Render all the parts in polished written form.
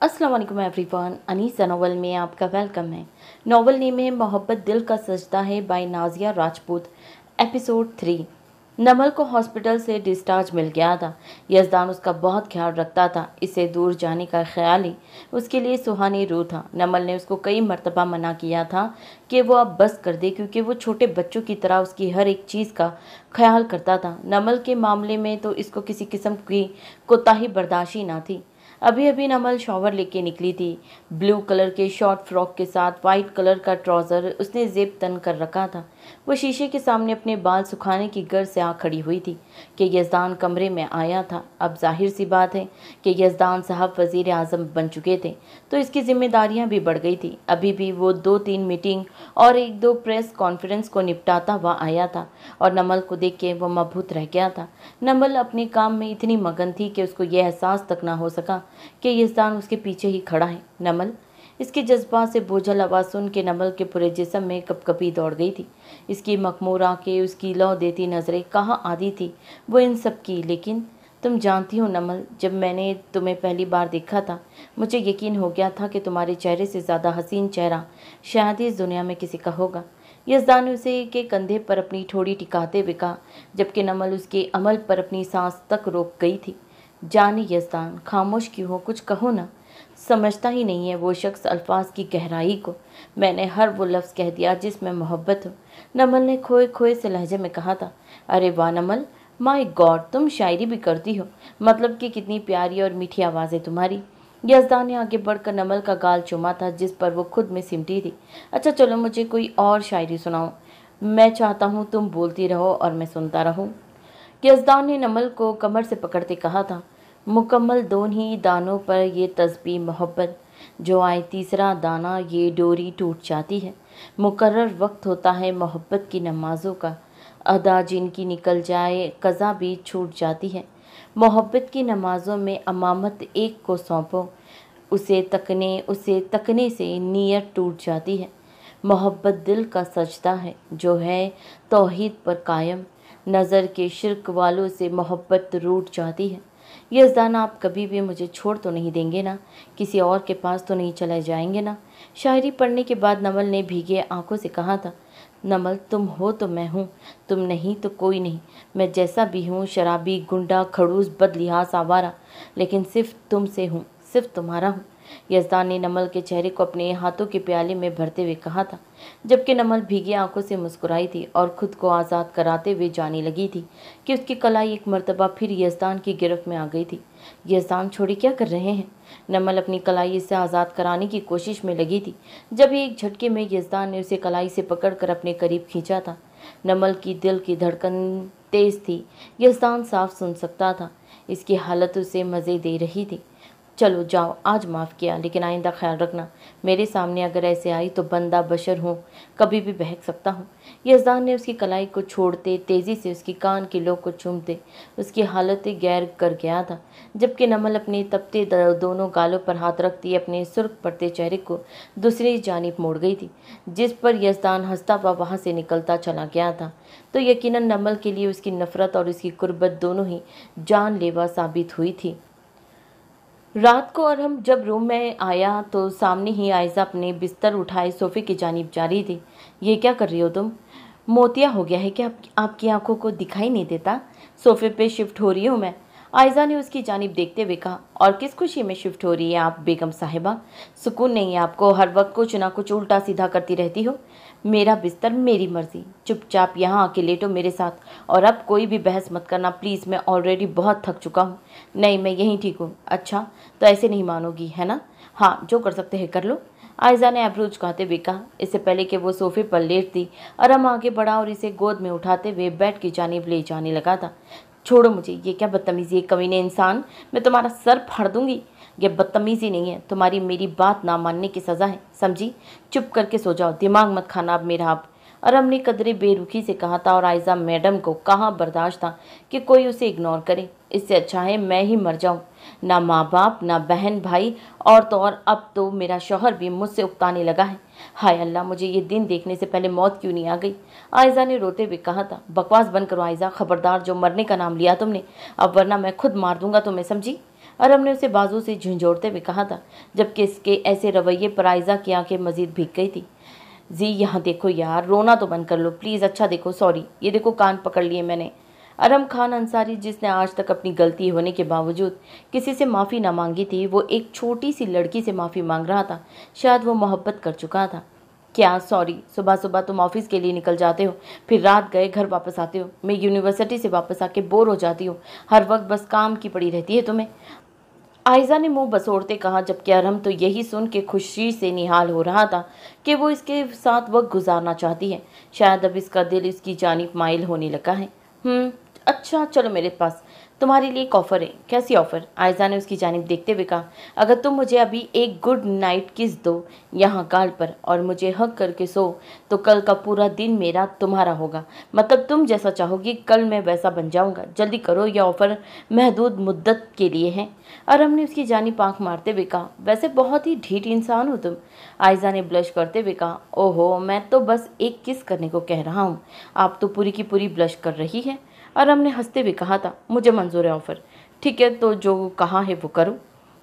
अस्सलाम वालेकुम everyone. Anisa novel में आपका वेलकम है। नॉवल नेम है मोहब्बत दिल का सजदा है बाय नाजिया राजपूत। एपिसोड 3। नमल को हॉस्पिटल से डिस्चार्ज मिल गया था। यज़दान उसका बहुत ख्याल रखता था। इससे दूर जाने का ख्याल ही उसके लिए सुहानी रूह था। नमल ने उसको कई मर्तबा मना किया था कि वो अब बस कर दे, क्योंकि वो छोटे बच्चों की तरह उसकी हर एक चीज़ का ख्याल करता था। नमल के मामले में तो इसको किसी किस्म की कोताही बर्दाश्त ही ना थी। अभी अभी नमल शॉवर लेके निकली थी। ब्लू कलर के शॉर्ट फ्रॉक के साथ वाइट कलर का ट्राउज़र उसने जेब तन कर रखा था। वो शीशे के सामने अपने बाल सुखाने की गर्ज से आ खड़ी हुई थी कि यज़दान कमरे में आया था। अब जाहिर सी बात है कि यज़दान साहब वज़ीर आज़म बन चुके थे, तो इसकी जिम्मेदारियां भी बढ़ गई थी। अभी भी वो 2-3 मीटिंग और 1-2 प्रेस कॉन्फ्रेंस को निपटाता हुआ आया था और नमल को देख के वो मबहूत रह गया था। नमल अपने काम में इतनी मगन थी कि उसको यह एहसास तक ना हो सका कि यज़दान उसके पीछे ही खड़ा है। नमल, इसके जज्बात से बोझल आवाज़ सुन के नमल के पूरे जिस्म में कपकपी दौड़ गई थी। इसकी मखमूर आंखें, उसकी लौ देती नज़रें कहाँ आती थी वो इन सब की। लेकिन तुम जानती हो नमल, जब मैंने तुम्हें पहली बार देखा था मुझे यकीन हो गया था कि तुम्हारे चेहरे से ज़्यादा हसीन चेहरा शायद इस दुनिया में किसी का होगा। यज़दान ने उसे के कंधे पर अपनी ठोड़ी टिकाते हुए कहा, जबकि नमल उसके अमल पर अपनी सांस तक रोक गई थी। जाने यज़दान, खामोश क्यों हो, कुछ कहो ना। समझता ही नहीं है वो शख्स अल्फाज की गहराई को। मैंने हर वो लफ्ज़ कह दिया जिसमें मोहब्बत हो, नमल ने खोए खोए से लहजे में कहा था। अरे वाह नमल, माय गॉड, तुम शायरी भी करती हो। मतलब कि कितनी प्यारी और मीठी आवाज़ है तुम्हारी। यज़दान ने आगे बढ़कर नमल का गाल चूमा था जिस पर वो खुद में सिमटी थी। अच्छा चलो, मुझे कोई और शायरी सुनाओ। मैं चाहता हूँ तुम बोलती रहो और मैं सुनता रहूँ। यज़दान ने नमल को कमर से पकड़ते कहा था। मुकम्मल दोनों ही दानों पर ये तस्बीह मोहब्बत, जो आए तीसरा दाना ये डोरी टूट जाती है। मुकर्रर वक्त होता है मोहब्बत की नमाज़ों का, अदा जिनकी निकल जाए कज़ा भी छूट जाती है। मोहब्बत की नमाज़ों में अमामत एक को सौंपो, उसे तकने से नीयत टूट जाती है। मोहब्बत दिल का सजदा है जो है तौहीद पर कायम, नज़र के शिरक वालों से मोहब्बत रूठ जाती है। यज़दान, आप कभी भी मुझे छोड़ तो नहीं देंगे ना, किसी और के पास तो नहीं चले जाएंगे ना। शायरी पढ़ने के बाद नमल ने भीगे आंखों से कहा था। नमल, तुम हो तो मैं हूँ, तुम नहीं तो कोई नहीं। मैं जैसा भी हूँ, शराबी, गुंडा, खड़ूस, बदलिहाज, आवारा, लेकिन सिर्फ तुमसे हूँ, सिर्फ तुम्हारा हूँ। यज़दान ने नमल के चेहरे को अपने हाथों के प्याले में भरते हुए कहा था, जबकि नमल भीगी आंखों से मुस्कुराई थी और खुद को आज़ाद कराते हुए जाने लगी थी कि उसकी कलाई एक मर्तबा फिर यज़दान की गिरफ्त में आ गई थी। यज़दान, छोड़ी क्या कर रहे हैं? नमल अपनी कलाई से आज़ाद कराने की कोशिश में लगी थी जब एक झटके में यज़दान ने उसे कलाई से पकड़कर अपने करीब खींचा था। नमल की दिल की धड़कन तेज़ थी, यज़दान साफ सुन सकता था। इसकी हालत उसे मज़े दे रही थी। चलो जाओ, आज माफ़ किया, लेकिन आइंदा ख्याल रखना, मेरे सामने अगर ऐसे आई तो बंदा बशर हूँ, कभी भी बहक सकता हूँ। यज़दान ने उसकी कलाई को छोड़ते तेज़ी से उसकी कान की लो को चूमते उसकी हालत गैर कर गया था, जबकि नमल अपने तपते दोनों गालों पर हाथ रखती अपने सुर्ख पड़ते चेहरे को दूसरी जानिब मोड़ गई थी, जिस पर यज़दान हंसता हुआ वहाँ से निकलता चला गया था। तो यकीनन नमल के लिए उसकी नफ़रत और उसकी कुर्बत दोनों ही जानलेवा साबित हुई थी। रात को और हम जब रूम में आया तो सामने ही आयज़ा अपने बिस्तर उठाए सोफ़े की जानिब जा रही थी। ये क्या कर रही हो तुम? मोतिया हो गया है क्या आपकी आंखों को दिखाई नहीं देता? सोफ़े पे शिफ्ट हो रही हूँ मैं, आयज़ा ने उसकी जानिब देखते हुए कहा। और किस खुशी में शिफ्ट हो रही है आप बेगम साहिबा? सुकून नहीं है आपको? हर वक्त कुछ ना कुछ उल्टा सीधा करती रहती हो। मेरा बिस्तर, मेरी मर्जी, चुपचाप यहाँ आके लेटो मेरे साथ, और अब कोई भी बहस मत करना प्लीज़, मैं ऑलरेडी बहुत थक चुका हूँ। नहीं, मैं यहीं ठीक हूँ। अच्छा, तो ऐसे नहीं मानोगी है ना? हाँ, जो कर सकते हैं कर लो, आयज़ा ने एब्रो झुकाते हुए कहा। इससे पहले कि वो सोफ़े पर लेटती, अरम आगे बढ़ा और इसे गोद में उठाते हुए बेड की जानिब ले जाने लगा था। छोड़ो मुझे, ये क्या बदतमीज़ी है कमीने इंसान, मैं तुम्हारा सर फाड़ दूंगी। ये बदतमीज़ी नहीं है, तुम्हारी मेरी बात ना मानने की सज़ा है, समझी? चुप करके सो जाओ, दिमाग मत खाना अब मेरा। आप, अरम ने कदरे बेरुखी से कहा था, और आयज़ा मैडम को कहाँ बर्दाश्त था कि कोई उसे इग्नोर करे। इससे अच्छा है मैं ही मर जाऊं। ना माँ बाप, ना बहन भाई, और तो और अब तो मेरा शौहर भी मुझसे उकताने लगा है। हाय अल्लाह, मुझे ये दिन देखने से पहले मौत क्यों नहीं आ गई? आयज़ा ने रोते हुए कहा था। बकवास बंद करो आयज़ा, खबरदार जो मरने का नाम लिया तुमने, अब वरना मैं खुद मार दूंगा तुम्हें, समझी? अरम ने उसे बाजू से झंझोड़ते हुए कहा था, जबकि इसके ऐसे रवैये पर आयजा की आंखें मजीद भीग गई थी। जी यहाँ देखो यार, रोना तो बंद कर लो प्लीज़। अच्छा देखो, सॉरी, ये देखो कान पकड़ लिए मैंने। अरम खान अंसारी, जिसने आज तक अपनी गलती होने के बावजूद किसी से माफ़ी ना मांगी थी, वो एक छोटी सी लड़की से माफ़ी मांग रहा था। शायद वो मोहब्बत कर चुका था। क्या सॉरी? सुबह सुबह तुम ऑफिस के लिए निकल जाते हो, फिर रात गए घर वापस आते हो। मैं यूनिवर्सिटी से वापस आके बोर हो जाती हूँ, हर वक्त बस काम की पड़ी रहती है तुम्हें। आयजा ने मुंह बसोड़ते कहा, जबकि अरहम तो यही सुन के खुशी से निहाल हो रहा था कि वो इसके साथ वक्त गुजारना चाहती है। शायद अब इसका दिल इसकी जानिब माइल होने लगा है। अच्छा चलो, मेरे पास तुम्हारे लिए एक ऑफ़र है। कैसी ऑफ़र? आयजा ने उसकी जानिब देखते हुए कहा, अगर तुम मुझे अभी एक गुड नाइट किस दो यहाँ गाल पर और मुझे हक करके सो, तो कल का पूरा दिन मेरा तुम्हारा होगा। मतलब तुम जैसा चाहोगी कल मैं वैसा बन जाऊँगा। जल्दी करो, यह ऑफ़र महदूद मुद्दत के लिए है। अरम ने उसकी जानिब आँख मारते हुए कहा, वैसे बहुत ही ढीठ इंसान हो तुम। आयजा ने ब्लश करते हुए कहा, ओहो, मैं तो बस एक किस करने को कह रहा हूँ, आप तो पूरी की पूरी ब्लश कर रही है। अरम ने हंसते हुए कहा था, मुझे मंजूर है ऑफ़र। ठीक है, तो जो कहा है वो करो।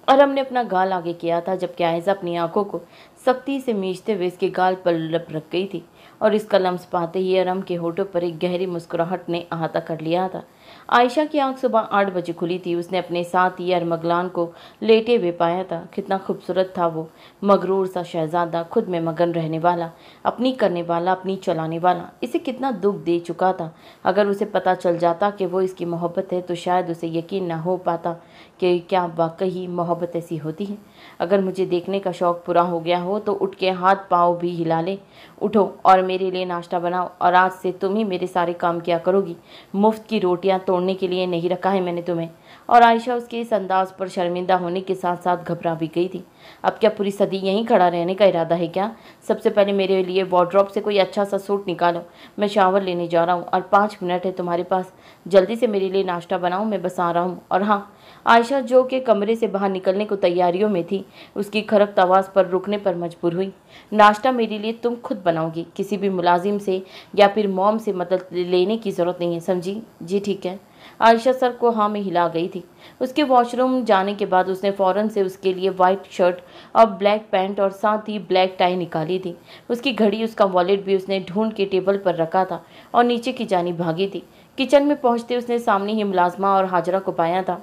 अरम ने अपना गाल आगे किया था, जबकि आयजा अपनी आंखों को सख्ती से मींचते हुए इसके गाल पर लप रख गई थी और इसका लम्स पाते ही अरम के होठों पर एक गहरी मुस्कुराहट ने अहाता कर लिया था। आयशा की आंख सुबह 8 बजे खुली थी। उसने अपने साथ ही अरमगलान को लेटे हुए पाया था। कितना खूबसूरत था वो, मगरूर सा शहजादा, खुद में मगन रहने वाला, अपनी करने वाला, अपनी चलाने वाला। इसे कितना दुख दे चुका था। अगर उसे पता चल जाता कि वो इसकी मोहब्बत है, तो शायद उसे यकीन न हो पाता कि क्या वाकई मोहब्बत ऐसी होती है। अगर मुझे देखने का शौक़ पूरा हो गया हो तो उठ के हाथ पाँव भी हिला ले। उठो और मेरे लिए नाश्ता बनाओ, और आज से तुम ही मेरे सारे काम किया करोगी। मुफ्त की रोटियां तोड़ने के लिए नहीं रखा है मैंने तुम्हें। और आयशा उसके इस अंदाज पर शर्मिंदा होने के साथ साथ घबरा भी गई थी। अब क्या पूरी सदी यहीं खड़ा रहने का इरादा है क्या? सबसे पहले मेरे लिए वार्डरोब से कोई अच्छा सा सूट निकालो, मैं शावर लेने जा रहा हूँ और 5 मिनट है तुम्हारे पास। जल्दी से मेरे लिए नाश्ता बनाओ, मैं बस आ रहा हूँ। और हाँ, आयशा जो कि कमरे से बाहर निकलने को तैयारियों में थी, उसकी खरखत आवाज़ पर रुकने पर मजबूर हुई। नाश्ता मेरे लिए तुम खुद बनाओगी, किसी भी मुलाजिम से या फिर मॉम से मदद लेने की ज़रूरत नहीं है, समझी? जी ठीक है। आयशा सर को हाँ में हिला गई थी। उसके वॉशरूम जाने के बाद उसने फ़ौरन से उसके लिए वाइट शर्ट और ब्लैक पैंट और साथ ही ब्लैक टाई निकाली थी। उसकी घड़ी, उसका वॉलेट भी उसने ढूंढ के टेबल पर रखा था और नीचे की जानिब भागी थी। किचन में पहुंचते उसने सामने ही मुलाजमा और हाजरा को पाया था।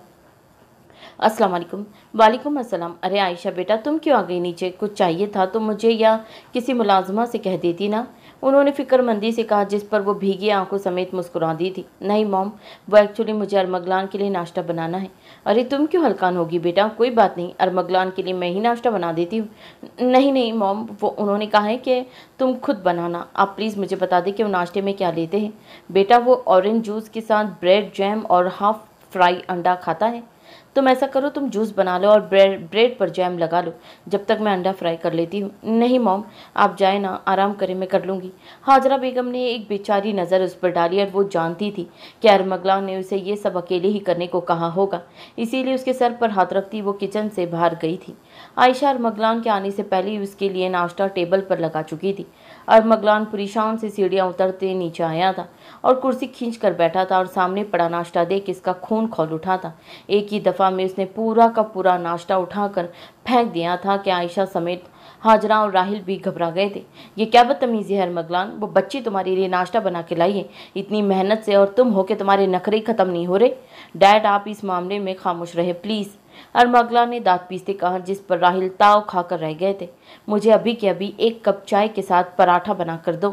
अस्सलाम वालेकुम। वालेकुम अस्सलाम। अरे आयशा बेटा, तुम क्यों आ गई नीचे? कुछ चाहिए था तो मुझे या किसी मुलाजमा से कह देती ना, उन्होंने फिक्रमंदी से कहा, जिस पर वो भीगी आंखों समेत मुस्कुरा दी थी। नहीं मॉम, वो एक्चुअली मुझे अरमगलान के लिए नाश्ता बनाना है। अरे तुम क्यों हल्कान होगी बेटा, कोई बात नहीं, अरमगलान के लिए मैं ही नाश्ता बना देती हूँ। नहीं नहीं मॉम, वो उन्होंने कहा है कि तुम खुद बनाना। आप प्लीज़ मुझे बता दें कि वो नाश्ते में क्या लेते हैं। बेटा वो ऑरेंज जूस के साथ ब्रेड जैम और हाफ फ्राई अंडा खाता है। तुम ऐसा करो, तुम जूस बना लो और ब्रेड पर जैम लगा लो, जब तक मैं अंडा फ्राई कर लेती हूँ। नहीं मॉम, आप जाए ना, आराम करें, मैं कर लूँगी। हाजरा बेगम ने एक बेचारी नज़र उस पर डाली और वो जानती थी कि अरमगलान ने उसे ये सब अकेले ही करने को कहा होगा, इसीलिए उसके सर पर हाथ रखती वो किचन से बाहर गई थी। आयशा अरमगलान के आने से पहले ही उसके लिए नाश्ता टेबल पर लगा चुकी थी। अरमगलान परेशान से सीढ़ियाँ उतरते नीचे आया था और कुर्सी खींच कर बैठा था और सामने पड़ा नाश्ता देख इसका खून खौल उठा था। एक ही दफ़ा में उसने पूरा का पूरा नाश्ता उठाकर फेंक दिया था कि आयशा समेत हाजरा और राहिल भी घबरा गए थे। ये क्या बदतमीजी है अरमगलान, वो बच्ची तुम्हारे लिए नाश्ता बना के लाई है इतनी मेहनत से, और तुम हो के तुम्हारे नखरे ख़त्म नहीं हो रहे। डैड आप इस मामले में खामोश रहे प्लीज़, अरमगलान ने दांत पीसते कहा, जिस पर राहिल ताव खाकर रह गए थे। मुझे अभी के अभी एक कप चाय के साथ पराठा बना कर दो।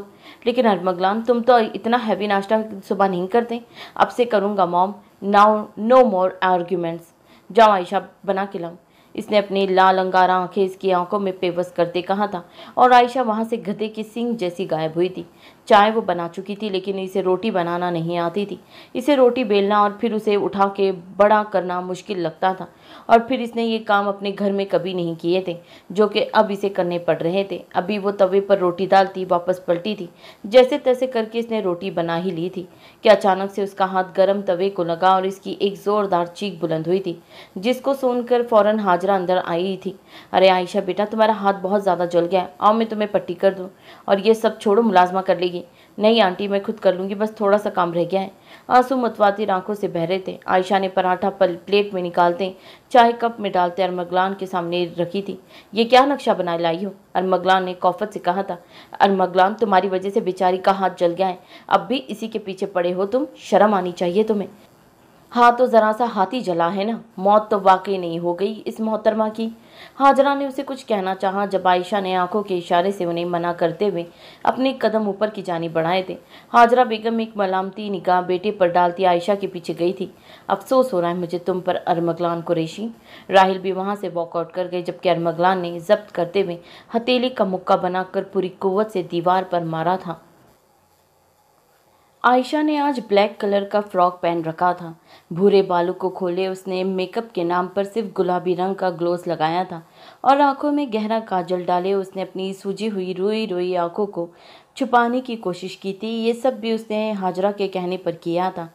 लेकिन अरमगलान, तुम तो इतना हैवी नाश्ता सुबह नहीं करते। अब से करूँगा मॉम, नाउ नो मोर आर्ग्यूमेंट्स। जाओ आयशा, बना के लाओ। इसने अपनी लाल अंगारा आंखें इसकी आंखों में पेवस करते कहा था और आयशा वहां से गधे की सींग जैसी गायब हुई थी। चाय वो बना चुकी थी, लेकिन इसे रोटी बनाना नहीं आती थी। इसे रोटी बेलना और फिर उसे उठा के बड़ा करना मुश्किल लगता था, और फिर इसने ये काम अपने घर में कभी नहीं किए थे, जो कि अब इसे करने पड़ रहे थे। अभी वो तवे पर रोटी डालती वापस पलटी थी, जैसे तैसे करके इसने रोटी बना ही ली थी कि अचानक से उसका हाथ गर्म तवे को लगा और इसकी एक जोरदार चीख बुलंद हुई थी, जिसको सुनकर फौरन हाजरा अंदर आई थी। अरे आयशा बेटा, तुम्हारा हाथ बहुत ज़्यादा जल गया है, आओ मैं तुम्हें पट्टी कर दूँ। और ये सब छोड़ो, मुलाजमा कर लेगी। नहीं आंटी, मैं खुद कर लूँगी, बस थोड़ा सा काम रह गया है। आंसू मतवाती आंखों से बह रहे थे। आयशा ने पराठा प्लेट में निकालते चाय कप में डालते अरमगलान के सामने रखी थी। ये क्या नक्शा बना लाई हो? अरमगलान ने कौफत से कहा था। अरमगलान, तुम्हारी वजह से बेचारी का हाथ जल गया है, अब भी इसी के पीछे पड़े हो तुम, शर्म आनी चाहिए तुम्हें। हाँ तो जरा सा हाथ ही जला है ना, मौत तो वाकई नहीं हो गई इस मोहतरमा की। हाजरा ने उसे कुछ कहना चाहा जब आयशा ने आंखों के इशारे से उन्हें मना करते हुए अपने कदम ऊपर की जानिब बढ़ाए थे। हाजरा बेगम एक मलामती निगाह बेटे पर डालती आयशा के पीछे गई थी। अफसोस हो रहा है मुझे तुम पर अरमगलान कुरैशी। राहिल भी वहां से वॉकआउट कर गए जबकि अरमगलान ने जब्त करते हुए हथेली का मुक्का बनाकर पूरी कुव्वत से दीवार पर मारा था। आयशा ने आज ब्लैक कलर का फ्रॉक पहन रखा था। भूरे बालों को खोले उसने मेकअप के नाम पर सिर्फ गुलाबी रंग का ग्लोस लगाया था और आंखों में गहरा काजल डाले उसने अपनी सूजी हुई रोई रोई आंखों को छुपाने की कोशिश की थी। ये सब भी उसने हाजरा के कहने पर किया था।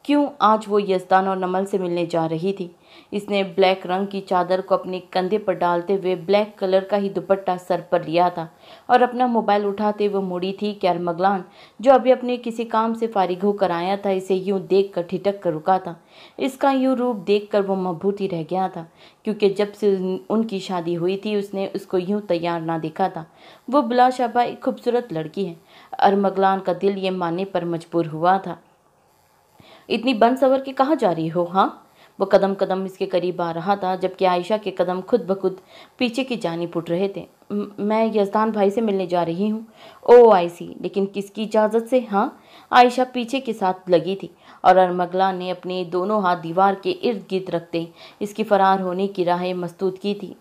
क्यों आज वो यज़दान और नमल से मिलने जा रही थी। इसने ब्लैक रंग की चादर को अपने कंधे पर डालते हुए ब्लैक कलर का ही दुपट्टा सर पर लिया था और अपना मोबाइल उठाते वो मुड़ी थी कि अरमगलान, जो अभी अपने किसी काम से फारिग होकर आया था, इसे यूं देख कर ठिठक कर रुका था। इसका यूं रूप देख कर वो मबहूत ही रह गया था, क्योंकि जब से उनकी शादी हुई थी उसने उसको यूं तैयार ना देखा था। वो बिलाशबा एक खूबसूरत लड़की है। अरमगलान का दिल ये मानने पर मजबूर हुआ था। इतनी बन सवर के कहाँ जा रही हो? हाँ, वो कदम कदम इसके करीब आ रहा था जबकि आयशा के कदम खुद ब खुद पीछे की जानिब उठ रहे थे। मैं यज़दान भाई से मिलने जा रही हूँ। ओ आई सी, लेकिन किसकी इजाज़त से? हाँ, आयशा पीछे के साथ लगी थी और अरमगलान ने अपने दोनों हाथ दीवार के इर्द गिर्द रखते इसकी फरार होने की राहें मस्तूद की थी।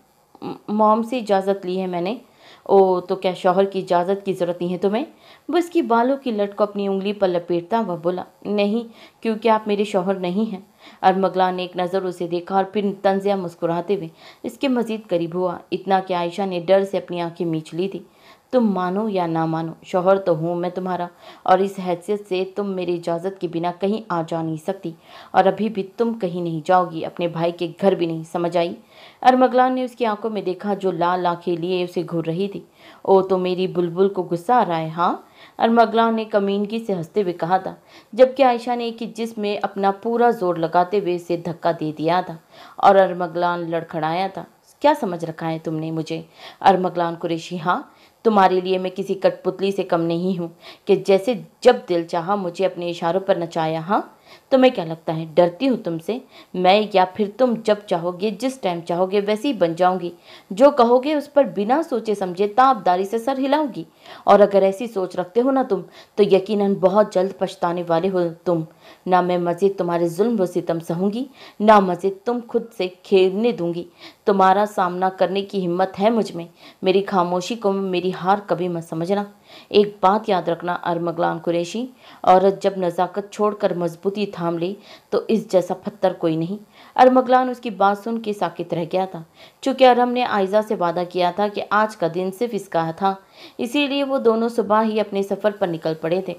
मॉम से इजाज़त ली है मैंने। ओ, तो क्या शौहर की इजाज़त की ज़रूरत नहीं है तुम्हें? वो इसकी बालों की लट को अपनी उंगली पर लपेटता वह बोला, नहीं, क्योंकि आप मेरे शौहर नहीं हैं। अरमगलान ने एक नज़र उसे देखा और फिर तंजिया मुस्कुराते हुए इसके मज़ीद करीब हुआ, इतना कि आयशा ने डर से अपनी आंखें मींच ली थी। तुम मानो या ना मानो, शौहर तो हूँ मैं तुम्हारा, और इस हैसियत से तुम मेरी इजाज़त के बिना कहीं आ जा नहीं सकती, और अभी भी तुम कहीं नहीं जाओगी, अपने भाई के घर भी नहीं, समझ आई? अरमगलान ने उसकी आंखों में देखा जो लाल आंखें लिए उसे घूर रही थी। ओ, तो मेरी बुलबुल को गुस्सा आ रहा है? हाँ, अरमगलान ने कमीनगी से हंसते हुए कहा था जबकि आयशा ने कि जिसमें अपना पूरा जोर लगाते हुए इसे धक्का दे दिया था और अरमगलान लड़खड़ाया था। क्या समझ रखा है तुमने मुझे? अरमगलान कुरैशी, हाँ, तुम्हारे लिए मैं किसी कठपुतली से कम नहीं हूँ कि जैसे जब दिल चाहा मुझे अपने इशारों पर नचाया। हाँ, तुम्हें क्या लगता है डरती हूँ तुमसे? मैं या फिर तुम जब चाहोगे जिस टाइम चाहोगे वैसे ही बन जाऊंगी। जो कहोगे उस पर बिना सोचे समझे ताबदारी से सर हिलाऊंगी। और अगर ऐसी सोच रखते हो ना तुम, तो यकीनन बहुत जल्द पछताने वाले हो तुम। ना मैं मज़ीद तुम्हारे जुल्म व सितम सहूंगी, ना मज़ीद तुम खुद से खेलने दूंगी। तुम्हारा सामना करने की हिम्मत है मुझ में। मेरी खामोशी को मेरी हार कभी मत समझना। एक बात याद रखना अरमगलान कुरैशी, औरत जब नज़ाकत छोड़कर मजबूती थाम ले तो इस जैसा पत्थर कोई नहीं। अरमगलान उसकी बात सुन के साकित रह गया था। चूंकि अरम ने आयजा से वादा किया था कि आज का दिन सिर्फ इसका था, इसीलिए वो दोनों सुबह ही अपने सफ़र पर निकल पड़े थे।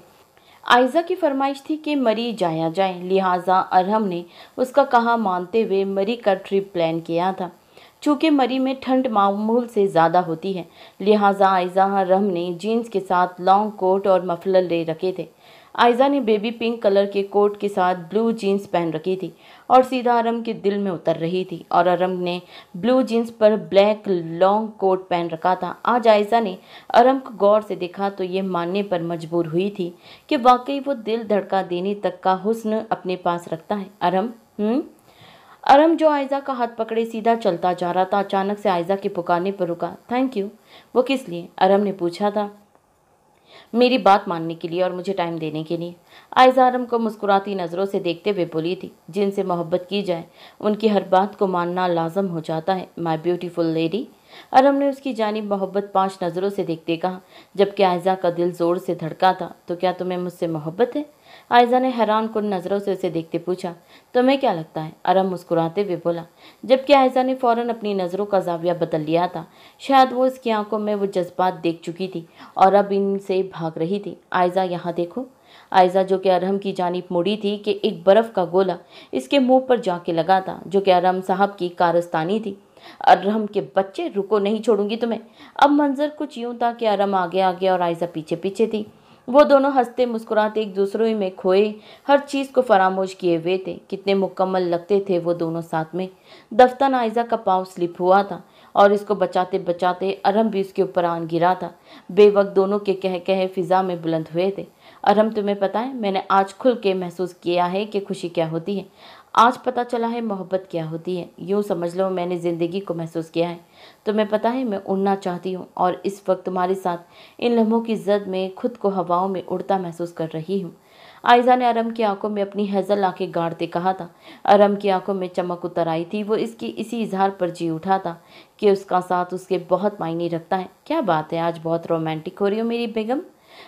आयजा की फरमाइश थी कि मरी जाया जाए, लिहाजा अरहम ने उसका कहा मानते हुए मरी का ट्रिप प्लान किया था। चूँकि मरी में ठंड मामूल से ज़्यादा होती है, लिहाजा आयजा अरहम ने जीन्स के साथ लॉन्ग कोट और मफलर ले रखे थे। आयजा ने बेबी पिंक कलर के कोट के साथ ब्लू जीन्स पहन रखी थी और सीधा अरम के दिल में उतर रही थी, और अरम ने ब्लू जीन्स पर ब्लैक लॉन्ग कोट पहन रखा था। आज आयजा ने अरम को गौर से देखा तो ये मानने पर मजबूर हुई थी कि वाकई वो दिल धड़का देने तक का हुस्न अपने पास रखता है। अरम, अरम जो आयजा का हाथ पकड़े सीधा चलता जा रहा था, अचानक से आयजा के पुकारने पर रुका। Thank you. वो किस लिए? अरम ने पूछा था। मेरी बात मानने के लिए और मुझे टाइम देने के लिए। आयजा अरम को मुस्कुराती नज़रों से देखते हुए बोली थी, जिनसे मोहब्बत की जाए उनकी हर बात को मानना लाजम हो जाता है, माय ब्यूटीफुल लेडी। अरम ने उसकी जानिब मोहब्बत 5 नज़रों से देखते कहा, जबकि आयजा का दिल जोर से धड़का था। तो क्या तुम्हें मुझसे मोहब्बत है? आयजा ने हैरान कुन नज़रों से उसे देखते पूछा। तुम्हें क्या लगता है? अरम मुस्कुराते हुए बोला, जबकि आयजा ने फ़ौरन अपनी नज़रों का जाविया बदल लिया था। शायद वो इसकी आंखों में वो जज्बात देख चुकी थी और अब इनसे भाग रही थी। आयजा, यहाँ देखो। आयजा जो कि अरहम की जानिब मुड़ी थी कि एक बर्फ़ का गोला इसके मुंह पर जाके लगा था, जो कि अरहम साहब की कारस्तानी थी। अरहम के बच्चे, रुको, नहीं छोड़ूंगी तुम्हें। अब मंजर कुछ यूं था कि अरहम आगे आगे और आयजा पीछे पीछे थी। वो दोनों हंसते मुस्कुराते एक दूसरे में खोए हर चीज़ को फरामोश किए हुए थे। कितने मुकम्मल लगते थे वो दोनों साथ में। दफ्तन आयजा का पाँव स्लिप हुआ था और इसको बचाते बचाते अरहम भी उसके ऊपर आन गिरा था। बेवक्त दोनों के कह कहे फिजा में बुलंद हुए थे। अरहम, तुम्हें पता है, मैंने आज खुल के महसूस किया है कि खुशी क्या होती है। आज पता चला है मोहब्बत क्या होती है। यूँ समझ लो मैंने ज़िंदगी को महसूस किया है। तुम्हें पता है मैं उड़ना चाहती हूँ और इस वक्त तुम्हारे साथ इन लम्हों की जद में खुद को हवाओं में उड़ता महसूस कर रही हूँ। आयजा ने अरहम की आंखों में अपनी हेजल आंखें गाड़ते कहा था। अरहम की आंखों में चमक उतर आई थी। वो इसकी इसी इजहार पर जी उठा था कि उसका साथ उसके बहुत मायने रखता है। क्या बात है, आज बहुत रोमांटिक हो रही हो मेरी बेगम,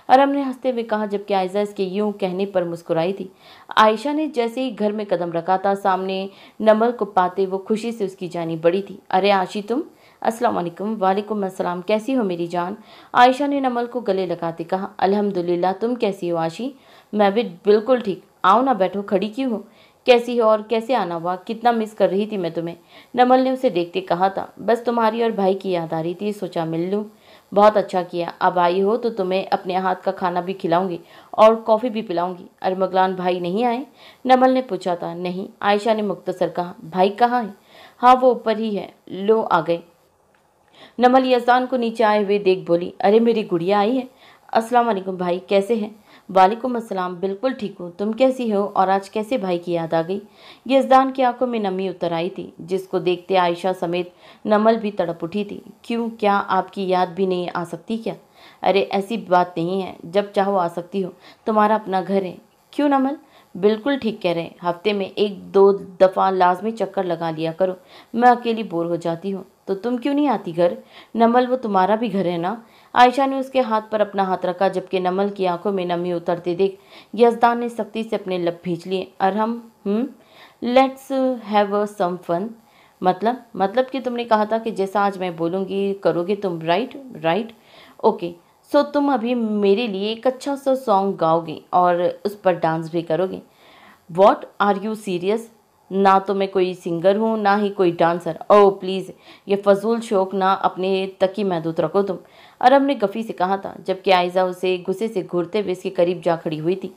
अरहम ने हंसते हुए कहा, जबकि आयजा इसके यूं कहने पर मुस्कुराई थी। आयशा ने जैसे ही घर में कदम रखा था, सामने नमल को पाते वो खुशी से उसकी जानी बढ़ी थी। अरे आशी तुम, अस्सलाम वालेकुम। वालेकुम अस्सलाम, कैसी हो मेरी जान? आयशा ने नमल को गले लगाते कहा। अल्हम्दुलिल्लाह, तुम कैसी हो आशी? मैं भी बिल्कुल ठीक। आओ ना बैठो, खड़ी क्यों हो? कैसी हो और कैसे आना हुआ? कितना मिस कर रही थी मैं तुम्हें, नमल ने उसे देखते कहा था। बस तुम्हारी और भाई की याद आ रही थी, सोचा मिल लूँ। बहुत अच्छा किया, अब आई हो तो तुम्हें अपने हाथ का खाना भी खिलाऊंगी और कॉफ़ी भी पिलाऊंगी। अरमगलान भाई नहीं आए? नमल ने पूछा था। नहीं, आयशा ने मुख्तसर कहा। भाई कहाँ है? हाँ वो ऊपर ही है, लो आ गए। नमल यज़दान को नीचे आए हुए देख बोली, अरे मेरी गुड़िया आई है। अस्सलाम वालेकुम भाई, कैसे हैं? वालेकुम अस्सलाम, बिल्कुल ठीक हूँ, तुम कैसी हो और आज कैसे भाई की याद आ गई? यज़दान की आंखों में नमी उतर आई थी, जिसको देखते आयशा समेत नमल भी तड़प उठी थी। क्यों, क्या आपकी याद भी नहीं आ सकती क्या? अरे ऐसी बात नहीं है, जब चाहो आ सकती हो, तुम्हारा अपना घर है। क्यों नमल? बिल्कुल ठीक कह रहे हैं, हफ्ते में 1-2 दफ़ा लाजमी चक्कर लगा लिया करो, मैं अकेली बोर हो जाती हूँ। तो तुम क्यों नहीं आती घर? नमल, वो तुम्हारा भी घर है ना? आयशा ने उसके हाथ पर अपना हाथ रखा, जबकि नमल की आंखों में नमी उतरते देख यज़दान ने सख्ती से अपने लब भींच लिए। Arham, let's have some fun. मतलब कि तुमने कहा था कि जैसा आज मैं बोलूँगी करोगे तुम, राइट? Right, okay. सो तुम अभी मेरे लिए एक अच्छा सा सॉन्ग गाओगे और उस पर डांस भी करोगे। What, are you serious? ना तो मैं कोई सिंगर हूँ ना ही कोई डांसर। ओह प्लीज़, ये फजूल शौक ना अपने तक ही महदूद रखो तुम, अरब ने गफ़ी से कहा था, जबकि आयजा उसे गुस्से से घूरते हुए इसके करीब जा खड़ी हुई थी।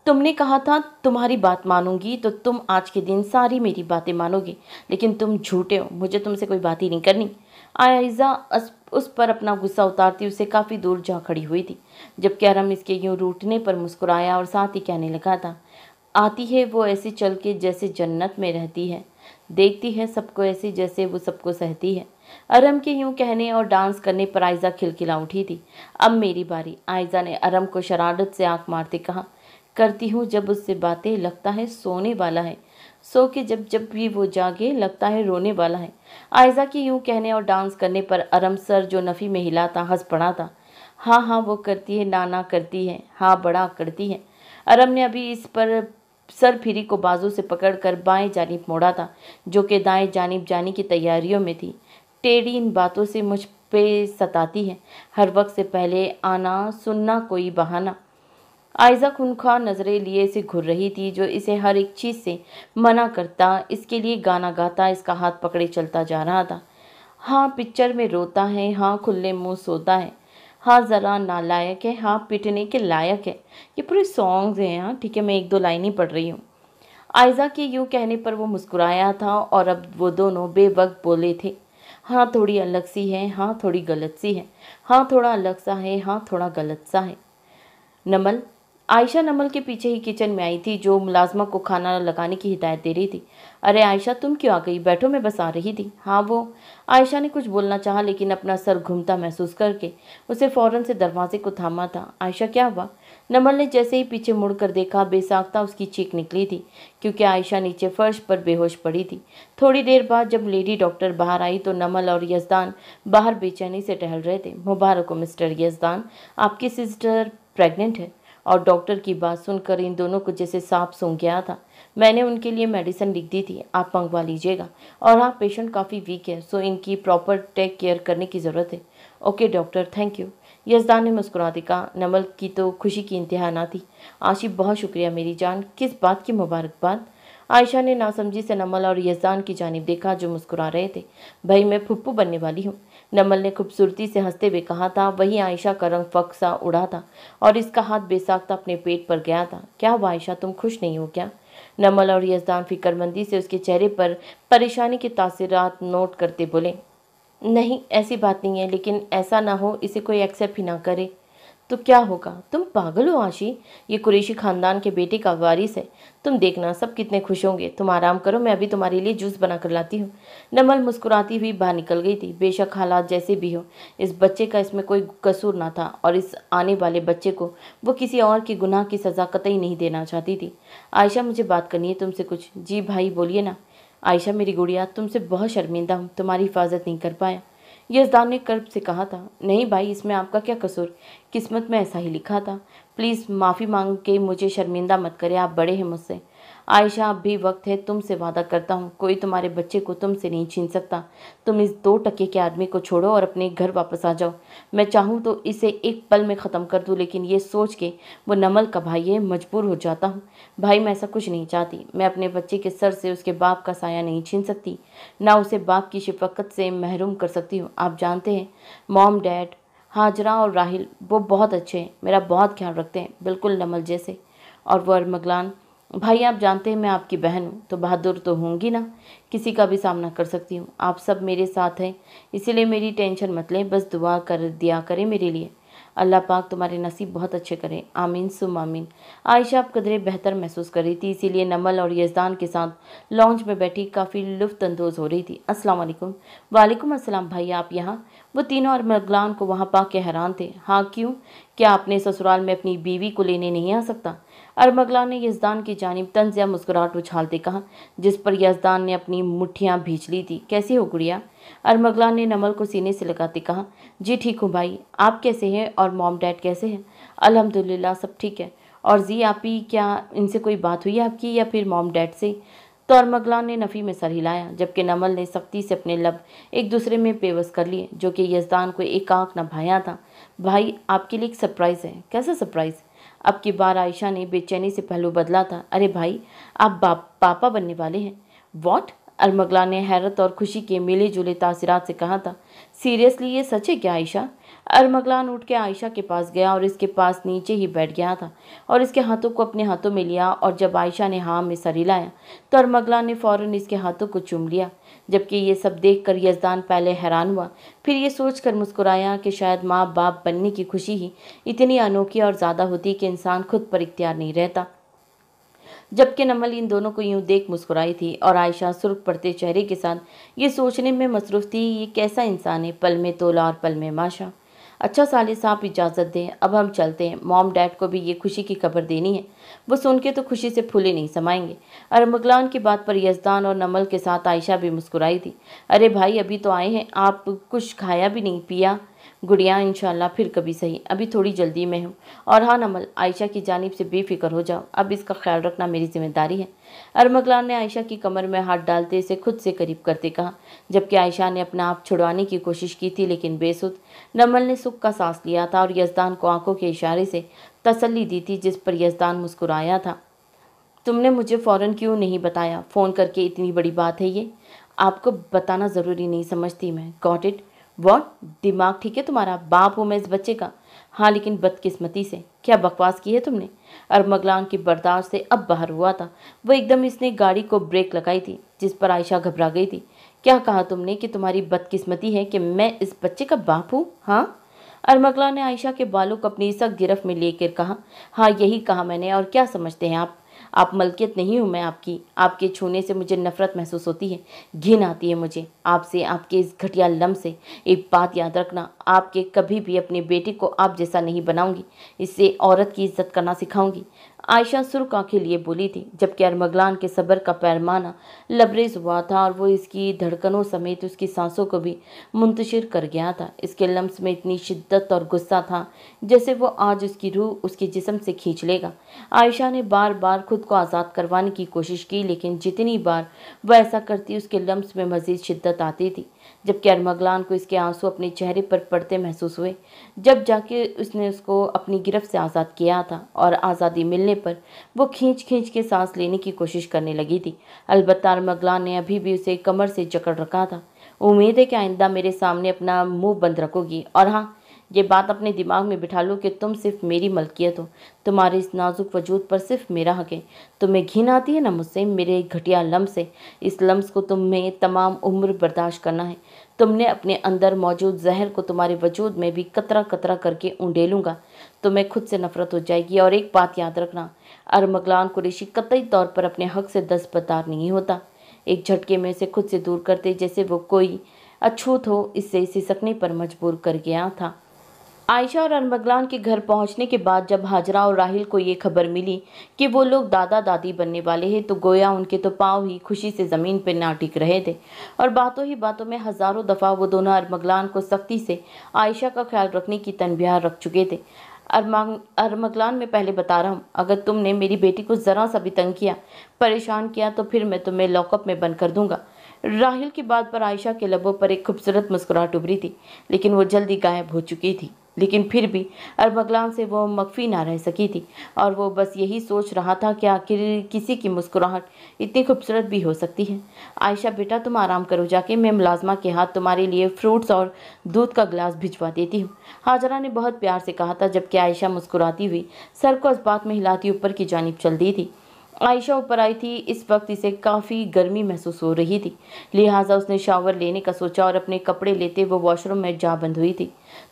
तुमने कहा था तुम्हारी बात मानूंगी, तो तुम आज के दिन सारी मेरी बातें मानोगे, लेकिन तुम झूठे हो, मुझे तुमसे कोई बात ही नहीं करनी। आयजा उस पर अपना गुस्सा उतारती उसे काफ़ी दूर जा खड़ी हुई थी, जबकि अरम इसके यूं रूठने पर मुस्कुराया और साथ ही कहने लगा था, आती है वो ऐसे चल के जैसे जन्नत में रहती है, देखती है सबको ऐसे जैसे वो सबको सहती है। अरम के यूं कहने और डांस करने पर आयजा खिलखिला उठी थी। अब मेरी बारी, आयजा ने अरम को शरारत से आंख मारते कहा। करती हूँ जब उससे बातें, लगता है सोने वाला है, सो के जब जब भी वो जागे लगता है रोने वाला है। आयजा की यूं कहने और डांस करने पर अरम सर जो नफ़ी में हिला था हंस पड़ा था। हाँ हाँ वो करती है, नाना करती है, हाँ बड़ा करती है। अरम ने अभी इस पर सर फिरी को बाजू से पकड़कर बाएं जानिब मोड़ा था, जो कि दाएं जानिब जाने की तैयारियों में थी। टेढ़ी इन बातों से मुझ पे सताती है, हर वक्त से पहले आना सुनना कोई बहाना। आयजा खूंखार नज़रें लिए इसे घूर रही थी, जो इसे हर एक चीज़ से मना करता, इसके लिए गाना गाता, इसका हाथ पकड़े चलता जा रहा था। हाँ पिक्चर में रोता है, हाँ खुले मुंह सोता है, हाँ ज़रा नालायक है, हाँ पिटने के लायक है। ये पूरे सॉन्ग्स हैं। हाँ ठीक है, मैं 1-2 लाइन ही पढ़ रही हूँ। आयजा के यूँ कहने पर वो मुस्कुराया था और अब वो दोनों बेवक्त बोले थे। हाँ थोड़ी अलग सी है, हाँ थोड़ी गलत सी है, हाँ थोड़ा अलग सा है, हाँ थोड़ा गलत सा है। नमल, आयशा नमल के पीछे ही किचन में आई थी, जो मुलाजमा को खाना लगाने की हिदायत दे रही थी। अरे आयशा तुम क्यों आ गई? बैठो, मैं बस आ रही थी। हाँ वो, आयशा ने कुछ बोलना चाहा, लेकिन अपना सर घूमता महसूस करके उसे फौरन से दरवाजे को थामा था। आयशा क्या हुआ? नमल ने जैसे ही पीछे मुड़कर देखा, बेसाख्ता उसकी चीख निकली थी, क्योंकि आयशा नीचे फर्श पर बेहोश पड़ी थी। थोड़ी देर बाद जब लेडी डॉक्टर बाहर आई तो नमल और यज़दान बाहर बेचैनी से टहल रहे थे। मुबारक हो मिस्टर यज़दान, आपकी सिस्टर प्रेग्नेंट है। और डॉक्टर की बात सुनकर इन दोनों को जैसे सांप सूंघ गया था। मैंने उनके लिए मेडिसिन लिख दी थी, आप मंगवा लीजिएगा। और हाँ, पेशेंट काफ़ी वीक है, सो इनकी प्रॉपर टेक केयर करने की ज़रूरत है। ओके डॉक्टर, थैंक यू, यज़दान ने मुस्कुराते कहा। नमल की तो खुशी की इंतहा ना थी। आशिफ, बहुत शुक्रिया मेरी जान, किस बात की मुबारकबाद? आयशा ने नासमझी से नमल और यज़दान की जानिब देखा, जो मुस्कुरा रहे थे। भाई मैं फुप्पू बनने वाली हूँ। नमल ने खूबसूरती से हंसते हुए कहा था। वहीं आयशा का रंग फक सा उड़ा था और इसका हाथ बेसाख्ता अपने पेट पर गया था। क्या हुआ आयशा, तुम खुश नहीं हो क्या? नमल और यजदान फिक्रमंदी से उसके चेहरे पर परेशानी के तासिरात नोट करते बोले। नहीं, ऐसी बात नहीं है, लेकिन ऐसा ना हो इसे कोई एक्सेप्ट ही ना करे तो क्या होगा? तुम पागल हो आशी, ये कुरैशी खानदान के बेटे का वारिस है। तुम देखना सब कितने खुश होंगे। तुम आराम करो, मैं अभी तुम्हारे लिए जूस बना कर लाती हूँ। नमल मुस्कुराती हुई बाहर निकल गई थी। बेशक हालात जैसे भी हो, इस बच्चे का इसमें कोई कसूर ना था और इस आने वाले बच्चे को वो किसी और के गुनाह की सज़ा कतई नहीं देना चाहती थी। आयशा, मुझे बात करनी है तुमसे कुछ। जी भाई बोलिए ना। आयशा मेरी गुड़िया, तुमसे बहुत शर्मिंदा हूँ, तुम्हारी हिफाजत नहीं कर पाया। यजदान ने कर्ब से कहा था। नहीं भाई, इसमें आपका क्या कसूर, किस्मत में ऐसा ही लिखा था। प्लीज़ माफ़ी मांग के मुझे शर्मिंदा मत करें, आप बड़े हैं मुझसे। आयशा, अब भी वक्त है, तुमसे वादा करता हूँ कोई तुम्हारे बच्चे को तुमसे नहीं छीन सकता। तुम इस 2 टके के आदमी को छोड़ो और अपने घर वापस आ जाओ। मैं चाहूँ तो इसे एक पल में ख़त्म कर दूँ, लेकिन ये सोच के वो नमल का भाई है, मजबूर हो जाता हूँ। भाई मैं ऐसा कुछ नहीं चाहती। मैं अपने बच्चे के सर से उसके बाप का साया नहीं छीन सकती, ना उसे बाप की शफकत से महरूम कर सकती हूँ। आप जानते हैं मॉम डैड हाजरा और राहिल वो बहुत अच्छे हैं, मेरा बहुत ख्याल रखते हैं, बिल्कुल नमल जैसे। और वो अरमगलान, भाई आप जानते हैं मैं आपकी बहन हूँ तो बहादुर तो होंगी ना, किसी का भी सामना कर सकती हूँ। आप सब मेरे साथ हैं, इसीलिए मेरी टेंशन मत लें, बस दुआ कर दिया करें मेरे लिए। अल्लाह पाक तुम्हारे नसीब बहुत अच्छे करे, आमीन सुम आमीन। आयशा अब कदरे बेहतर महसूस कर रही थी, इसीलिए नमल और यजदान के साथ लॉन्च में बैठी काफ़ी लुफ्त अंदोज़ हो रही थी। अस्सलाम वालेकुम। वालेकुम अस्सलाम भाई, आप यहाँ? वो तीनों अरमगलान को वहाँ पा के हैरान थे। हाँ क्यों, क्या आपने ससुराल में अपनी बीवी को लेने नहीं आ सकता? अरमगलान ने यजदान की जानिब तंज या मुस्कुराहट उछालते कहा, जिस पर यजदान ने अपनी मुट्ठियाँ भींच ली थी। कैसी हो गुड़िया? अरमगलान ने नमल को सीने से लगाते कहा। जी ठीक हूँ भाई, आप कैसे हैं और मॉम डैड कैसे हैं? अल्हम्दुलिल्लाह सब ठीक है। और जी आप ही, क्या इनसे कोई बात हुई है आपकी या फिर मॉम डैड से? तो अरमगलान ने नफ़ी में सर हिलाया, जबकि नमल ने सख्ती से अपने लब एक दूसरे में पेवस कर लिए, जो कि यजदान को एक आंख न भाया था। भाई आपके लिए एक सरप्राइज़ है। कैसा सरप्राइज़? अब की बार आयशा ने बेचैनी से पहलू बदला था। अरे भाई, आप पापा बनने वाले हैं? वॉट? अरमगला ने हैरत और खुशी के मिले जुले तासिरात से कहा था। सीरियसली ये सच है क्या आयशा? अरमगलान उठ के आयशा के पास गया और इसके पास नीचे ही बैठ गया था और इसके हाथों को अपने हाथों में लिया, और जब आयशा ने हाँ में सर हिलाया तो अरमगलान ने फ़ौरन इसके हाथों को चूम लिया। जबकि ये सब देखकर यजदान पहले हैरान हुआ, फिर ये सोचकर मुस्कुराया कि शायद माँ बाप बनने की खुशी ही इतनी अनोखी और ज़्यादा होती कि इंसान खुद पर इख्तियार नहीं रहता। जबकि नमल इन दोनों को यूं देख मुस्कुराई थी और आयशा सुर्ख पड़ते चेहरे के साथ ये सोचने में मसरूफ़ थी, ये कैसा इंसान है, पल में तोला और पल में माशा। अच्छा साले साहब इजाज़त दें, अब हम चलते हैं, मॉम डैड को भी ये खुशी की खबर देनी है, वो सुन के तो खुशी से फूले नहीं समाएंगे। अरमगलान की बात पर यजदान और नमल के साथ आयशा भी मुस्कुराई थी। अरे भाई अभी तो आए हैं, आप कुछ खाया भी नहीं पिया? गुड़िया इंशाल्लाह फिर कभी सही, अभी थोड़ी जल्दी में हूँ। और हाँ नमल, आयशा की जानिब से बेफिक्र हो जाओ, अब इसका ख्याल रखना मेरी जिम्मेदारी है। अरमगलान ने आयशा की कमर में हाथ डालते इसे खुद से करीब करते कहा, जबकि आयशा ने अपना आप छुड़वाने की कोशिश की थी, लेकिन बेसुध। नमल ने सुख का सांस लिया था और यजदान को आंखों के इशारे से तसल्ली दी थी, जिस पर यजदान मुस्कुराया था। तुमने मुझे फ़ौरन क्यों नहीं बताया? फ़ोन करके इतनी बड़ी बात है ये, आपको बताना ज़रूरी नहीं समझती मैं। Got it? वॉट? दिमाग ठीक है तुम्हारा? बाप हूँ मैं इस बच्चे का। हाँ लेकिन बदकिस्मती से। क्या बकवास की है तुमने? अरमगलान की बर्दाश्त से अब बाहर हुआ था। वो एकदम इसने गाड़ी को ब्रेक लगाई थी, जिस पर आयशा घबरा गई थी। क्या कहा तुमने कि तुम्हारी बदकिस्मती है कि मैं इस बच्चे का बाप हूँ? हाँ? अरमगला ने आयशा के बालों को अपनी सख्त गिरफ्त में लेकर कहा। हाँ यही कहा मैंने, और क्या समझते हैं आप मलकियत नहीं हूँ मैं आपकी। आपके छूने से मुझे नफरत महसूस होती है, घिन आती है मुझे आपसे, आपके इस घटिया लम से। एक बात याद रखना, आपके कभी भी अपने बेटे को आप जैसा नहीं बनाऊंगी, इससे औरत की इज्जत करना सिखाऊंगी। आयशा सुर्ख आंखें लिए बोली थी, जबकि अरमगलान के सब्र का पैमाना लबरेज हुआ था और वो इसकी धड़कनों समेत उसकी सांसों को भी मुंतशिर कर गया था। इसके लम्स में इतनी शिद्दत और गुस्सा था जैसे वो आज उसकी रूह उसके जिस्म से खींच लेगा। आयशा ने बार बार खुद को आज़ाद करवाने की कोशिश की, लेकिन जितनी बार वह ऐसा करती उसके लम्स में मज़ीद शिद्दत आती थी। जबकि अरमगलान को इसके आंसू अपने चेहरे पर पड़ते महसूस हुए, जब जाके उसने उसको अपनी गिरफ्त से आज़ाद किया था, और आज़ादी मिलने पर वो खींच खींच के सांस लेने की कोशिश करने लगी थी। अलबत्ता अरमगलान ने अभी भी उसे कमर से जकड़ रखा था। उम्मीद है कि आइंदा मेरे सामने अपना मुंह बंद रखोगी। और हाँ, ये बात अपने दिमाग में बिठा लो कि तुम सिर्फ मेरी मलकियत हो, तुम्हारे इस नाजुक वजूद पर सिर्फ मेरा हक है। तुम्हें घिन आती है ना मुझसे, मेरे घटिया लम्स से। इस लम्स को तुम्हें तमाम उम्र बर्दाश्त करना है। तुमने अपने अंदर मौजूद जहर को तुम्हारे वजूद में भी कतरा कतरा करके उंडेलूंगा। तुम्हें खुद से नफरत हो जाएगी। और एक बात याद रखना, अरमगलान कुरैशी कतई तौर पर अपने हक से दस्तबरदार नहीं होता। एक झटके में से खुद से दूर करते जैसे वो कोई अछूत हो, इससे सिसकने पर मजबूर कर गया था। आयशा और अरमगलान के घर पहुंचने के बाद जब हाजरा और राहिल को ये खबर मिली कि वो लोग दादा दादी बनने वाले हैं, तो गोया उनके तो पाँव ही खुशी से ज़मीन पर ना टिक रहे थे। और बातों ही बातों में हज़ारों दफ़ा वो दोनों अरमगलान को सख्ती से आयशा का ख्याल रखने की तनबीह रख चुके थे। अरमगलान, मैं पहले बता रहा हूँ, अगर तुमने मेरी बेटी को ज़रा सा भी तंग किया, परेशान किया, तो फिर मैं तुम्हें लॉकअप में बंद कर दूंगा। राहिल की बात पर आयशा के लबों पर एक खूबसूरत मुस्कुराहट उभरी थी, लेकिन वो जल्दी गायब हो चुकी थी। लेकिन फिर भी अरमगलान से वो मख्फी ना रह सकी थी, और वो बस यही सोच रहा था कि आखिर किसी की मुस्कुराहट इतनी खूबसूरत भी हो सकती है। आयशा बेटा, तुम आराम करो जाके, मैं मुलाजमा के हाथ तुम्हारे लिए फ्रूट्स और दूध का गिलास भिजवा देती हूँ, हाजरा ने बहुत प्यार से कहा था, जबकि आयशा मुस्कुराती हुई सर को इस्बात में हिलाती ऊपर की जानिब चल दी थी। आयशा ऊपर आई थी। इस वक्त इसे काफ़ी गर्मी महसूस हो रही थी, लिहाजा उसने शावर लेने का सोचा और अपने कपड़े लेते वो वॉशरूम में जा बंद हुई थी।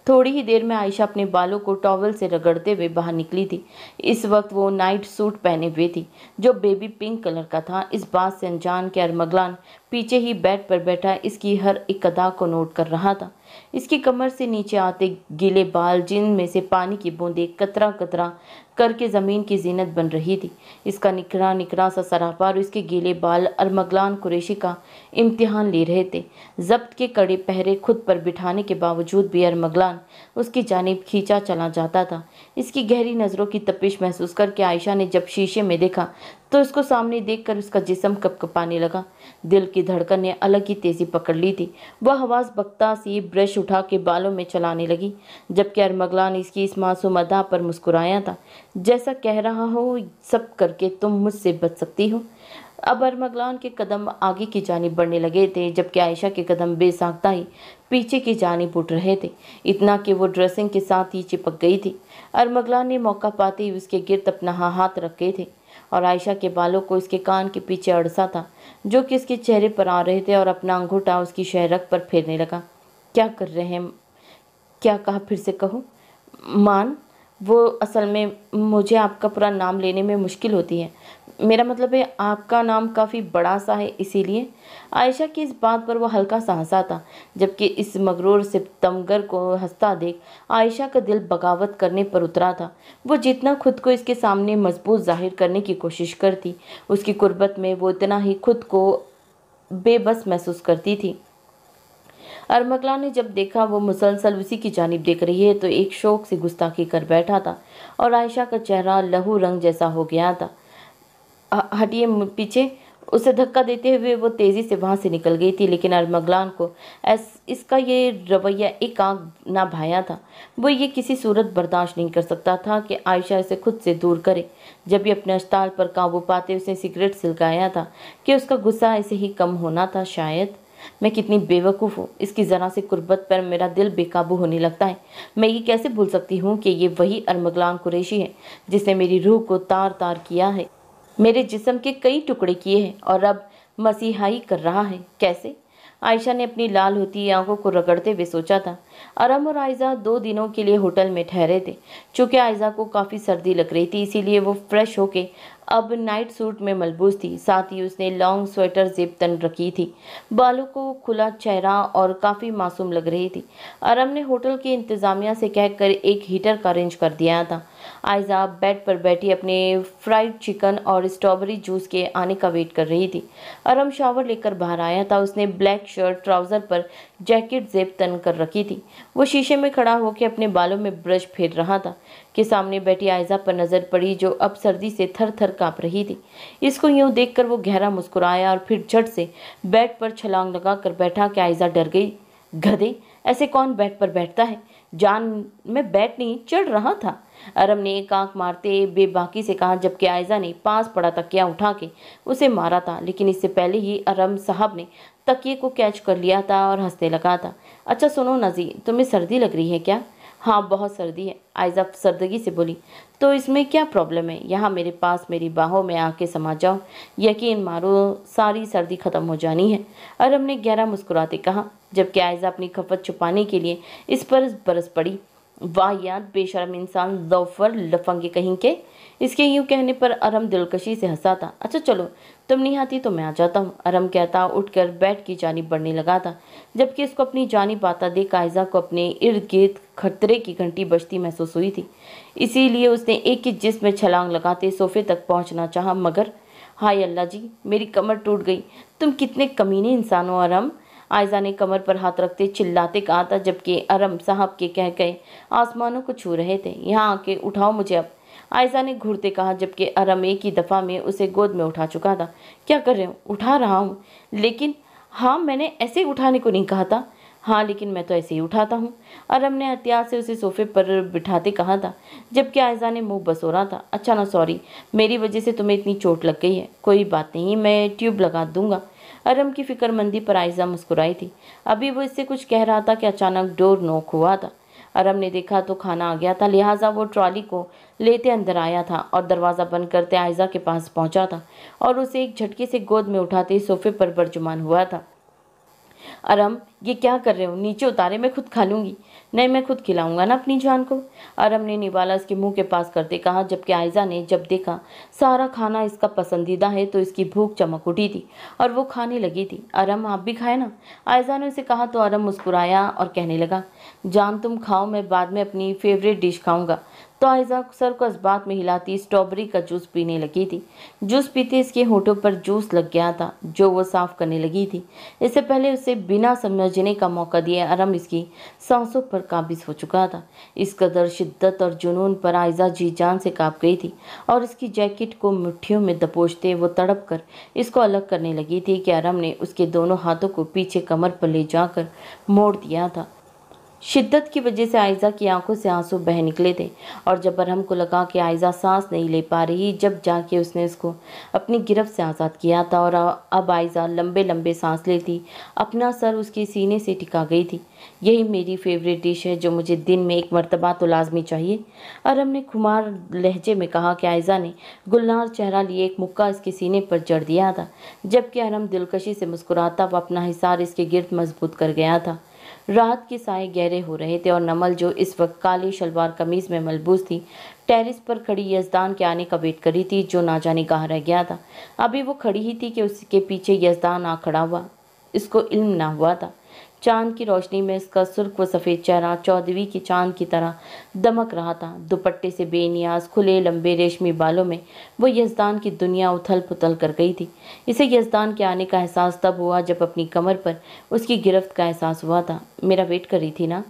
थोड़ी ही देर में आयशा अपने बालों को टॉवल से रगड़ते हुए बाहर निकली थी। इस वक्त वो नाइट सूट पहने हुए थी जो बेबी पिंक कलर का था। इस बात से अनजान के अरमगलान पीछे ही बेड पर बैठा इसकी हर एक अदा को नोट कर रहा था। इसकी कमर से नीचे आते गीले बाल, जिनमें से पानी की बूंदें कतरा कतरा करके ज़मीन की जीनत बन रही थी। इसका निकरा निकरा सा सरापा और इसके गीले बाल अरमगलान कुरैशी का इम्तिहान ले रहे थे। जब्त के कड़े पहरे खुद पर बिठाने के बावजूद भी अरमगलान उसकी जानिब खींचा चला जाता था। इसकी गहरी नज़रों की तपिश महसूस करके आयशा ने जब शीशे में देखा तो उसको सामने देखकर उसका जिस्म कपकपाने लगा। दिल की धड़कन ने अलग ही तेज़ी पकड़ ली थी। वह हवास बख्ता सी ब्रश उठा के बालों में चलाने लगी, जबकि अरमगलान इसकी इस मासूम अदा पर मुस्कुराया था, जैसा कह रहा हो सब करके तुम मुझसे बच सकती हो। अब अरमगलान के कदम आगे की जानिब बढ़ने लगे थे, जबकि आयशा के कदम बेसाख्ता ही पीछे की जानिब उठ रहे थे, इतना कि वो ड्रेसिंग के साथ ही चिपक गई थी। अरमगलान ने मौका पाते ही उसके गिर्द अपना हाथ रखे थे और आयशा के बालों को इसके कान के पीछे अड़सा था, जो कि इसके चेहरे पर आ रहे थे, और अपना अंगूठा उसकी शहरक पर फेरने लगा। क्या कर रहे हैं? क्या कहा? फिर से कहो। मान, वो असल में मुझे आपका पूरा नाम लेने में मुश्किल होती है। मेरा मतलब है आपका नाम काफ़ी बड़ा सा है, इसीलिए। आयशा की इस बात पर वो हल्का सा हंसा था, जबकि इस मगरूर सितमगर को हंसता देख आयशा का दिल बगावत करने पर उतरा था। वो जितना खुद को इसके सामने मजबूत जाहिर करने की कोशिश करती, उसकी कुर्बत में वो इतना ही खुद को बेबस महसूस करती थी। अरमगलान ने जब देखा वो मुसलसल उसी की जानिब देख रही है, तो एक शौक से गुस्ताखी कर बैठा था और आयशा का चेहरा लहू रंग जैसा हो गया था। हटिए पीछे, उसे धक्का देते हुए वो तेज़ी से वहाँ से निकल गई थी, लेकिन अरमगलान को इसका ये रवैया एक आग ना भाया था। वो ये किसी सूरत बर्दाश्त नहीं कर सकता था कि आयशा इसे खुद से दूर करे। जब भी अपने अस्ताल पर काबू पाते उसे सिगरेट सिलगाया था कि उसका गुस्सा ऐसे ही कम होना था। शायद मैं कितनी बेवकूफ़ हूँ, इसकी ज़रा सी कुर्बत पर मेरा दिल बेकाबू होने लगता है। मैं ये कैसे भूल सकती हूँ कि ये वही अरमगलान कुरैशी है जिसने मेरी रूह को तार तार किया है, मेरे जिस्म के कई टुकड़े किए हैं और अब मसीहाई कर रहा है। कैसे? आयशा ने अपनी लाल होती आंखों को रगड़ते हुए सोचा था। अरम और आयजा 2 दिनों के लिए होटल में ठहरे थे। चूँकि आयजा को काफ़ी सर्दी लग रही थी, इसीलिए वो फ्रेश होके अब नाइट सूट में मलबूस थी। साथ ही उसने लॉन्ग स्वेटर जेब तन रखी थी। बालों को खुला चेहरा और काफ़ी मासूम लग रही थी। अरम ने होटल की इंतज़ामिया से कहकर एक हीटर का अरेंज कर दिया था। आयजा बेड पर बैठी अपने फ्राइड चिकन और स्ट्रॉबेरी जूस के आने का वेट कर रही थी। अरम शावर लेकर बाहर आया था। उसने ब्लैक शर्ट, ट्राउज़र पर जैकेट जेब तन कर रखी थी। वो शीशे में खड़ा होकर अपने बालों में ब्रश फेर रहा था कि सामने बैठी आयजा पर नज़र पड़ी, जो अब सर्दी से थर थर काँप रही थी। इसको यूं देखकर वो गहरा मुस्कुराया और फिर झट से बेड पर छलांग लगा कर बैठा कि आयजा डर गई। गधे, ऐसे कौन बेड पर बैठता है? जान, मैं बैठ नहीं चढ़ रहा था, अरम ने एक आंख मारते बेबाकी से कहा, जबकि आयजा ने पास पड़ा तकिया उठा के उसे मारा था। लेकिन इससे पहले ही अरम साहब ने तकिए को कैच कर लिया था और हंसने लगा था। अच्छा सुनो नजी, तुम्हें सर्दी लग रही है क्या? हाँ बहुत सर्दी है, आयजा सर्दगी से बोली। तो इसमें क्या प्रॉब्लम है? यहाँ मेरे पास मेरी बाहों में आके समा जाओ, यकीन मारो सारी सर्दी खत्म हो जानी है, अरम ने गहरा मुस्कुराते कहा, जबकि आयजा अपनी खपत छुपाने के लिए इस पर बरस पड़ी। वाह यार बेशर्म इंसान, लोफर, लफंगे कहीं के। इसके यूं कहने पर अरम दिलकशी से हंसा था। अच्छा चलो, तुम नहीं आती तो मैं आ जाता हूँ, अरम कहता उठकर बेड की जानिब बढ़ने लगा था, जबकि इसको अपनी जानिब आता देख आयजा को अपने इर्द गिर्द खतरे की घंटी बजती महसूस हुई थी। इसीलिए उसने एक ही जिस्म में छलांग लगाते सोफे तक पहुंचना चाहा, मगर हाय अल्लाह जी, मेरी कमर टूट गई। तुम कितने कमीने इंसान हो अरम, आयजा ने कमर पर हाथ रखते चिल्लाते कहा था, जबकि अरम साहब के कह गए आसमानों को छू रहे थे। यहाँ आके उठाओ मुझे अब, आयजा ने घूरते कहा, जबकि अरम एक ही दफ़ा में उसे गोद में उठा चुका था। क्या कर रहे हो? उठा रहा हूँ। लेकिन हाँ, मैंने ऐसे उठाने को नहीं कहा था। हाँ लेकिन मैं तो ऐसे ही उठाता हूँ, अरम ने एहतियात से उसे सोफे पर बिठाते कहा था, जबकि आयजा ने मुंह बसोरा था। अच्छा ना सॉरी, मेरी वजह से तुम्हें इतनी चोट लग गई है। कोई बात नहीं, मैं ट्यूब लगा दूंगा। अरम की फिक्रमंदी पर आयजा मुस्कुराई थी। अभी वो इससे कुछ कह रहा था कि अचानक डोर नॉक हुआ था। अरम ने देखा तो खाना आ गया था, लिहाजा वो ट्रॉली को लेते अंदर आया था और दरवाज़ा बंद करते आयजा के पास पहुंचा था और उसे एक झटके से गोद में उठाते सोफे पर बरजुमान हुआ था। अरम ये क्या कर रहे हो? नीचे उतारे, मैं खुद खा लूंगी। नहीं, मैं खुद खिलाऊंगा ना अपनी जान को, अरम ने निवाला इसके मुंह के पास करते कहा, जबकि आयजा ने जब देखा सारा खाना इसका पसंदीदा है तो इसकी भूख चमक उठी थी और वो खाने लगी थी। अरम आप भी खाए ना, आयजा ने उसे कहा तो अरम मुस्कुराया और कहने लगा, जान तुम खाओ, मैं बाद में अपनी फेवरेट डिश खाऊंगा। तो आयजा सर को इस्बात में हिलाती स्ट्रॉबेरी का जूस पीने लगी थी। जूस पीते इसके होठों पर जूस लग गया था जो वो साफ करने लगी थी। इससे पहले उसे बिना समझने का मौका दिए अरम इसकी सांसों पर काबिज हो चुका था। इस कदर शिद्दत और जुनून पर आयजा जी जान से कांप गई थी और इसकी जैकेट को मुट्ठियों में दबोचते वो तड़प कर इसको अलग करने लगी थी कि अरम ने उसके दोनों हाथों को पीछे कमर पर ले जाकर मोड़ दिया था। शिद्दत की वजह से आयजा की आंखों से आंसू बह निकले थे और जब अरहम को लगा कि आयजा सांस नहीं ले पा रही, जब जाके उसने उसको अपनी गिरफ्त से आज़ाद किया था और अब आयजा लंबे लंबे सांस लेती अपना सर उसके सीने से टिका गई थी। यही मेरी फेवरेट डिश है जो मुझे दिन में एक मरतबा तो लाजमी चाहिए, अरहम ने खुमार लहजे में कहा कि आयजा ने गुलनार चेहरा लिए एक मुक्का इसके सीने पर जड़ दिया था, जबकि अरहम दिलकशी से मुस्कुराता वो अपना हिसार इसके गिर्द मजबूत कर गया था। रात के साए गहरे हो रहे थे और नमल जो इस वक्त काली शलवार कमीज में मलबूस थी टेरिस पर खड़ी यजदान के आने का वेट करी थी जो ना जाने कहाँ रह गया था। अभी वो खड़ी ही थी कि उसके पीछे यजदान आ खड़ा हुआ, इसको इल्म ना हुआ था। चांद की रोशनी में इसका सुर्ख व सफ़ेद चेहरा चौदहवीं की चांद की तरह दमक रहा था। दुपट्टे से बेनियाज खुले लंबे रेशमी बालों में वो यजदान की दुनिया उथल पुथल कर गई थी। इसे यजदान के आने का एहसास तब हुआ जब अपनी कमर पर उसकी गिरफ्त का एहसास हुआ था। मेरा वेट कर रही थी ना?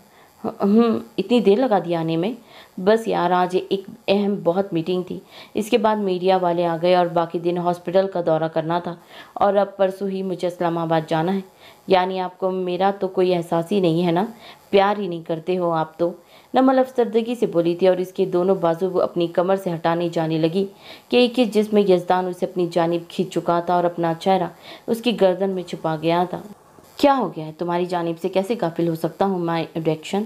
इतनी देर लगा दी आने में? बस यार आज एक अहम बहुत मीटिंग थी, इसके बाद मीडिया वाले आ गए और बाकी दिन हॉस्पिटल का दौरा करना था और अब परसों ही मुझे इस्लामाबाद जाना है। यानी आपको मेरा तो कोई एहसास ही नहीं है ना? प्यार ही नहीं करते हो आप तो, नमल अफसरदगी से बोली थी और इसके दोनों बाजू वो अपनी कमर से हटाने जाने लगी कि एक ही जिसमें यजदान उसे अपनी जानिब खींच चुका था और अपना चेहरा उसकी गर्दन में छुपा गया था। क्या हो गया है तुम्हारी जानिब से? कैसे गाफिल हो सकता हूँ माय डायरेक्शन?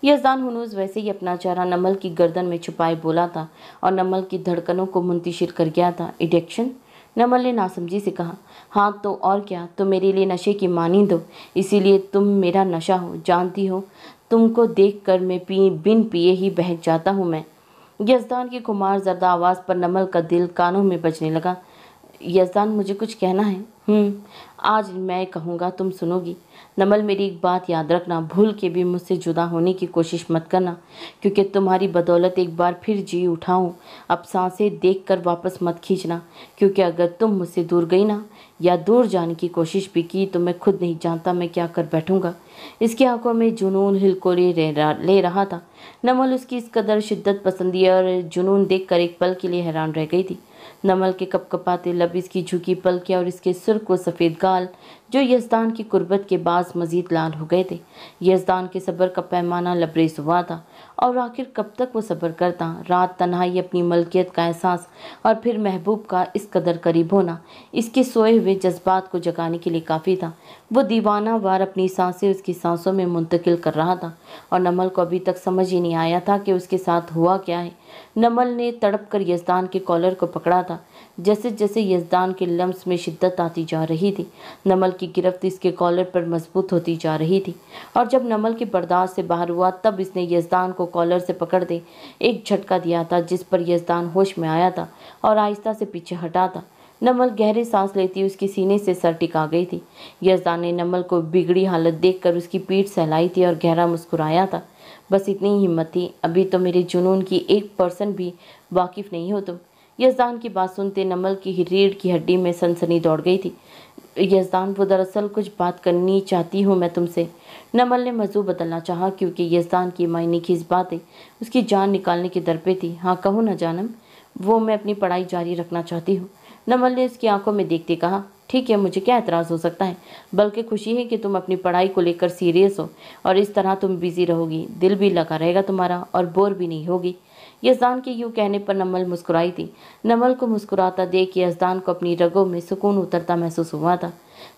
यजदान हुनूज वैसे ही अपना चेहरा नमल की गर्दन में छुपाए बोला था और नमल की धड़कनों को मुंतशिर कर गया था। इडेक्शन? नमल ने नासमझी से कहा। हाँ तो और क्या, तुम मेरे लिए नशे की मानींद हो, इसीलिए तुम मेरा नशा हो। जानती हो तुमको देख कर मैं बिन पिए ही बहक जाता हूँ मैं। यजदान की खुमार जर्दा आवाज़ पर नमल का दिल कानों में बजने लगा। यजदान मुझे कुछ कहना है? आज मैं कहूँगा तुम सुनोगी। नमल मेरी एक बात याद रखना, भूल के भी मुझसे जुदा होने की कोशिश मत करना, क्योंकि तुम्हारी बदौलत एक बार फिर जी उठा हूँ। अब सांसें देख कर वापस मत खींचना, क्योंकि अगर तुम मुझसे दूर गई ना या दूर जाने की कोशिश भी की तो मैं खुद नहीं जानता मैं क्या कर बैठूंगा। इसकी आंखों में जुनून हिलकोले ले रहा था। नमल उसकी इस कदर शिद्दत पसंदी और जुनून देखकर एक पल के लिए हैरान रह गई थी। नमल के कपकपाते लब, इसकी झुकी पलकें और इसके सुर्ख व सफ़ेद गाल जो यज़दान की कुर्बत के बाज़ मज़ीद लाल हो गए थे। यज़दान के सब्र का पैमाना लबरेज हुआ था और आखिर कब तक वो सब्र करता। रात तन्हाई, अपनी मलकियत का एहसास और फिर महबूब का इस कदर करीब होना इसके सोए हुए जज्बात को जगाने के लिए काफ़ी था। वो दीवाना वार अपनी सांसें उसकी सांसों में मुंतकिल कर रहा था और नमल को अभी तक समझ ही नहीं आया था कि उसके साथ हुआ क्या है। नमल ने तड़प कर यज़दान के कॉलर को पकड़ा था। जैसे जैसे यज़दान के लम्स में शिद्दत आती जा रही थी, नमल की गिरफ्त इसके कॉलर पर मजबूत होती जा रही थी और जब नमल की बर्दाश्त से बाहर हुआ तब इसने यज़दान को कॉलर से पकड़ दे एक झटका दिया था, जिस पर यज़दान होश में आया था और आहिस्ता से पीछे हटा था। नमल गहरी सांस लेती उसके सीने से सर टिका गई थी। यज़दान ने नमल को बिगड़ी हालत देखकर उसकी पीठ सहलाई थी और गहरा मुस्कुराया था। बस इतनी ही हिम्मत थी, अभी तो मेरे जुनून की 1% भी वाकिफ़ नहीं हो तुम। यज़दान की बात सुनते नमल की रीढ़ की हड्डी में सनसनी दौड़ गई थी। यज़दान, वो दरअसल कुछ बात करनी चाहती हूँ मैं तुमसे। नमल ने मौजू बदलना चाहा क्योंकि यज़दान की मायने की इस बातें उसकी जान निकालने के दर पे थी। हाँ कहो ना जानम, वो मैं अपनी पढ़ाई जारी रखना चाहती हूँ। नमल ने उसकी आंखों में देखते कहा। ठीक है, मुझे क्या एतराज़ हो सकता है, बल्कि खुशी है कि तुम अपनी पढ़ाई को लेकर सीरियस हो और इस तरह तुम बिज़ी रहोगी, दिल भी लगा रहेगा तुम्हारा और बोर भी नहीं होगी। यज़दान के यूँ कहने पर नमल मुस्कुराई थी। नमल को मुस्कुराता देख यज़दान को अपनी रगों में सुकून उतरता महसूस हुआ था।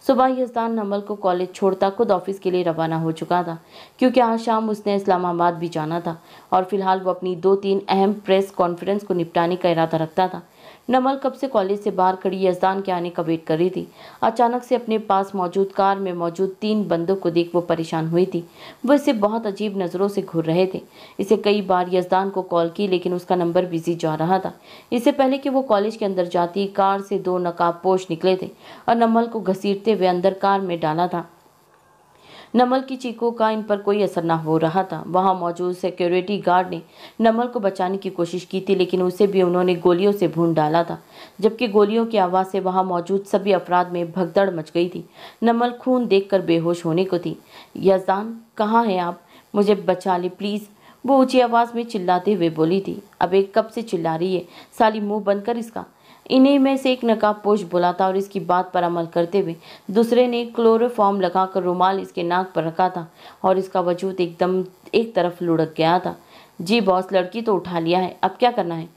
सुबह यज़दान नमल को कॉलेज छोड़ता खुद ऑफिस के लिए रवाना हो चुका था, क्योंकि आज शाम उसने इस्लामाबाद भी जाना था और फिलहाल वो अपनी 2-3 अहम प्रेस कॉन्फ्रेंस को निपटाने का इरादा रखता था। नमल कब से कॉलेज से बाहर खड़ी यज़दान के आने का वेट कर रही थी। अचानक से अपने पास मौजूद कार में मौजूद 3 बंदों को देख वो परेशान हुई थी। वो इसे बहुत अजीब नज़रों से घूर रहे थे। इसे कई बार यज़दान को कॉल की लेकिन उसका नंबर बिजी जा रहा था। इससे पहले कि वो कॉलेज के अंदर जाती, कार से 2 नकाबपोश निकले थे और नमल को घसीटते हुए अंदर कार में डाला था। नमल की चीखों का इन पर कोई असर न हो रहा था। वहां मौजूद सिक्योरिटी गार्ड ने नमल को बचाने की कोशिश की थी, लेकिन उसे भी उन्होंने गोलियों से भून डाला था, जबकि गोलियों की आवाज़ से वहां मौजूद सभी अफराद में भगदड़ मच गई थी। नमल खून देखकर बेहोश होने को थी। यज़दान, कहाँ हैं आप? मुझे बचा ले प्लीज़, वो ऊंची आवाज़ में चिल्लाते हुए बोली थी। अब एक कब से चिल्ला रही है साली, मुंह बंद कर इसका। इन्हीं में से एक नकाबपोश बोला था और इसकी बात पर अमल करते हुए दूसरे ने क्लोरोफॉर्म लगाकर रुमाल इसके नाक पर रखा था और इसका वजूद एकदम एक तरफ लुढ़क गया था। जी बॉस, लड़की तो उठा लिया है, अब क्या करना है?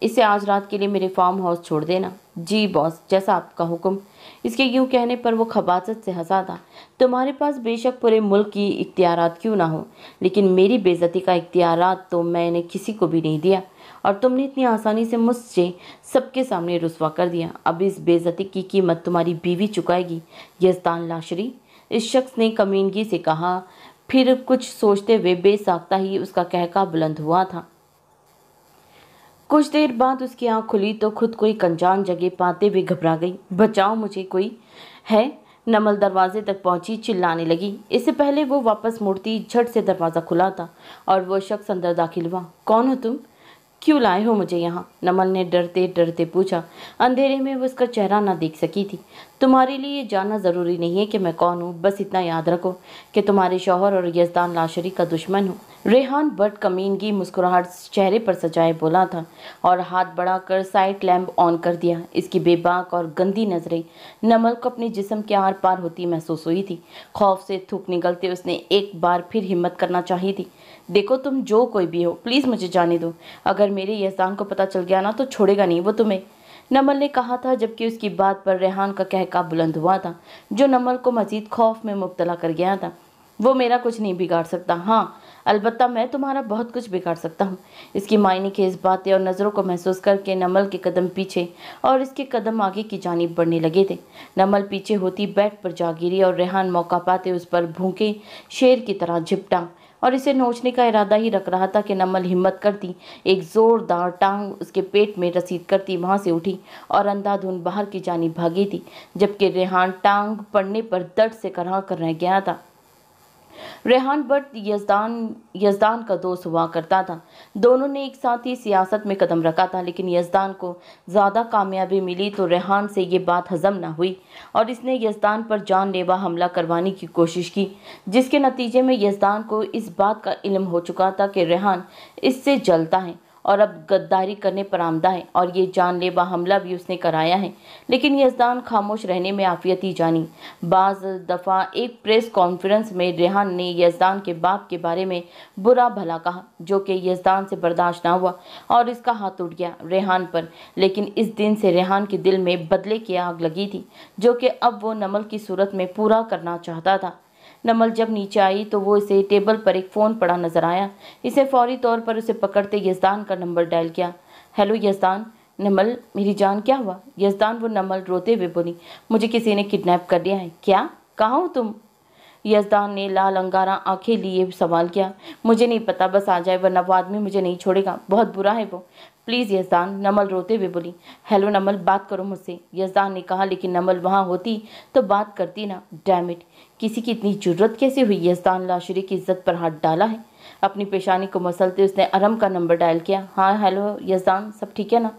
इसे आज रात के लिए मेरे फार्म हाउस छोड़ देना। जी बॉस, जैसा आपका हुक्म। इसके यूं कहने पर वो खबासत से हंसा था। तुम्हारे पास बेशक पूरे मुल्क की इख्तियारात क्यों ना हो, लेकिन मेरी बेइज्जती का इख्तियारात तो मैंने किसी को भी नहीं दिया और तुमने इतनी आसानी से मुझसे सबके सामने रुस्वा कर दिया। अब इस बेइज्जती की कीमत तुम्हारी बीवी चुकाएगी, यज़दान लाशरी, इस शख्स ने कमीनगी से कहा। फिर कुछ सोचते हुए बेसाख्ता ही उसका कहका बुलंद हुआ था। कुछ देर बाद उसकी आंख खुली तो खुद कोई अनजान जगह पाते हुए घबरा गई। बचाओ मुझे, कोई है? नमल दरवाजे तक पहुंची, चिल्लाने लगी। इससे पहले वो वापस मुड़ती झट से दरवाज़ा खुला था और वो शख्स अंदर दाखिल हुआ। कौन हो तुम? क्यों लाए हो मुझे यहाँ? नमल ने डरते डरते पूछा। अंधेरे में वो उसका चेहरा ना देख सकी थी। तुम्हारे लिए ये जानना ज़रूरी नहीं है कि मैं कौन हूँ, बस इतना याद रखो कि तुम्हारे शौहर और यज़दान लाशरी का दुश्मन हूँ। रेहान बट कमीनगी मुस्कुराहट चेहरे पर सजाए बोला था और हाथ बढ़ाकर साइड लैम्प ऑन कर दिया। इसकी बेबाक और गंदी नजरें नमल को अपने जिस्म के आर पार होती महसूस हुई थी। खौफ से थूक निकलते उसने एक बार फिर हिम्मत करना चाही थी। देखो, तुम जो कोई भी हो, प्लीज़ मुझे जाने दो। अगर मेरे यज़दान को पता चल गया ना तो छोड़ेगा नहीं वो तुम्हें, नमल ने कहा था, जबकि उसकी बात पर रेहान का कहका बुलंद हुआ था, जो नमल को मजीद खौफ में मुब्तला कर गया था। वो मेरा कुछ नहीं बिगाड़ सकता। हाँ, अलबत्ता मैं तुम्हारा बहुत कुछ बिगाड़ सकता हूँ। इसकी मायने के इस बातें और नज़रों को महसूस करके नमल के कदम पीछे और इसके कदम आगे की जानिब बढ़ने लगे थे। नमल पीछे होती बेड पर जा गिरी और रेहान मौका पाते उस पर भूखे शेर की तरह झिपटा और इसे नोचने का इरादा ही रख रहा था कि नमल हिम्मत करती एक ज़ोरदार टांग उसके पेट में रसीद करती वहाँ से उठी और अंधाधुंध बाहर की जानिब भागी थी, जबकि रेहान टांग पड़ने पर दर्द से कराह कर रह गया था। रेहान बट यज़दान का दोस्त हुआ करता था। दोनों ने एक साथ ही सियासत में कदम रखा था, लेकिन यज़दान को ज़्यादा कामयाबी मिली तो रेहान से ये बात हजम न हुई और इसने यज़दान पर जानलेवा हमला करवाने की कोशिश की, जिसके नतीजे में यज़दान को इस बात का इल्म हो चुका था कि रेहान इससे जलता है और अब गद्दारी करने पर आमदा है, और ये जानलेवा हमला भी उसने कराया है। लेकिन यज़दान खामोश रहने में आफियत ही जानी। बाज़ दफ़ा एक प्रेस कॉन्फ्रेंस में रेहान ने यज़दान के बाप के बारे में बुरा भला कहा, जो कि यज़दान से बर्दाश्त ना हुआ और इसका हाथ उठ गया रेहान पर। लेकिन इस दिन से रेहान के दिल में बदले की आग लगी थी, जो कि अब वो नमल की सूरत में पूरा करना चाहता था। नमल जब नीचे आई तो वो इसे टेबल पर एक फ़ोन पड़ा नजर आया। इसे फौरी तौर पर उसे पकड़ते यज़दान का नंबर डायल किया। हेलो यज़दान। नमल, मेरी जान क्या हुआ? यज़दान, वो नमल रोते हुए बोली, मुझे किसी ने किडनैप कर लिया है। क्या? कहाँ हो तुम? यज़दान ने लाल अंगारा आंखें लिए सवाल किया। मुझे नहीं पता, बस आ जाए वरना वो आदमी मुझे नहीं छोड़ेगा, बहुत बुरा है वो। प्लीज़ यज़दान, नमल रोते हुए बोली। हेलो नमल, बात करो मुझसे, यज़दान ने कहा। लेकिन नमल वहाँ होती तो बात करती ना। डैम इट, किसी की इतनी जुर्रत कैसे हुई? यज़दान लाशरी की इज्जत पर हाथ डाला है। अपनी पेशानी को मसलते उसने अरम का नंबर डायल किया। हाँ हेलो यज़दान, सब ठीक है ना?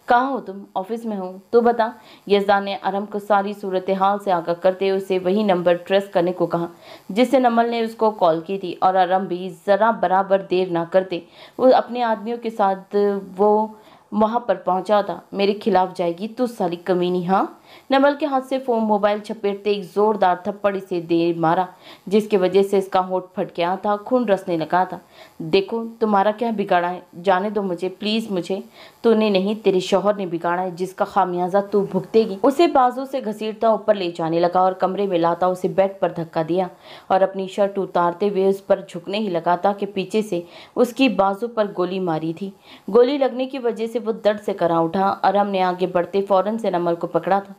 कहाँ हो तुम? ऑफिस में हूँ। तो बता। यज़दान ने अरम को सारी सूरत हाल से आगाह करते उसे वही नंबर ट्रेस करने को कहा जिससे नमल ने उसको कॉल की थी, और अरम भी ज़रा बराबर देर ना करते वो अपने आदमियों के साथ वो वहाँ पर पहुँचा था। मेरे खिलाफ जाएगी तू साली कमीनी, हाँ? नमल के हाथ से फोन मोबाइल चपेटते एक जोरदार थप्पड़ इसे दे मारा, जिसकी वजह से इसका होंठ फट गया था, खून रसने लगा था। देखो तुम्हारा क्या बिगाड़ा है, जाने दो मुझे प्लीज़। मुझे तूने नहीं, तेरे शौहर ने बिगाड़ा है, जिसका खामियाजा तू भुगतेगी। उसे बाजू से घसीटता ऊपर ले जाने लगा और कमरे में लाता उसे बेड पर धक्का दिया और अपनी शर्ट उतारते हुए उस पर झुकने ही लगा था कि पीछे से उसकी बाजू पर गोली मारी थी। गोली लगने की वजह से वो दर्द से करा उठा। अरम ने आगे बढ़ते फौरन से नमल को पकड़ा था।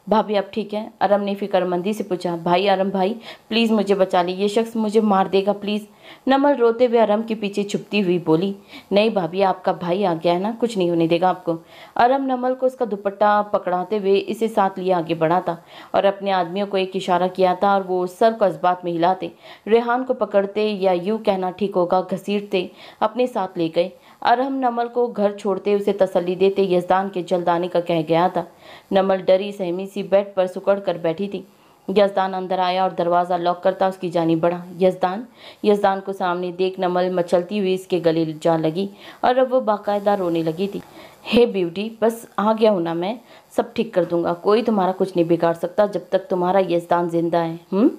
भाभी आप ठीक है? अरम ने फिक्रमंदी से पूछा। भाई अरम भाई, प्लीज़ मुझे बचा ली, ये शख्स मुझे मार देगा प्लीज़। नमल रोते हुए अरम के पीछे छुपती हुई बोली। नहीं भाभी, आपका भाई आ गया है ना, कुछ नहीं होने देगा आपको। अरम नमल को उसका दुपट्टा पकड़ाते हुए इसे साथ लिए आगे बढ़ा था और अपने आदमियों को एक इशारा किया था और वो सर को इस बात में हिलाते, रेहान को पकड़ते या यूँ कहना ठीक होगा घसीटते अपने साथ ले गए। अरहम नमल को घर छोड़ते उसे तसल्ली देते यज़दान के जल्द आने का कह गया था। नमल डरी सहमी सी बेड पर सुकड़ कर बैठी थी। यज़दान अंदर आया और दरवाज़ा लॉक करता उसकी जानिब बढ़ा। यज़दान को सामने देख नमल मचलती हुई इसके गले जा लगी और अब वो बाकायदा रोने लगी थी। हे ब्यूटी, बस आ गया हूँ ना मैं, सब ठीक कर दूंगा, कोई तुम्हारा कुछ नहीं बिगाड़ सकता जब तक तुम्हारा यज़दान जिंदा है।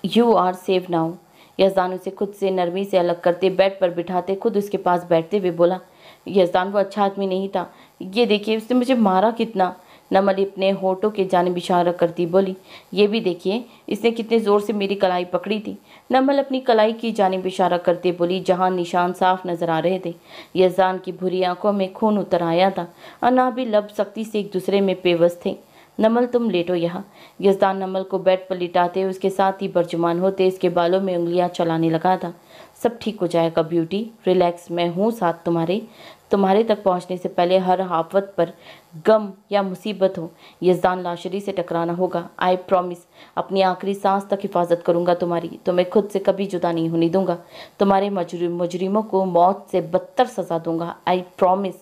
You are safe now. Yazdan उसे खुद से नरमी से अलग करते बेड पर बिठाते खुद उसके पास बैठते हुए बोला। यज़दान वो अच्छा आदमी नहीं था, ये देखिए उसने मुझे मारा कितना। नमल अपने होठों के जानिब इशारा करती बोली। ये भी देखिए इसने कितने ज़ोर से मेरी कलाई पकड़ी थी। नमल अपनी कलाई की जानिब इशारा करते बोली, जहाँ निशान साफ नजर आ रहे थे। यज़दान की भूरी आंखों में खून उतर आया था और नाभि लब सख्ती से एक दूसरे में पेवस्त थे। नमल तुम लेटो यहाँ। यज़दान नमल को बेड पर लिटाते उसके साथ ही बर्जुमान होते इसके बालों में उंगलियां चलाने लगा था। सब ठीक हो जाएगा ब्यूटी, रिलैक्स, मैं हूँ साथ तुम्हारे तक पहुँचने से पहले हर आफत पर, गम या मुसीबत हो, यज़दान लाशरी से टकराना होगा। आई प्रॉमिस, अपनी आखिरी सांस तक हिफाजत करूँगा तुम्हारी, तुम्हें खुद से कभी जुदा नहीं होने दूंगा, तुम्हारे मुजरिमों को मौत से बदतर सजा दूंगा। I promise.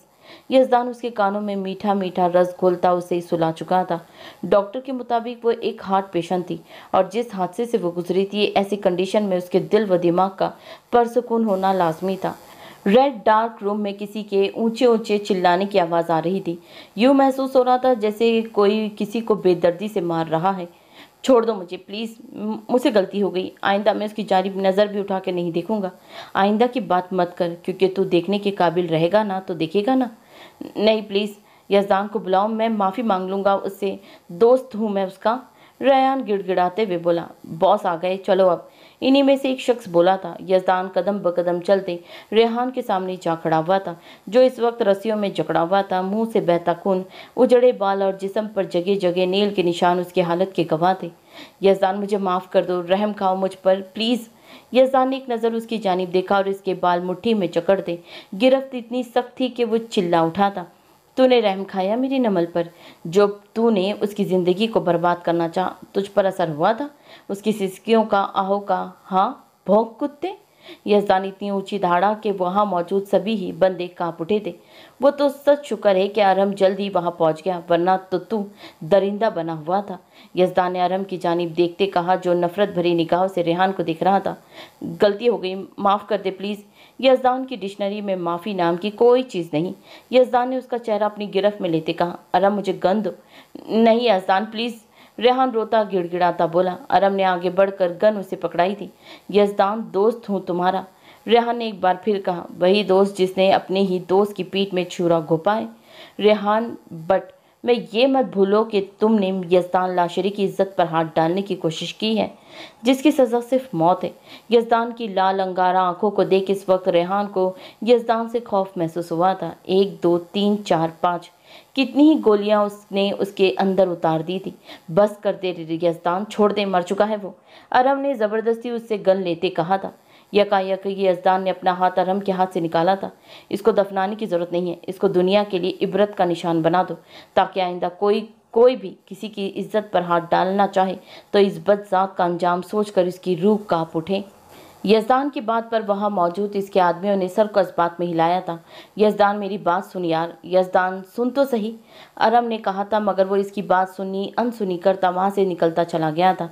यज़दान उसके कानों में मीठा मीठा रस घोलता उसे सुला चुका था। डॉक्टर के मुताबिक वो एक हार्ट पेशेंट थी और जिस हादसे से वो गुजरी थी ऐसी कंडीशन में उसके दिल व दिमाग का परसुकून होना लाजमी था। रेड डार्क रूम में किसी के ऊंचे ऊंचे चिल्लाने की आवाज़ आ रही थी। यूँ महसूस हो रहा था जैसे कोई किसी को बेदर्दी से मार रहा है। छोड़ दो मुझे प्लीज़, मुझसे गलती हो गई, आइंदा मैं उसकी जानिब नज़र भी उठा के नहीं देखूंगा। आइंदा की बात मत कर, क्योंकि तू देखने के काबिल रहेगा ना तो देखेगा ना। नहीं प्लीज़, यज़दान को बुलाओ, मैं माफ़ी मांग लूँगा उससे, दोस्त हूँ मैं उसका। रेहान गिड़गिड़ाते हुए बोला। बॉस आ गए, चलो अब, इन्हीं में से एक शख्स बोला था। यज़दान कदम ब कदम चलते रेहान के सामने जा खड़ा हुआ था, जो इस वक्त रस्सियों में जकड़ा हुआ था। मुंह से बहता खून, उजड़े बाल और जिस्म पर जगह जगह नील के निशान उसकी हालत के गवाह थे। यज़दान मुझे माफ़ कर दो, रहम खाओ मुझ पर प्लीज़। यज़दान ने एक नज़र उसकी जानिब देखा और इसके बाल मुट्ठी में जकड़ते गिरफ्त इतनी सख्त थी कि वो चिल्ला उठा था। तूने रहम खाया मेरी नमल पर? जो तूने उसकी ज़िंदगी को बर्बाद करना चाहा, तुझ पर असर हुआ था उसकी सिसकियों का, आहों का? हाँ भौंक कुत्ते। यजदान इतनी ऊंची धाड़ा कि वहां मौजूद सभी ही बंदे कांप उठे थे। वो तो सच शुक्र है कि अरम जल्दी वहां पहुंच गया, वरना तो तू दरिंदा बना हुआ था। यजदान ने अरम की जानिब देखते कहा, जो नफरत भरी निगाहों से रेहान को देख रहा था। गलती हो गई, माफ कर दे प्लीज। यजदान की डिक्शनरी में माफी नाम की कोई चीज नहीं। यजदान ने उसका चेहरा अपनी गिरफ्त में लेते कहा, अरम मुझे गन दो। नहीं यजदान प्लीज, रेहान रोता गिड़गिड़ाता बोला। अरम ने आगे बढ़कर गन उसे पकड़ाई थी। यजदान दोस्त हूँ तुम्हारा, रेहान ने एक बार फिर कहा। वही दोस्त जिसने अपने ही दोस्त की पीठ में छुरा घोंपा है रेहान, बट मैं ये मत भूलो कि तुमने यजदान लाशरी की इज्जत पर हाथ डालने की कोशिश की है, जिसकी सजा सिर्फ मौत है। यजदान की लाल अंगारा आंखों को देख इस वक्त रेहान को यजदान से खौफ महसूस हुआ था। 1 2 3 4 5 कितनी ही गोलियां उसने उसके अंदर उतार दी थी। बस कर दे यजदान, छोड़ दे, मर चुका है वो। अरम ने जबरदस्ती उससे गन लेते कहा था। यकायक यजदान ने अपना हाथ अरम के हाथ से निकाला था। इसको दफनाने की जरूरत नहीं है, इसको दुनिया के लिए इबरत का निशान बना दो, ताकि आइंदा कोई भी किसी की इज्जत पर हाथ डालना चाहे तो इस बदजात का अंजाम सोचकर इसकी रूह कांप उठे। यजदान की बात पर वहां मौजूद इसके आदमियों ने सर को इस बात में हिलाया था। यजदान मेरी बात सुन यार, यजदान सुन तो सही, अरम ने कहा था, मगर वो इसकी बात सुनी अनसुनी करता वहां से निकलता चला गया था।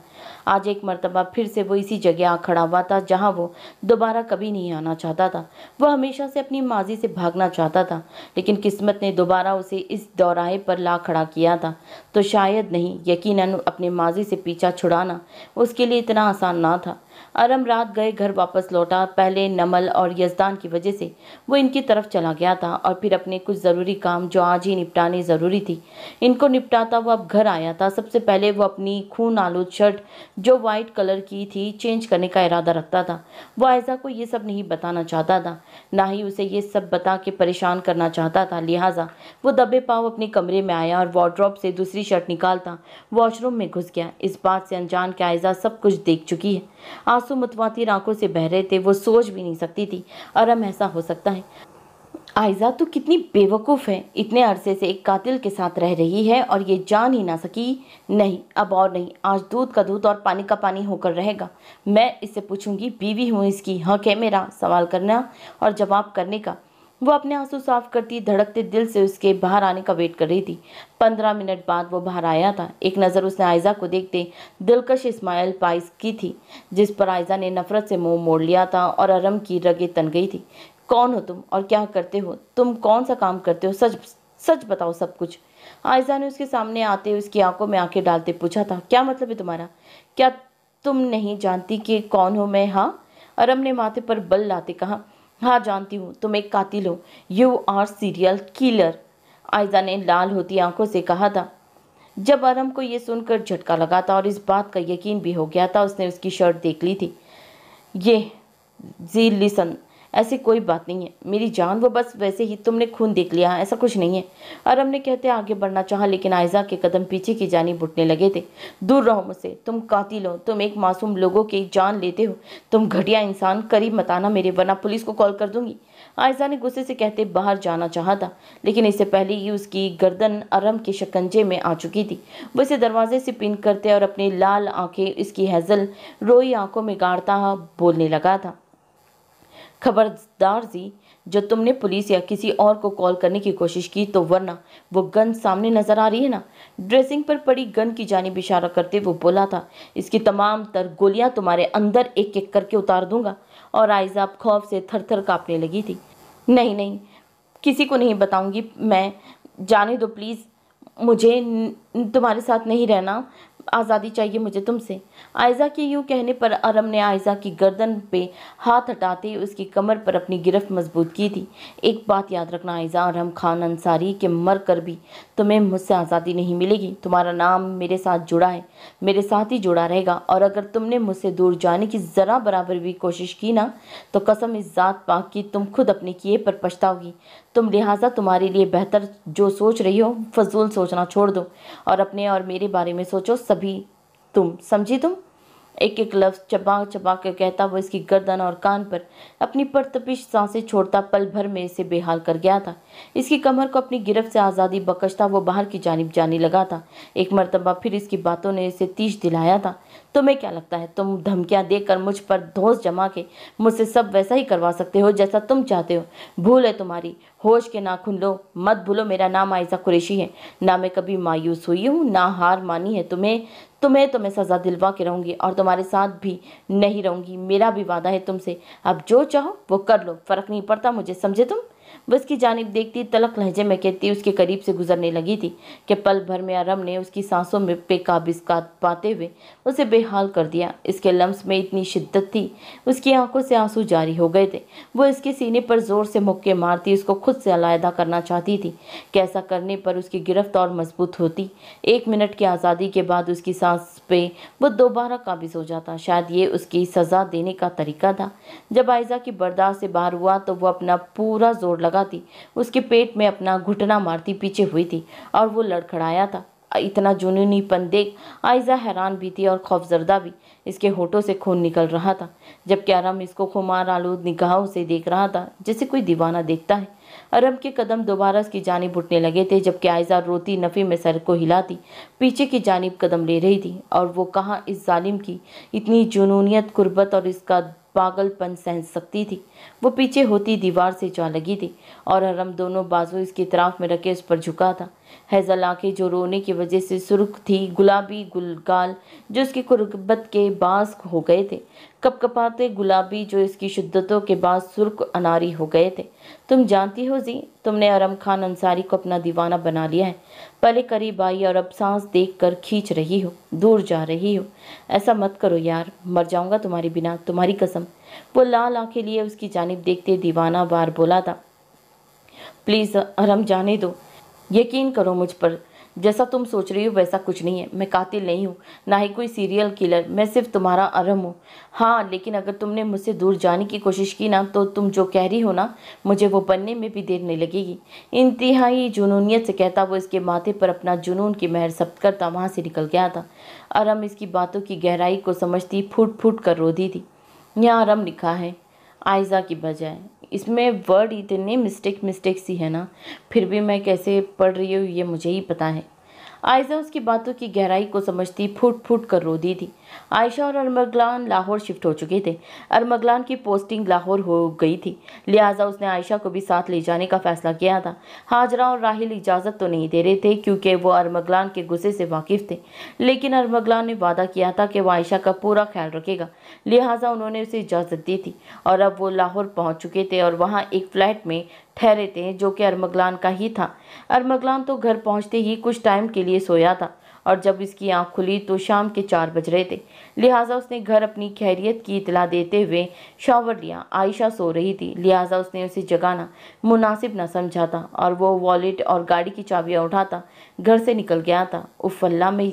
आज एक मर्तबा फिर से वो इसी जगह आ खड़ा हुआ था जहां वो दोबारा कभी नहीं आना चाहता था। वो हमेशा से अपनी माजी से भागना चाहता था, लेकिन किस्मत ने दोबारा उसे इस दौराहे पर ला खड़ा किया था। तो शायद नहीं, यकीनन अपने माजी से पीछा छुड़ाना उसके लिए इतना आसान ना था। अरम रात गए घर वापस लौटा। पहले नमल और यजदान की वजह से वो इनकी तरफ चला गया था, और फिर अपने कुछ ज़रूरी काम जो आज ही निपटाने ज़रूरी थी इनको निपटाता वो अब घर आया था। सबसे पहले वो अपनी खून आलूद शर्ट जो वाइट कलर की थी चेंज करने का इरादा रखता था। वो आयजा को ये सब नहीं बताना चाहता था, ना ही उसे ये सब बता के परेशान करना चाहता था। लिहाजा वो दबे पाँव अपने कमरे में आया और वार्डरोब से दूसरी शर्ट निकालता वॉशरूम में घुस गया। इस बात से अनजान कि आयजा सब कुछ देख चुकी है। आंसू मुतवातिर आंखों से बह रहे थे। वो सोच भी नहीं सकती थी अरम ऐसा हो सकता है। आयजा तू कितनी बेवकूफ़ है, इतने अरसे से एक कातिल के साथ रह रही है और ये जान ही ना सकी। नहीं, अब और नहीं, आज दूध का दूध और पानी का पानी होकर रहेगा। मैं इससे पूछूंगी, बीवी हूँ इसकी, हक है मेरा सवाल करना और जवाब करने का। वो अपने आंसू साफ करती धड़कते दिल से उसके बाहर आने का वेट कर रही थी। 15 मिनट बाद वो बाहर आया था। एक नज़र उसने आयजा को देखते दिलकश इस्माइल पाइस की थी, जिस पर आयजा ने नफरत से मुंह मोड़ लिया था और अरम की रगें तन गई थी। कौन हो तुम और क्या करते हो? तुम कौन सा काम करते हो? सच सच बताओ सब कुछ। आयजा ने उसके सामने आते उसकी आंखों में आंखें डालते पूछा था। क्या मतलब है तुम्हारा? क्या तुम नहीं जानती कि कौन हूँ मैं? हाँ, अरम ने माथे पर बल लाते कहा। हाँ जानती हूँ, तुम एक कातिल हो। You are serial killer, Aiza ने लाल होती आंखों से कहा था। जब अरम को ये सुनकर झटका लगा था और इस बात का यकीन भी हो गया था, उसने उसकी शर्ट देख ली थी। ये जी लिसन, ऐसी कोई बात नहीं है मेरी जान, वो बस वैसे ही तुमने खून देख लिया, ऐसा कुछ नहीं है। अरम ने कहते आगे बढ़ना चाहा, लेकिन आयजा के कदम पीछे की जानिब उठने लगे थे। दूर रहो मुझसे, तुम कातिल हो, तुम एक मासूम लोगों की जान लेते हो, तुम घटिया इंसान, करीब मत आना मेरे, वरना पुलिस को कॉल कर दूंगी। आयजा ने गुस्से से कहते बाहर जाना चाहा था, लेकिन इससे पहले ही उसकी गर्दन अरम के शिकंजे में आ चुकी थी। वो इसे दरवाजे से पिन करते और अपनी लाल आंखें इसकी हैजल रोई आंखों में गाड़ता बोलने लगा था। खबरदार जी, जो तुमने पुलिस या किसी और को कॉल करने की कोशिश की तो वरना वो गन सामने नजर आ रही है ना। ड्रेसिंग पर पड़ी गन की जानिब इशारा करते वो बोला था। इसकी तमाम तर गोलियां तुम्हारे अंदर एक एक करके उतार दूंगा। और आयजा खौफ से थर थर कांपने लगी थी। नहीं नहीं, किसी को नहीं बताऊंगी मैं, जाने दो प्लीज़, मुझे तुम्हारे साथ नहीं रहना, आज़ादी चाहिए मुझे तुमसे। आयजा के यूं कहने पर अरम ने आयजा की गर्दन पे हाथ हटाते उसकी कमर पर अपनी गिरफ्त मजबूत की थी। एक बात याद रखना आयजा अरहम खान अंसारी, के मर कर भी तुम्हें मुझसे आज़ादी नहीं मिलेगी। तुम्हारा नाम मेरे साथ जुड़ा है, मेरे साथ ही जुड़ा रहेगा, और अगर तुमने मुझसे दूर जाने की ज़रा बराबर भी कोशिश की ना, तो कसम इस ज़ात पाक की तुम खुद अपने किए पर पछताओगी। तुम लिहाजा तुम्हारे लिए बेहतर जो सोच रही हो फजूल सोचना छोड़ दो और अपने और मेरे बारे में सोचो। सभी तुम समझी? तुम एक एक लफ्ज़ चबा चबा कर कहता वो इसकी गर्दन और कान पर अपनी परतपिश सांसें छोड़ता पल भर में इसे बेहाल कर गया था। इसकी कमर को अपनी गिरफ्त से आज़ादी बख्शता वो बाहर की जानिब जाने लगा था। एक मर्तबा फिर इसकी बातों ने इसे तीज दिलाया था। तुम्हें क्या लगता है तुम धमकियां देकर मुझ पर धौंस जमा के मुझसे सब वैसा ही करवा सकते हो जैसा तुम चाहते हो? भूल है तुम्हारी, होश के नाखून लो। मत भूलो मेरा नाम आयशा कुरैशी है। ना मैं कभी मायूस हुई हूँ, ना हार मानी है। तुम्हें तो मैं सज़ा दिलवा के रहूँगी और तुम्हारे साथ भी नहीं रहूँगी। मेरा भी वादा है तुमसे। अब जो चाहो वो कर लो, फ़र्क नहीं पड़ता मुझे, समझे तुम? वो उसकी जानिब देखती तलख लहजे में कहती उसके करीब से गुजरने लगी थी कि पल भर में अरम ने उसकी सांसों में बेकाबिज पाते हुए उसे बेहाल कर दिया। इसके लम्स में इतनी शिद्दत थी, उसकी आंखों से आंसू जारी हो गए थे। वो इसके सीने पर जोर से मुक्के मारती उसको खुद से अलहदा करना चाहती थी कि ऐसा करने पर उसकी गिरफ्त और मजबूत होती। 1 मिनट की आज़ादी के बाद उसकी सांस पे वो दोबारा काबिज हो जाता। शायद ये उसकी सज़ा देने का तरीका था। जब आयशा की बर्दाश्त से बाहर हुआ तो वो अपना पूरा जोर लगाती उसके पेट में अपना घुटना मारती पीछे हुई थी और वो लड़खड़ाया था। इतना जुनूनीपन देख आयशा हैरान भी थी और खौफजदा भी। इसके होठों से खून निकल रहा था जबकि अरम इसको खुमार आलूद निगाहों से देख रहा था जैसे कोई दीवाना देखता है। अरम के कदम दोबारा उसकी जानिब उठने लगे थे जबकि आयशा रोती नफ़ी में सर को हिलाती पीछे की जानिब कदम ले रही थी। और वो कहाँ इस जालिम की इतनी जुनूनियत, कुर्बत और इसका पागलपन सहन सकती थी। वो पीछे होती दीवार से जा लगी थी और अरम दोनों बाजू इसकी तरफ में रखे उस पर झुका था। हैज़ल आंखें जो रोने की वजह से सुर्ख थी, गुलाबी गुलगाल जो उसकी कुर्बत के बास हो गए थे, कपकपाते गुलाबी जो इसकी शिद्दतों के बाद सुर्ख अनारी हो गए थे। तुम जानती हो जी, तुमने अरम खान अंसारी को अपना दीवाना बना लिया है। पहले करीब आई और अब सांस देख कर खींच रही हो, दूर जा रही हो। ऐसा मत करो यार, मर जाऊंगा तुम्हारे बिना, तुम्हारी कसम। वो लाल आंखें लिए उसकी जानिब देखते दीवाना बार बोला था, प्लीज़ अरम जाने दो, यकीन करो मुझ पर, जैसा तुम सोच रही हो वैसा कुछ नहीं है। मैं कातिल नहीं हूँ, ना ही कोई सीरियल किलर, मैं सिर्फ तुम्हारा अरम हूँ। हाँ, लेकिन अगर तुमने मुझसे दूर जाने की कोशिश की ना तो तुम जो कह रही हो ना, मुझे वो बनने में भी देर नहीं लगेगी। इंतहाई जुनूनियत से कहता वो इसके माथे पर अपना जुनून की मेहर सब्त करता वहाँ से निकल गया था। अरम इसकी बातों की गहराई को समझती फूट फूट कर रोती थी। यहाँ अरम लिखा है आयशा की बजाय, इसमें वर्ड इतने मिस्टेक सी है ना, फिर भी मैं कैसे पढ़ रही हूँ ये मुझे ही पता है। आयशा उसकी बातों की गहराई को समझती फूट फूट कर रो दी थी। आयशा और अरमगलान लाहौर शिफ्ट हो चुके थे। अरमगलान की पोस्टिंग लाहौर हो गई थी, लिहाजा उसने आयशा को भी साथ ले जाने का फैसला किया था। हाजरा और राहिल इजाज़त तो नहीं दे रहे थे क्योंकि वो अरमगलान के गुस्से से वाकिफ़ थे, लेकिन अरमगलान ने वादा किया था कि वो आयशा का पूरा ख्याल रखेगा, लिहाजा उन्होंने उसे इजाज़त दी थी। और अब वो लाहौर पहुँच चुके थे और वहाँ एक फ़्लैट में ठहरे थे जो कि अरमगलान का ही था। अरमगलान तो घर पहुंचते ही कुछ टाइम के लिए सोया था और जब इसकी आंख खुली तो शाम के 4 बज रहे थे, लिहाजा उसने घर अपनी खैरियत की इतला देते हुए शावर लिया। आयशा सो रही थी, लिहाजा उसने उसे जगाना मुनासिब न समझा था और वो वॉलेट और गाड़ी की चाबियां उठाता घर से निकल गया था। उफ अल्लाह, मैं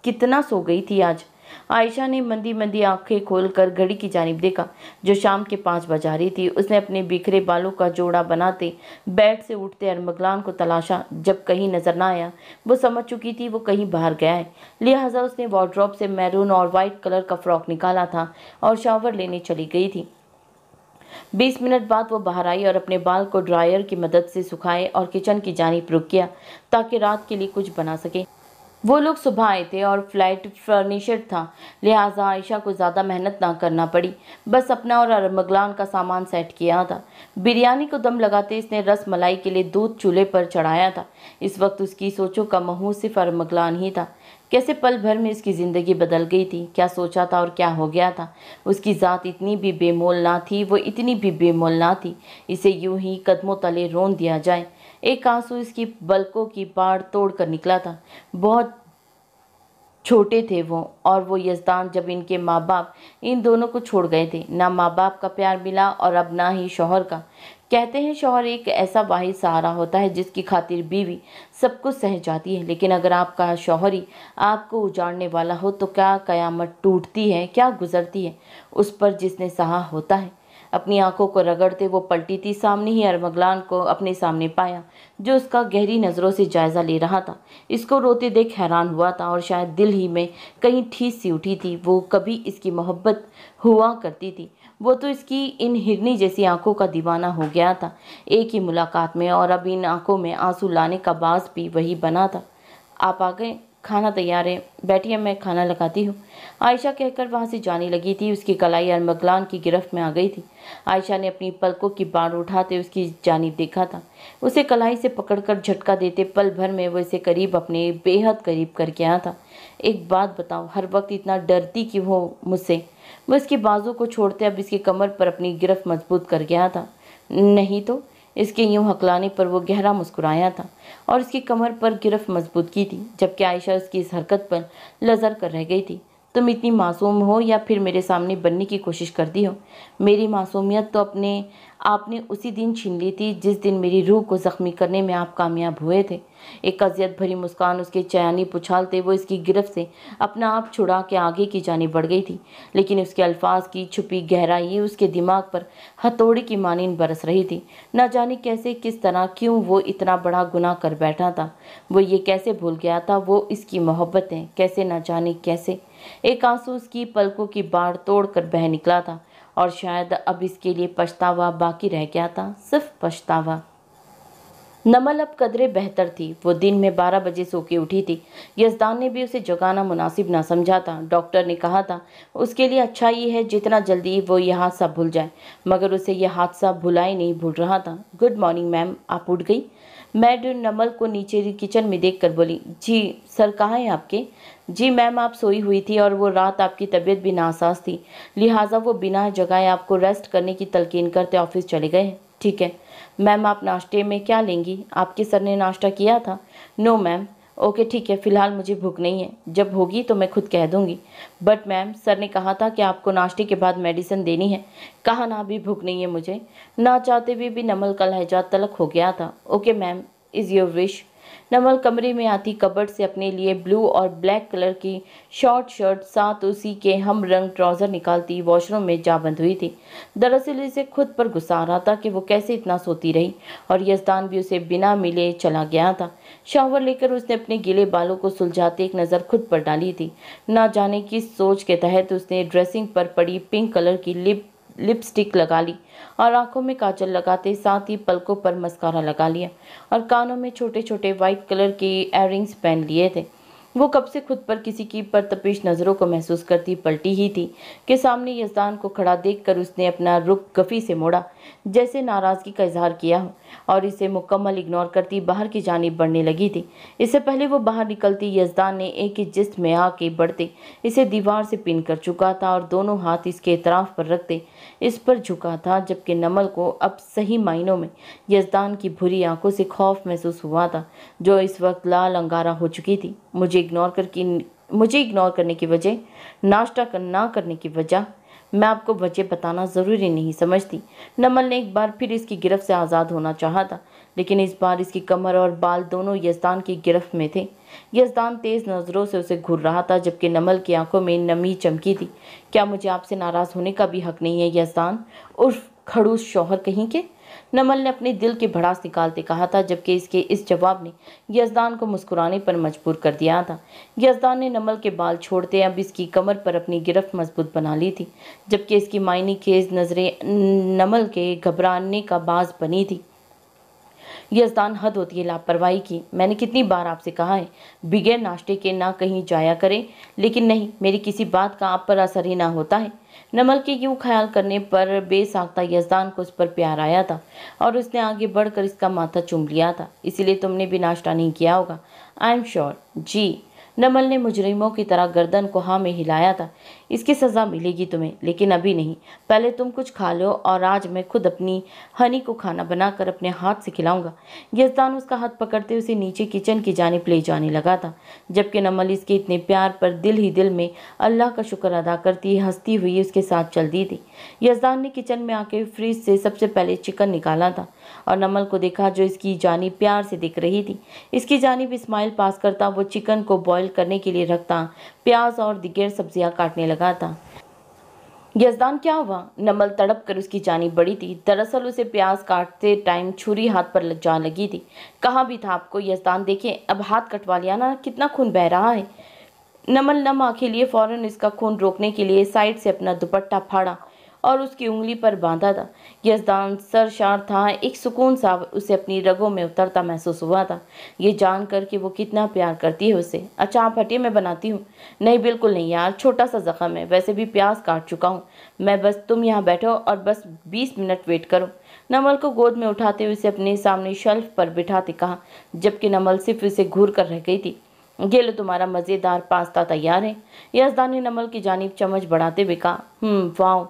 कितना सो गई थी आज। आयशा ने मंदी मंदी आंखें खोलकर घड़ी की जानिब देखा जो शाम के 5 बजा रही थी। उसने अपने बिखरे बालों का जोड़ा बनाते बेड से उठते अरमगलान को तलाशा। जब कहीं नजर ना आया वो समझ चुकी थी वो कहीं बाहर गया है, लिहाजा उसने वार्डरोब से मैरून और वाइट कलर का फ्रॉक निकाला था और शावर लेने चली गई थी। 20 मिनट बाद वो बाहर आई और अपने बाल को ड्रायर की मदद से सुखाए और किचन की जानिब रुक गया ताकि रात के लिए कुछ बना सके। वो लोग सुबह आए थे और फ्लैट फर्निश्ड था, लिहाजा आयशा को ज़्यादा मेहनत ना करना पड़ी, बस अपना और अरमगलान का सामान सेट किया था। बिरयानी को दम लगाते इसने रस मलाई के लिए दूध चूल्हे पर चढ़ाया था। इस वक्त उसकी सोचों का महू सिर्फ अरमगलान ही था। कैसे पल भर में उसकी ज़िंदगी बदल गई थी, क्या सोचा था और क्या हो गया था। उसकी ज़ात इतनी भी बेमोल ना थी, वो इतनी भी बेमोल ना थी इसे यूं ही कदमों तले रोन दिया जाए। एक आंसू इसकी बलकों की पाड़ तोड़ कर निकला था। बहुत छोटे थे वो, और वो यज़दान जब इनके माँ बाप इन दोनों को छोड़ गए थे। ना माँ बाप का प्यार मिला और अब ना ही शौहर का। कहते हैं शौहर एक ऐसा वाहिद सहारा होता है जिसकी खातिर बीवी सब कुछ सह जाती है, लेकिन अगर आपका शौहर ही आपको उजाड़ने वाला हो तो क्या कयामत टूटती है, क्या गुजरती है उस पर जिसने सहा होता है। अपनी आंखों को रगड़ते वो पलटी थी, सामने ही अरमगलान को अपने सामने पाया जो उसका गहरी नज़रों से जायज़ा ले रहा था। इसको रोते देख हैरान हुआ था और शायद दिल ही में कहीं ठीस सी उठी थी। वो कभी इसकी मोहब्बत हुआ करती थी, वो तो इसकी इन हिरनी जैसी आंखों का दीवाना हो गया था एक ही मुलाकात में, और अब इन आंखों में आंसू लाने का बाज़ भी वही बना था। आप आ गए। खाना तैयार है, बैठिए मैं खाना लगाती हूँ। आयशा कहकर वहाँ से जाने लगी थी। उसकी कलाई अरमगलान की गिरफ्त में आ गई थी। आयशा ने अपनी पलकों की बाढ़ उठाते उसकी जानिब देखा था। उसे कलाई से पकड़कर झटका देते पल भर में वो इसे करीब, अपने बेहद करीब करके आया था। एक बात बताओ, हर वक्त इतना डरती क्यों हो मुझसे? वो इसके बाजू को छोड़ते अब इसकी कमर पर अपनी गिरफ्त मजबूत कर गया था। नहीं तो, इसके यूं हकलाने पर वो गहरा मुस्कुराया था और इसकी कमर पर गिरफ्त मजबूत की थी, जबकि आयशा उसकी इस हरकत पर लजर कर रह गई थी। तुम इतनी मासूम हो या फिर मेरे सामने बनने की कोशिश करती हो? मेरी मासूमियत तो आपने उसी दिन छीन ली थी जिस दिन मेरी रूह को जख्मी करने में आप कामयाब हुए थे। एक अजियत भरी मुस्कान उसके चयानी पुछालते वो इसकी गिरफ्त से अपना आप छुड़ा के आगे की जानिब बढ़ गई थी, लेकिन उसके अल्फाज की छुपी गहराई उसके दिमाग पर हथौड़ी की मानींद बरस रही थी। न जाने कैसे, किस तरह, क्यों वो इतना बड़ा गुनाह कर बैठा था। वो ये कैसे भूल गया था वो इसकी मोहब्बतें, कैसे, न जाने कैसे। एक आंसू उसकी पलकों की बाढ़ तोड़कर बह निकला था और शायद अब इसके लिए पछतावा बाकी रह गया था, सिर्फ पछतावा। नमल अब कदरे बेहतर थी। वो दिन में 12 बजे सो के उठी थी। यजदान ने भी उसे जगाना मुनासिब ना समझा था। डॉक्टर ने कहा था उसके लिए अच्छा ही है जितना जल्दी वो यह हादसा भूल जाए, मगर उसे यह हादसा भुला ही नहीं भूल रहा था। गुड मॉर्निंग मैम, आप उठ गई? मैड नमल को नीचे किचन में देखकर बोली। जी सर, कहाँ हैं आपके? जी मैम, आप सोई हुई थी और वो रात आपकी तबीयत भी नासाज थी, लिहाजा वो बिना जगाए आपको रेस्ट करने की तलकीन करते ऑफिस चले गए। ठीक है मैम, आप नाश्ते में क्या लेंगी? आपके सर ने नाश्ता किया था? No ma'am. ओके ठीक है, फ़िलहाल मुझे भूख नहीं है, जब होगी तो मैं खुद कह दूंगी। बट मैम, सर ने कहा था कि आपको नाश्ते के बाद मेडिसिन देनी है। कहा ना अभी भूख नहीं है मुझे। ना चाहते हुए भी नमल का लहजा तलख हो गया था। Okay ma'am, is your wish. Namal कमरे में आती कबर्ड से अपने लिए ब्लू और ब्लैक कलर की शॉर्ट शर्ट साथ उसी के हम रंग ट्राउज़र निकालती वॉशरूम में जा बंद हुई थी। दरअसल इसे खुद पर गुस्सा आ रहा था कि वो कैसे इतना सोती रही और यजदान भी उसे बिना मिले चला गया था। शावर लेकर उसने अपने गीले बालों को सुलझाते एक नज़र खुद पर डाली थी। ना जाने किस सोच के तहत उसने ड्रेसिंग पर पड़ी पिंक कलर की लिपस्टिक लगा ली और आंखों में काजल लगाते साथ ही पलकों पर मस्कारा लगा लिया और कानों में छोटे छोटे वाइट कलर के इयररिंग्स पहन लिए थे। वो कब से खुद पर किसी की परतपिश नज़रों को महसूस करती पलटी ही थी कि सामने यजदान को खड़ा देखकर उसने अपना रुख गफ़ी से मोड़ा, जैसे नाराज़गी का इजहार किया हो, और इसे मुकम्मल इग्नोर करती बाहर की जानिब बढ़ने लगी थी। इससे पहले वो बाहर निकलती यजदान ने एक ही जिस्म में आके बढ़ते इसे दीवार से पिन कर चुका था और दोनों हाथ इसके इतराफ पर रखते इस पर झुका था, जबकि नमल को अब सही मायनों में यजदान की भूरी आंखों से खौफ महसूस हुआ था, जो इस वक्त लाल अंगारा हो चुकी थी। मुझे इग्नोर करने की वजह, नाश्ता ना करने की वजह, मैं आपको वजह बताना ज़रूरी नहीं समझती। नमल ने एक बार फिर इसकी गिरफ्त से आज़ाद होना चाहा था, लेकिन इस बार इसकी कमर और बाल दोनों यजदान की गिरफ्त में थे। यजदान तेज़ नज़रों से उसे घूर रहा था, जबकि नमल की आंखों में नमी चमकी थी। क्या मुझे आपसे नाराज़ होने का भी हक नहीं है यजदान, उर्फ खड़ूस शौहर कहीं के? नमल ने अपने दिल की भड़ास निकालते कहा था, जबकि इसके इस जवाब ने यजदान को मुस्कुराने पर मजबूर कर दिया था। यजदान ने नमल के बाल छोड़ते अब इसकी कमर पर अपनी गिरफ्त मजबूत बना ली थी, जबकि इसकी मायनी खेज नजरें नमल के घबराने का बाज बनी थी। यजदान, हद होती है लापरवाही की। मैंने कितनी बार आपसे कहा है बिगैर नाश्ते के ना कहीं जाया करें, लेकिन नहीं, मेरी किसी बात का आप पर असर ही ना होता है। नमल के यूं ख्याल करने पर बेसाख्ता यजदान को उस पर प्यार आया था और उसने आगे बढ़कर इसका माथा चूम लिया था। इसीलिए तुमने भी नाश्ता नहीं किया होगा। I am sure. जी। नमल ने मुजरिमों की तरह गर्दन को हाँ में हिलाया था। इसकी सज़ा मिलेगी तुम्हें, लेकिन अभी नहीं। पहले तुम कुछ खा लो और आज मैं खुद अपनी हनी को खाना बनाकर अपने हाथ से खिलाऊंगा। यजदान उसका हाथ पकड़ते उसे नीचे किचन की जानिब ले जाने लगा था, जबकि नमल इसके इतने प्यार पर दिल ही दिल में अल्लाह का शुक्र अदा करती हंसती हुई उसके साथ चल दी थी। यजदान ने किचन में आके फ्रिज से सबसे पहले चिकन निकाला था और नमल को देखा, जो इसकी जानिब प्यार से दिख रही थी। इसकी जानिब इस्माइल पास करता वो चिकन को बॉयल करने के लिए रखता प्याज और दीगर सब्जियां काटने लगा था। यजदान, क्या हुआ? नमल तड़प कर उसकी जानिब बढ़ी थी। दरअसल उसे प्याज काटते टाइम छुरी हाथ पर जा लगी थी। कहाँ भी था आपको यजदान? देखिए अब हाथ कटवा लिया ना, कितना खून बह रहा है। नमल नम आंखें लिए फौरन इसका खून रोकने के लिए साइड से अपना दुपट्टा फाड़ा और उसकी उंगली पर बांधा था। यज़दान सरशार था, एक सुकून सा उसे अपनी रगों में उतरता महसूस हुआ था, ये जानकर कि वो कितना प्यार करती है उसे। अच्छा आप हटिए, मैं बनाती हूँ। नहीं बिल्कुल नहीं यार, छोटा सा जख्म है, वैसे भी प्याज काट चुका हूँ मैं, बस तुम यहाँ बैठो और बस 20 मिनट वेट करो। नमल को गोद में उठाते हुए उसे अपने सामने शेल्फ पर बिठाते कहा, जबकि नमल सिर्फ उसे घूर कर रह गई थी। ये लो तुम्हारा मज़ेदार पास्ता तैयार है। यज़दान ने नमल की जानिब चम्मच बढ़ाते हुए कहा, वाओ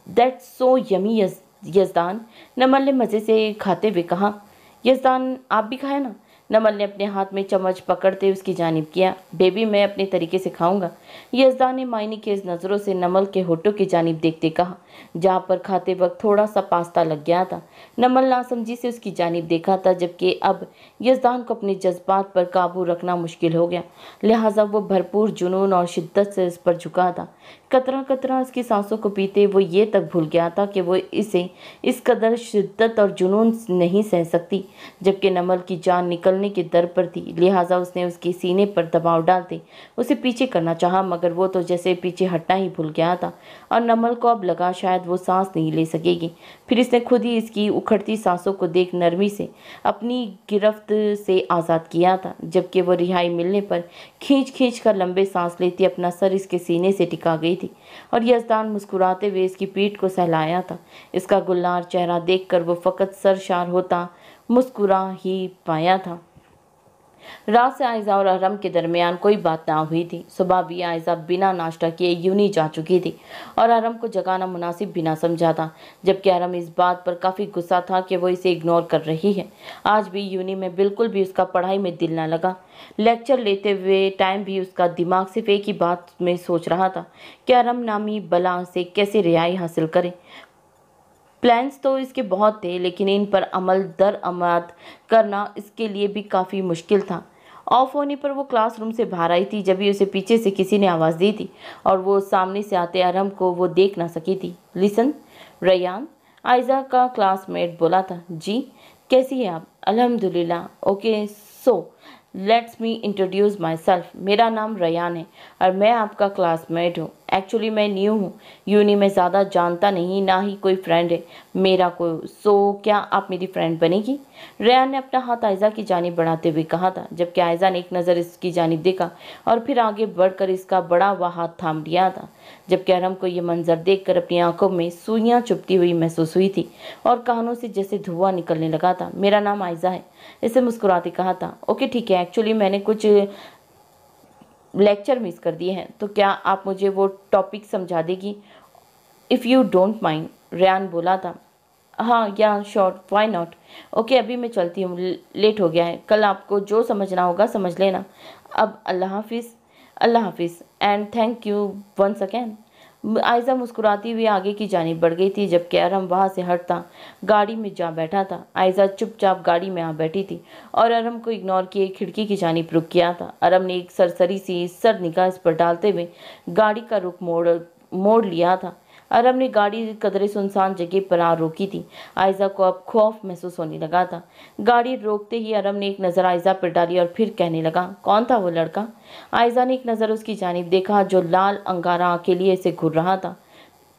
दैट्स सो यमी यज़दान। नमल ने मज़े से खाते हुए कहा। यज़दान आप भी खाए ना। नमल ने अपने हाथ में चम्मच पकड़ते उसकी जानिब किया। बेबी मैं अपने तरीके से खाऊंगा। यज़दान ने मायने खेज नज़रों से नमल के होठों की जानिब देखते कहा, जहाँ पर खाते वक्त थोड़ा सा पास्ता लग गया था। नमल नासमझी से उसकी जानिब देखा था, जबकि अब यज़दान को अपने जज्बात पर काबू रखना मुश्किल हो गया, लिहाजा वो भरपूर जुनून और शिद्दत से इस पर झुका था। कतरा कतरा उसकी सांसों को पीते वो ये तक भूल गया था कि वो इसे इस कदर शिद्दत और जुनून नहीं सह सकती, जबकि नमल की जान निकलने की दर पर थी। लिहाजा उसने उसके सीने पर दबाव डालते उसे पीछे करना चाहा, मगर वो तो जैसे पीछे हटना ही भूल गया था और नमल को अब लगा शायद वो सांस नहीं ले सकेगी। फिर इसने खुद ही इसकी उखड़ती सांसों को देख नरमी से अपनी गिरफ्त से आज़ाद किया था, जबकि वो रिहाई मिलने पर खींच खींच कर लंबे सांस लेती अपना सर इसके सीने से टिका गई थी और यज़दान मुस्कुराते हुए इसकी पीठ को सहलाया था। इसका गुलनार चेहरा देखकर वो फ़कत सरशार होता मुस्कुरा ही पाया था। रात से आयज़ा और अरम के दरमियान कोई बात ना हुई थी। सुबह भी आयज़ा बिना नाश्ता किए यूनी जा चुकी थी और अरम को जगाना मुनासिब भी ना समझा था, जबकि अरम इस बात पर काफ़ी गुस्सा था कि वो इसे इग्नोर कर रही है। आज भी यूनी में बिल्कुल भी उसका पढ़ाई में दिल ना लगा। लेक्चर लेते हुए टाइम भी उसका दिमाग सिर्फ एक ही बात में सोच रहा था कि अरम नामी बला से कैसे रिहाई हासिल करे। प्लान्स तो इसके बहुत थे, लेकिन इन पर अमल दरआमद करना इसके लिए भी काफ़ी मुश्किल था। ऑफ होने पर वो क्लासरूम से बाहर आई थी, जब भी उसे पीछे से किसी ने आवाज़ दी थी और वो सामने से आते अरम को वो देख ना सकी थी। लिसन रैयान, आयज़ा का क्लासमेट बोला था। जी कैसी है आप? अल्हम्दुलिल्लाह। Okay so let's me introduce my self. मेरा नाम रैयान है और मैं आपका क्लासमेट हूँ। एक्चुअली मैं न्यू हूँ, यूनी में ज़्यादा जानता नहीं, ना ही कोई फ्रेंड है मेरा कोई। सो क्या आप मेरी फ्रेंड बनेगी? रैयान ने अपना हाथ आयज़ा की जानिब बढ़ाते हुए कहा था, जबकि आयज़ा ने एक नज़र इसकी जानिब देखा और फिर आगे बढ़कर इसका बड़ा हुआ हाथ थाम लिया था। जबकि अरम को ये मंजर देखकर अपनी आंखों में सुइयां चुभती हुई महसूस हुई थी और कानों से जैसे धुआं निकलने लगा था। मेरा नाम आयज़ा है, इसे मुस्कुराते कहा था। ओके ठीक है, एक्चुअली मैंने कुछ लेक्चर मिस कर दिए हैं, तो क्या आप मुझे वो टॉपिक समझा देगी? If you don't mind, Rayyan बोला था। हाँ या श्योर, व्हाई नॉट। ओके अभी मैं चलती हूँ, लेट हो गया है। कल आपको जो समझना होगा समझ लेना। अब अल्लाह हाफिज़। अल्लाह हाफिज़ and thank you once again. Ayza मुस्कुराती हुई आगे की जानिब बढ़ गई थी, जबकि अरम वहाँ से हटता गाड़ी में जा बैठा था। आयज़ा चुपचाप गाड़ी में आ बैठी थी और अरम को इग्नोर किए खिड़की की जानिब रुख किया था। अरम ने एक सरसरी सी सर निगाह इस पर डालते हुए गाड़ी का रुख मोड़ लिया था। अरम ने गाड़ी कदरे सुनसान जगह पर आ रोकी थी। आयज़ा को अब खौफ महसूस होने लगा था। गाड़ी रोकते ही अरम ने एक नज़र आयज़ा पर डाली और फिर कहने लगा, कौन था वो लड़का? आयज़ा ने एक नज़र उसकी जानिब देखा जो लाल अंगारा आंखें लिए से घूर रहा था।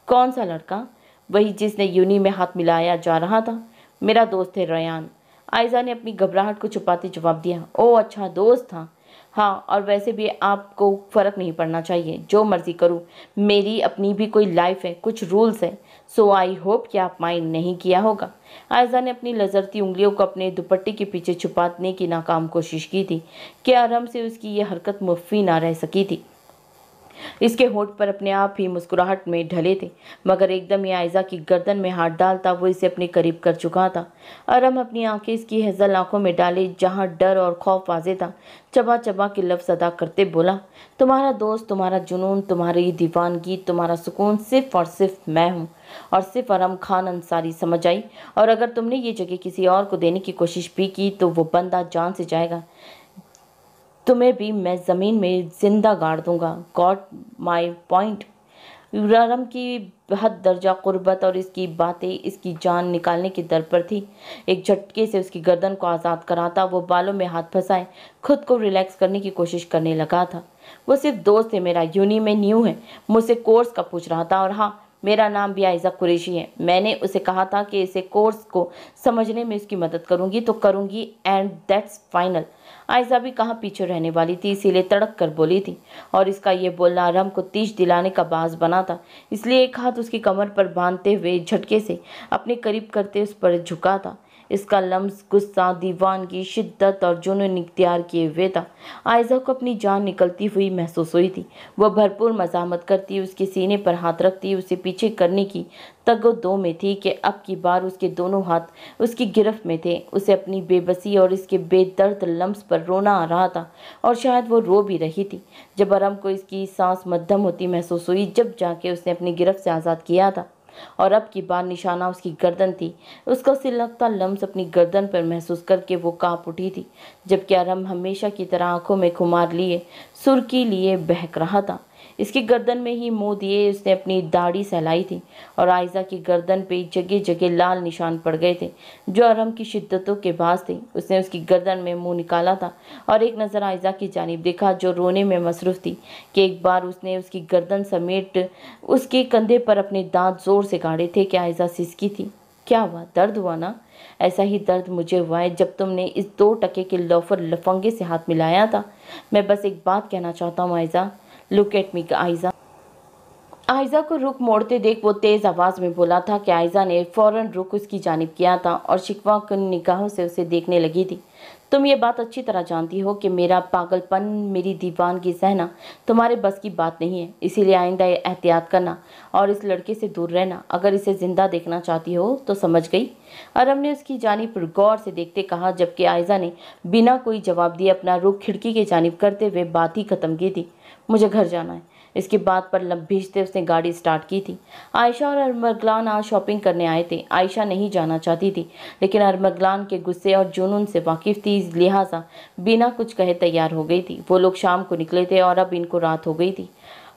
कौन सा लड़का? वही जिसने यूनी में हाथ मिलाया जा रहा था। मेरा दोस्त है रैयान। आयज़ा ने अपनी घबराहट को छुपाते जवाब दिया। ओह अच्छा, दोस्त था। हाँ, और वैसे भी आपको फ़र्क नहीं पड़ना चाहिए, जो मर्ज़ी करूँ, मेरी अपनी भी कोई लाइफ है, कुछ रूल्स है। सो आई होप कि आप माइंड नहीं किया होगा। आयज़ा ने अपनी लजरती उंगलियों को अपने दुपट्टे के पीछे छुपाने की नाकाम कोशिश की थी कि अरम से उसकी ये हरकत मुख्फी ना रह सकी थी। इसके होठ पर अपने आप ही मुस्कुराहट में ढले थे, मगर एकदम ही आयज़ा की गर्दन में हाथ डालता वो इसे अपने करीब कर चुका था। अरम अपनी आंखें इसकी हेजल आंखों में डाले, जहां डर और खौफ वाज़ेह था, चबा चबा के लफ्ज़ अदा करते बोला, तुम्हारा दोस्त, तुम्हारा जुनून, तुम्हारी दीवानगी, तुम्हारा सुकून सिर्फ और सिर्फ मैं हूँ और सिर्फ अरम खान अंसारी। समझ आई? और अगर तुमने ये जगह किसी और को देने की कोशिश भी की तो वो बंदा जान से जाएगा। तुम्हें भी मैं ज़मीन में जिंदा गाड़ दूंगा। Got my point? अरम की हद दर्जा कुर्बत और इसकी बातें इसकी जान निकालने की दर पर थी। एक झटके से उसकी गर्दन को आज़ाद कराता वो बालों में हाथ फंसाए खुद को रिलैक्स करने की कोशिश करने लगा था। वो सिर्फ दोस्त है मेरा, यूनी में न्यू है, मुझसे कोर्स का पूछ रहा था और हाँ, मेरा नाम भी आयशा कुरैशी है। मैंने उसे कहा था कि इसे कोर्स को समझने में उसकी मदद करूंगी तो करूंगी, एंड दैट्स फाइनल। आयशा भी कहाँ पीछे रहने वाली थी, इसीलिए तड़क कर बोली थी। और इसका ये बोलना अरहम को तीश दिलाने का बाज बना था, इसलिए एक हाथ उसकी कमर पर बांधते हुए झटके से अपने करीब करते उस पर झुका था। इसका लम्स, गुस्सा, दीवानगी, शिद्दत और जुनून इख्तियार किए हुए था। आयशा को अपनी जान निकलती हुई महसूस हुई थी। वह भरपूर मज़ाहमत करती, उसके सीने पर हाथ रखती, उसे पीछे करने की तगो-दो में थी कि अब की बार उसके दोनों हाथ उसकी गिरफ्त में थे। उसे अपनी बेबसी और इसके बेदर्द लम्स पर रोना आ रहा था, और शायद वो रो भी रही थी। जब अरहम को इसकी सांस मद्धम होती महसूस हुई, जब जाके उसने अपनी गिरफ्त से आज़ाद किया था, और अब की बार निशाना उसकी गर्दन थी। उसका सिलकता लम्स अपनी गर्दन पर महसूस करके वो कांप उठी थी, जबकि अरहम हमेशा की तरह आंखों में खुमार लिए, सुर्खी लिए बहक रहा था। इसकी गर्दन में ही मुंह दिए उसने अपनी दाढ़ी सहलाई थी, और आयशा की गर्दन पे जगह जगह लाल निशान पड़ गए थे, जो अरहम की शिद्दतों के बास थे। उसने उसकी गर्दन में मुंह निकाला था और एक नज़र आयशा की जानिब देखा, जो रोने में मसरूफ़ थी, कि एक बार उसने उसकी गर्दन समेट उसके कंधे पर अपने दांत जोर से गाड़े थे कि आयशा सिसकी थी। क्या हुआ? दर्द हुआ ना? ऐसा ही दर्द मुझे हुआ है जब तुमने इस 2 टके के लोफर लफंगे से हाथ मिलाया था। मैं बस एक बात कहना चाहता हूँ Ayesha, look at me Ayesha. Ayesha को रुख मोड़ते देख वो तेज आवाज में बोला था कि आयशा ने फौरन रुख उसकी जानिब किया था और शिकवा की निगाहों से उसे देखने लगी थी। तुम ये बात अच्छी तरह जानती हो कि मेरा पागलपन, मेरी दीवानगी सहना तुम्हारे बस की बात नहीं है, इसीलिए आइंदा एहतियात करना और इस लड़के से दूर रहना। अगर इसे जिंदा देखना चाहती हो तो समझ गई। अरहम ने उसकी जानिब पर गौर से देखते कहा, जबकि आयशा ने बिना कोई जवाब दिए अपना रुख खिड़की की जानिब करते हुए बात ही खत्म की थी। मुझे घर जाना है। इसकी बात पर लब भीजते उसने गाड़ी स्टार्ट की थी। आयशा और अरमगलान आज शॉपिंग करने आए थे। आयशा नहीं जाना चाहती थी, लेकिन अरमगलान के गुस्से और जुनून से वाकिफ थी, लिहाजा बिना कुछ कहे तैयार हो गई थी। वो लोग शाम को निकले थे और अब इनको रात हो गई थी।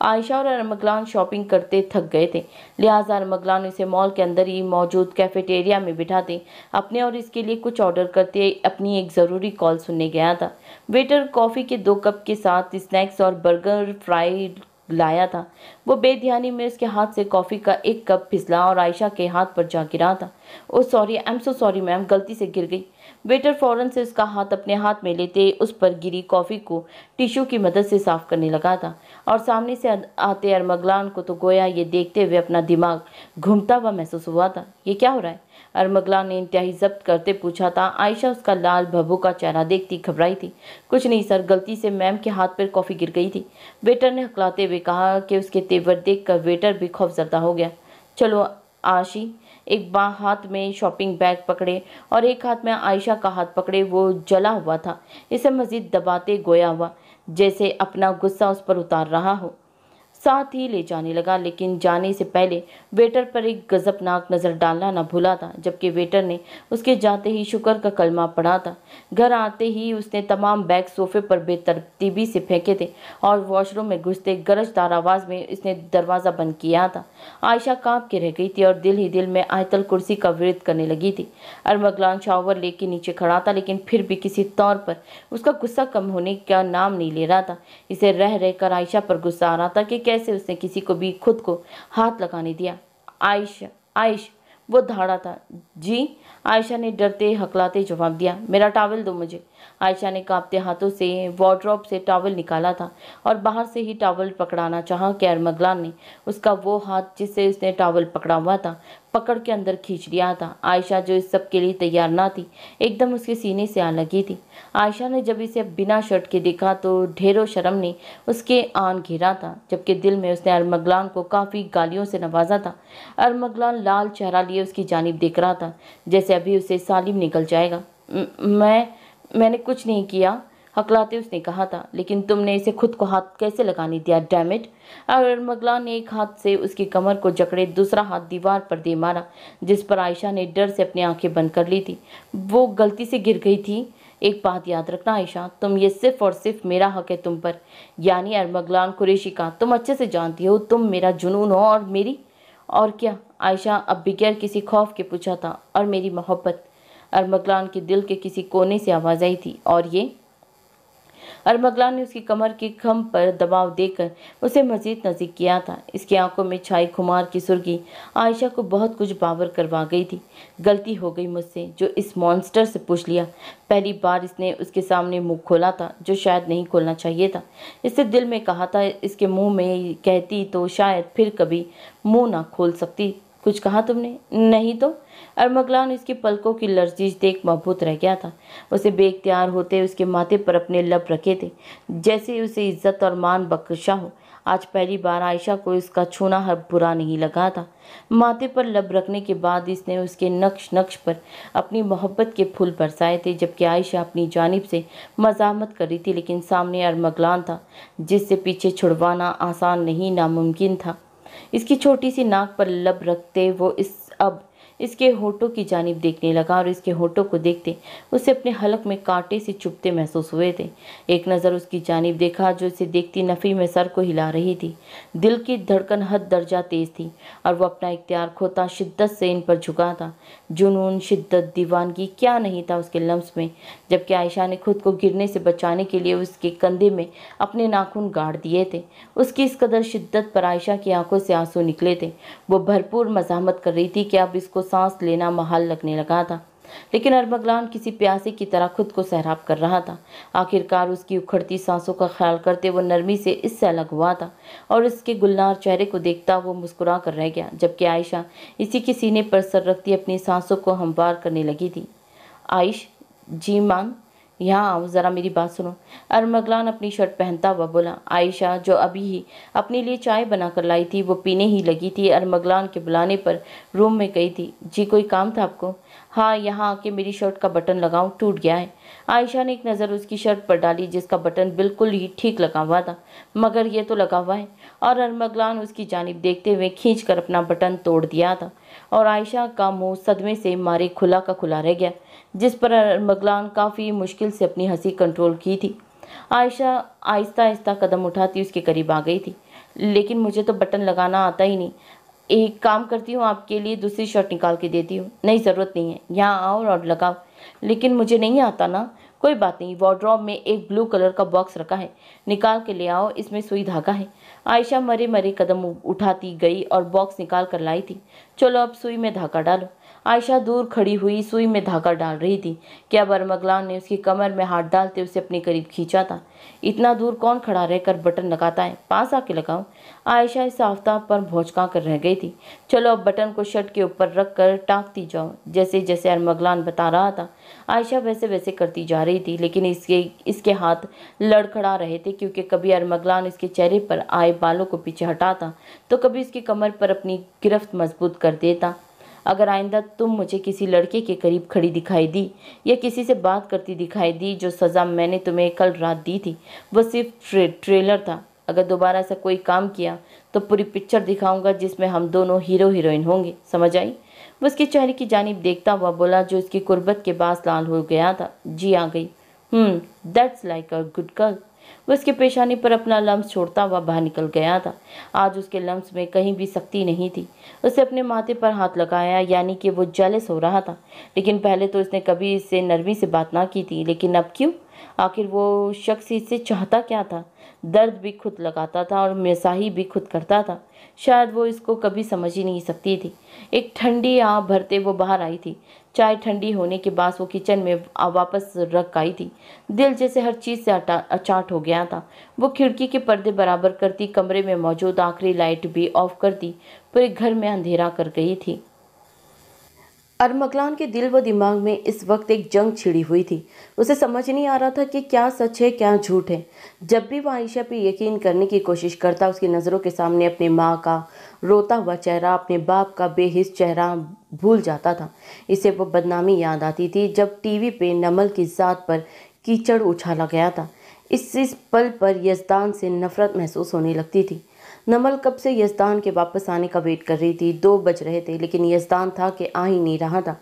आयशा और अरमगलान शॉपिंग करते थक गए थे, लिहाजा अरमगलान इसे मॉल के अंदर ही मौजूद कैफेटेरिया में बिठाते अपने और इसके लिए कुछ ऑर्डर करते अपनी एक ज़रूरी कॉल सुनने गया था। वेटर कॉफ़ी के 2 कप के साथ स्नैक्स और बर्गर फ्राई लाया था। वो बेध्यानी में उसके हाथ से कॉफ़ी का 1 कप फिसला और आयशा के हाथ पर जा गिरा था। Oh sorry, I am so sorry ma'am, गलती से गिर गई। वेटर फौरन से उसका हाथ अपने हाथ में लेते उस पर गिरी कॉफ़ी को टिश्यू की मदद से साफ करने लगा था, और सामने से आते अरमगलान को तो गोया ये देखते हुए अपना दिमाग घूमता हुआ महसूस हुआ था। ये क्या हो रहा है? अरमगलान ने इंतहाई जब्त करते पूछा था। आयशा उसका लाल भभू का चेहरा देखती घबराई थी। कुछ नहीं सर, गलती से मैम के हाथ पर कॉफ़ी गिर गई थी, वेटर ने हकलाते हुए कहा कि उसके तेवर देखकर वेटर भी खौफजदा हो गया। चलो आशी, एक हाथ में शॉपिंग बैग पकड़े और एक हाथ में आयशा का हाथ पकड़े वो जला हुआ था, इसे मजीद दबाते गोया हुआ जैसे अपना गुस्सा उस पर उतार रहा हो। साथ ही ले जाने लगा, लेकिन जाने से पहले वेटर पर एक गजबनाक नज़र डालना न भूला था, जबकि वेटर ने उसके जाते ही शुक्र का कलमा पढ़ा था। घर आते ही उसने तमाम बैग सोफे पर बेतरतीबी से फेंके थे और वॉशरूम में घुसते गरजदार आवाज़ में इसने दरवाज़ा बंद किया था। आयशा कांप के रह गई थी और दिल ही दिल में आयतल कुर्सी का विरोध करने लगी थी। अरमगलान शावर लेके नीचे खड़ा था, लेकिन फिर भी किसी तौर पर उसका गुस्सा कम होने का नाम नहीं ले रहा था। इसे रह रहकर आयशा पर गुस्सा आ रहा था कि कैसे उसने किसी को भी खुद को हाथ लगाने दिया। आयश, वो धाड़ा था। जी, आयशा ने डरते हकलाते जवाब दिया। मेरा टॉवल दो मुझे। आयशा ने कांपते हाथों से वार्डरोब से टॉवल निकाला था और बाहर से ही टॉवल पकड़ाना चाहा कि अरमगलान ने उसका वो हाथ जिससे उसने टॉवल पकड़ा हुआ था पकड़ के अंदर खींच लिया था। आयशा, जो इस सब के लिए तैयार ना थी, एकदम उसके सीने से आ लगी थी। आयशा ने जब इसे बिना शर्ट के देखा तो ढेरों शर्म ने उसके आन घेरा था, जबकि दिल में उसने अरमगलान को काफ़ी गालियों से नवाजा था। अरमगलान लाल चेहरा लिए उसकी जानिब देख रहा था, जैसे अभी उसे सालिम निकल जाएगा। मैंने कुछ नहीं किया, हकलाते उसने कहा था। लेकिन तुमने इसे खुद को हाथ कैसे लगाने दिया? Damn it. अरमगलान ने एक हाथ से उसकी कमर को जकड़े दूसरा हाथ दीवार पर दे मारा, जिस पर आयशा ने डर से अपनी आंखें बंद कर ली थी। वो गलती से गिर गई थी। एक बात याद रखना आयशा, तुम ये सिर्फ और सिर्फ मेरा हक है तुम पर, यानी अरमगलान कुरैशी का। तुम अच्छे से जानती हो तुम मेरा जुनून हो और मेरी। और क्या? आयशा अब बगैर किसी खौफ के पूछा था। और मेरी मोहब्बत। अरमगलान के दिल के किसी कोने से आवाज़ आई थी। और ये? अरमगलान ने उसकी कमर के खम पर दबाव देकर उसे मजीद नज़दीक किया था। इसकी आंखों में छाई खुमार की सुर्खी आयशा को बहुत कुछ बावर करवा गई थी। गलती हो गई मुझसे जो इस मॉन्स्टर से पूछ लिया। पहली बार इसने उसके सामने मुंह खोला था जो शायद नहीं खोलना चाहिए था। इससे दिल में कहा था इसके मुंह में कहती तो शायद फिर कभी मुंह ना खोल सकती। कुछ कहा तुमने? नहीं तो। अरमगलान इसकी पलकों की लर्जिश देख मबहूत रह गया था। उसे बेख्तियार होते उसके माथे पर अपने लब रखे थे जैसे उसे इज्जत और मान बख्शा हो। आज पहली बार आयशा को इसका छूना हर बुरा नहीं लगा था। माथे पर लब रखने के बाद इसने उसके नक्श नक्श पर अपनी मोहब्बत के फूल बरसाए थे, जबकि आयशा अपनी जानिब से मजामत कर रही थी, लेकिन सामने अरमगलान था जिससे पीछे छुड़वाना आसान नहीं नामुमकिन था। इसकी छोटी सी नाक पर लब रखते वो अब इसके होठों की जानिब देखने लगा और इसके होठों को देखते उसे अपने हलक में कांटे से चुभते महसूस हुए थे। एक नज़र उसकी जानिब देखा जो इसे देखती नफ़ी में सर को हिला रही थी। दिल की धड़कन हद दर्जा तेज थी और वो अपना इख्तियार खोता शिद्दत से इन पर झुका था। जुनून, शिद्दत, दीवानगी क्या नहीं था उसके लम्स में, जबकि आयशा ने खुद को गिरने से बचाने के लिए उसके कंधे में अपने नाखून गाड़ दिए थे। उसकी इस कदर शिद्दत पर आयशा की आंखों से आंसू निकले थे। वो भरपूर मज़ाहमत कर रही थी कि अब इसको सांस लेना महाल लगने लगा था, लेकिन अरमगलान किसी प्यासे की तरह खुद को सैराब कर रहा था। आखिरकार उसकी उखड़ती सांसों का ख्याल करते वो नरमी से इससे अलग हुआ था और इसके गुलनार चेहरे को देखता वो मुस्कुरा कर रह गया, जबकि आयशा इसी के सीने पर सर रखती अपनी सांसों को हमवार करने लगी थी। आयश, जी मान, यहाँ आओ, ज़रा मेरी बात सुनो। अरमगलान अपनी शर्ट पहनता हुआ बोला। आयशा जो अभी ही अपने लिए चाय बनाकर लाई थी वो पीने ही लगी थी। अरमगलान के बुलाने पर रूम में गई थी। जी कोई काम था आपको? हाँ, यहाँ आके मेरी शर्ट का बटन लगाओ, टूट गया है। आयशा ने एक नज़र उसकी शर्ट पर डाली जिसका बटन बिल्कुल ही ठीक लगा हुआ था, मगर ये तो लगा हुआ है। और अरमगलान उसकी जानिब देखते हुए खींच कर अपना बटन तोड़ दिया था और आयशा का मुंह सदमे से मारे खुला का खुला रह गया, जिस पर अरमगलान काफ़ी मुश्किल से अपनी हंसी कंट्रोल की थी। आयशा आहिस्ता आहिस्ता कदम उठाती उसके करीब आ गई थी। लेकिन मुझे तो बटन लगाना आता ही नहीं। एक काम करती हूँ, आपके लिए दूसरी शर्ट निकाल के देती हूँ। नहीं, ज़रूरत नहीं है, यहाँ आओ और लगाओ। लेकिन मुझे नहीं आता ना। कोई बात नहीं, वार्डरोब में एक ब्लू कलर का बॉक्स रखा है, निकाल के ले आओ, इसमें सुई धागा है। आयशा मरे मरे कदम उठाती गई और बॉक्स निकाल कर लाई थी। चलो अब सुई में धागा डालो। आयशा दूर खड़ी हुई सुई में धागा डाल रही थी कि अब अरमगलान ने उसकी कमर में हाथ डालते उसे अपने करीब खींचा था। इतना दूर कौन खड़ा रहकर बटन लगाता है, पास आके लगाओ। आयशा इस आफ्ताब पर भौचका कर रह गई थी। चलो अब बटन को शर्ट के ऊपर रख कर टाँगती जाओ। जैसे जैसे अरमगलान बता रहा था आयशा वैसे वैसे करती जा रही थी, लेकिन इसके हाथ लड़खड़ा रहे थे, क्योंकि कभी अरमगलान इसके चेहरे पर आए बालों को पीछे हटाता तो कभी इसकी कमर पर अपनी गिरफ्त मजबूत कर देता। अगर आइंदा तुम मुझे किसी लड़के के करीब खड़ी दिखाई दी या किसी से बात करती दिखाई दी, जो सज़ा मैंने तुम्हें कल रात दी थी वो सिर्फ ट्रेलर था। अगर दोबारा ऐसा कोई काम किया तो पूरी पिक्चर दिखाऊंगा जिसमें हम दोनों हीरो हीरोइन होंगे, समझ आई? वो उसके चेहरे की जानिब देखता हुआ बोला जो इसकी कुर्बत के बास लाल हो गया था। जी आ गई। That's like a good girl. वो उसके पेशानी पर अपना लम्स छोड़ता हुआ बाहर निकल गया था। आज उसके लम्स में कहीं भी सख्ती नहीं थी। उसे अपने माथे पर हाथ लगाया, यानी कि वो जेलस हो रहा था। लेकिन पहले तो उसने कभी इससे नरमी से बात ना की थी, लेकिन अब क्यों? आखिर वो शख्स इससे चाहता क्या था? दर्द भी खुद लगाता था और मेसाही भी खुद करता था। शायद वो इसको कभी समझ ही नहीं सकती थी। एक ठंडी आह भरते वो बाहर आई थी। चाय ठंडी होने के बाद वो किचन में वापस रख आई थी। दिल जैसे हर चीज़ से अचाट हो गया था। वो खिड़की के पर्दे बराबर करती, कमरे में मौजूद आखिरी लाइट भी ऑफ करती, पूरे घर में अंधेरा कर गई थी। अरमगलान के दिल व दिमाग में इस वक्त एक जंग छिड़ी हुई थी। उसे समझ नहीं आ रहा था कि क्या सच है क्या झूठ है। जब भी वह आयशा पे यकीन करने की कोशिश करता, उसकी नज़रों के सामने अपनी माँ का रोता हुआ चेहरा, अपने बाप का बेहिस चेहरा भूल जाता था। इसे वो बदनामी याद आती थी जब टीवी पे नमल की ज़ात पर कीचड़ उछाला गया था। इस पल पर यज़दान से नफरत महसूस होने लगती थी। नमल कब से यज़दान के वापस आने का वेट कर रही थी। 2 बज रहे थे, लेकिन यज़दान था कि आ ही नहीं रहा था।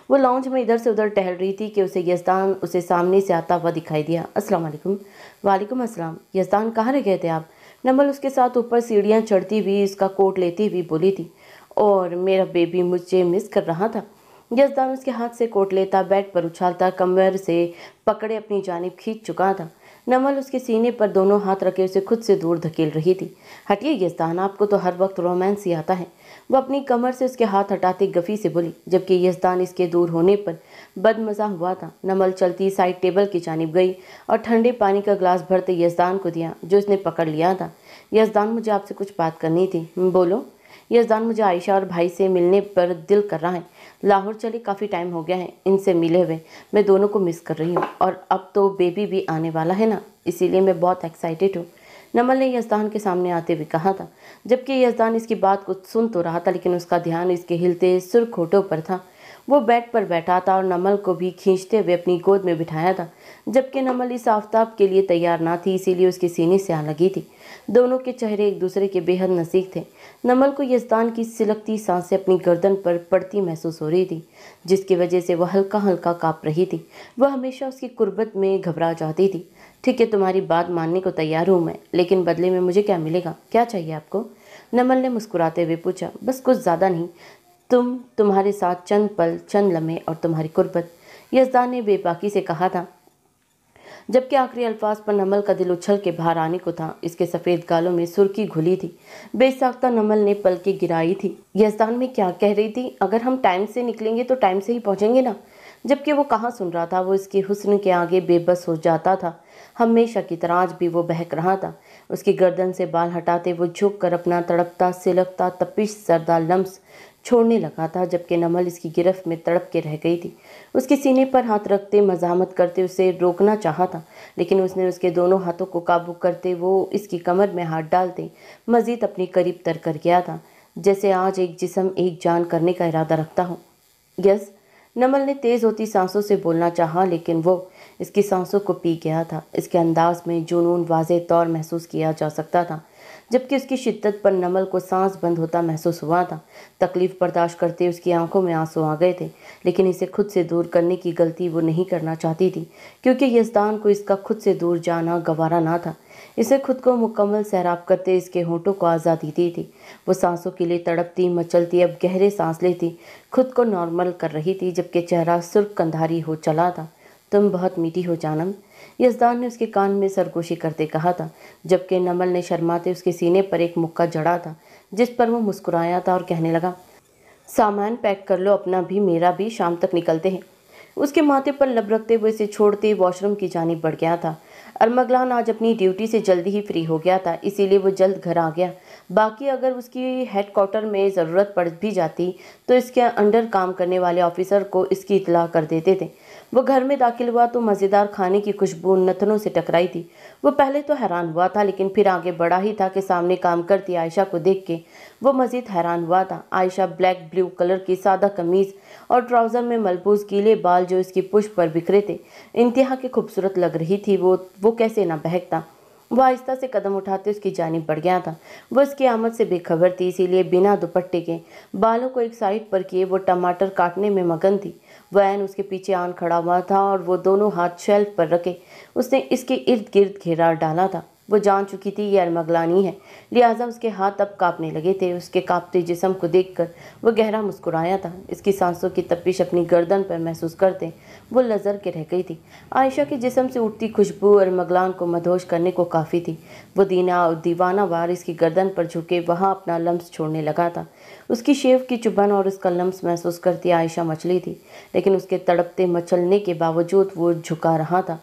वो लाउंज में इधर से उधर टहल रही थी कि उसे यज़दान उसे सामने से आता हुआ दिखाई दिया। अस्सलाम वालेकुम। वालेकुम अस्सलाम। यज़दान कहाँ रह गए थे आप? नमल उसके साथ ऊपर सीढ़ियाँ चढ़ती हुई उसका कोट लेती हुई बोली थी। और मेरा बेबी मुझे मिस कर रहा था। यज़दान उसके हाथ से कोट लेता, बेड पर उछालता, कमर से पकड़े अपनी जानिब खींच चुका था। नमल उसके सीने पर दोनों हाथ रखे उसे खुद से दूर धकेल रही थी। हटिए यज़दान, आपको तो हर वक्त रोमांस ही आता है। वो अपनी कमर से उसके हाथ हटाते गफ़ी से बोली, जबकि यज़दान इसके दूर होने पर बदमज़ा हुआ था। नमल चलती साइड टेबल की जानिब गई और ठंडे पानी का ग्लास भरते यज़दान को दिया, जो उसने पकड़ लिया था। यज़दान, मुझे आपसे कुछ बात करनी थी। बोलो। यज़दान, मुझे आयशा और भाई से मिलने पर दिल कर रहा है। लाहौर चले काफ़ी टाइम हो गया है इनसे मिले हुए। मैं दोनों को मिस कर रही हूँ, और अब तो बेबी भी आने वाला है ना, इसीलिए मैं बहुत एक्साइटेड हूँ, नमल ने यज़दान के सामने आते हुए कहा था। जबकि यज़दान इसकी बात को सुन तो रहा था, लेकिन उसका ध्यान इसके हिलते सुर्ख होठों पर था। वो बेड पर बैठा था और नमल को भी खींचते हुए अपनी गोद में बिठाया था। जबकि नमल इस आफताब के लिए तैयार ना थी, इसीलिए उसके सीने से आ लगी थी। दोनों के चेहरे एक दूसरे के बेहद नज़दीक थे। नमल को यज़दान की सिलकती सांसें अपनी गर्दन पर पड़ती महसूस हो रही थी, जिसकी वजह से वह हल्का हल्का काँप रही थी। वह हमेशा उसकी कुर्बत में घबरा जाती थी। ठीक है, तुम्हारी बात मानने को तैयार हूँ मैं, लेकिन बदले में मुझे क्या मिलेगा? क्या चाहिए आपको? नमल ने मुस्कुराते हुए पूछा। बस कुछ ज़्यादा नहीं, तुम्हारे साथ चंद पल, चंद लम्हे और तुम्हारी कुर्बत, यज़दान ने बेबाकी से कहा था। जबकि आखिरी अल्फाज पर नमल का दिल उछल के बाहर आने को था। इसके सफ़ेद गालों में सुर्खी घुली थी। बेसाख्ता नमल ने पलकें गिराई थी। यज़दान में क्या कह रही थी? अगर हम टाइम से निकलेंगे तो टाइम से ही पहुंचेंगे ना? जबकि वो कहाँ सुन रहा था। वो इसके हुस्न के आगे बेबस हो जाता था। हमेशा की तरह आज भी वो बहक रहा था। उसकी गर्दन से बाल हटाते वो झुक कर अपना तड़पता सिलकता तपिश सरदा लम्स छोड़ने लगा था, जबकि नमल इसकी गिरफ्त में तड़प के रह गई थी। उसके सीने पर हाथ रखते मज़ाहमत करते उसे रोकना चाहा था, लेकिन उसने उसके दोनों हाथों को काबू करते वो इसकी कमर में हाथ डालते मज़ीद अपने करीब तर कर गया था, जैसे आज एक जिस्म एक जान करने का इरादा रखता हो। यस, नमल ने तेज़ होती सांसों से बोलना चाहा, लेकिन वो इसकी सांसों को पी गया था। इसके अंदाज में जुनून वाज़ेह तौर महसूस किया जा सकता था, जबकि उसकी शिद्दत पर नमल को सांस बंद होता महसूस हुआ था। तकलीफ बर्दाश्त करते उसकी आंखों में आंसू आ गए थे, लेकिन इसे खुद से दूर करने की गलती वो नहीं करना चाहती थी, क्योंकि यज़दान को इसका खुद से दूर जाना गवारा ना था। इसे खुद को मुकम्मल सैराब करते इसके होंठों को आज़ादी दी थी। वो सांसों के लिए तड़पती मचलती, अब गहरे सांस लेती, खुद को नॉर्मल कर रही थी, जबकि चेहरा सुर्ख कंधारी हो चला था। तुम बहुत मीठी हो जानम, यज़दान ने उसके कान में सरगोशी करते कहा था, जबकि नमल ने शर्माते उसके सीने पर एक मुक्का जड़ा था, जिस पर वो मुस्कुराया था और कहने लगा, सामान पैक कर लो, अपना भी मेरा भी, शाम तक निकलते हैं। उसके माथे पर लब रखते हुए इसे छोड़ते वॉशरूम की जानिब बढ़ गया था। अरमगलान आज अपनी ड्यूटी से जल्दी ही फ्री हो गया था, इसीलिए वो जल्द घर आ गया। बाकी अगर उसकी हेडक्वार्टर में ज़रूरत पड़ भी जाती तो इसके अंडर काम करने वाले ऑफिसर को इसकी इतला कर देते थे। वो घर में दाखिल हुआ तो मज़ेदार खाने की खुशबू नथनों से टकराई थी। वो पहले तो हैरान हुआ था, लेकिन फिर आगे बढ़ा ही था कि सामने काम करती आयशा को देख के वो मज़ीद हैरान हुआ था। आयशा ब्लैक ब्लू कलर की सादा कमीज़ और ट्राउज़र में मलबूस गीले बाल जो इसकी पुश्त पर बिखरे थे इंतहा के खूबसूरत लग रही थी। वो कैसे ना बहकता। वह आहिस्ता से कदम उठाते उसकी जानिब बढ़ गया था। वह इसकी आमद से बेखबर थी, इसीलिए बिना दुपट्टे के बालों को एक साइड पर किए वो टमाटर काटने में मगन थी। वह ऐन उसके पीछे आन खड़ा हुआ था और वो दोनों हाथ शेल्फ पर रखे उसने इसके इर्द गिर्द घेरा डाला था। वो जान चुकी थी ये अरमगलानी है, लिहाजा उसके हाथ अब कांपने लगे थे। उसके कांपते जिस्म को देखकर वो गहरा मुस्कुराया था। इसकी सांसों की तपिश अपनी गर्दन पर महसूस करते वो लजर के रह गई थी। आयशा के जिस्म से उठती खुशबू अरमगलान को मदहोश करने को काफ़ी थी। वो दीवाना वार इसकी गर्दन पर झुके वहाँ अपना लम्स छोड़ने लगा था। उसकी शेव की चुभन और उसका लम्स महसूस करती आयशा मचली थी, लेकिन उसके तड़पते मचलने के बावजूद वो झुका रहा था।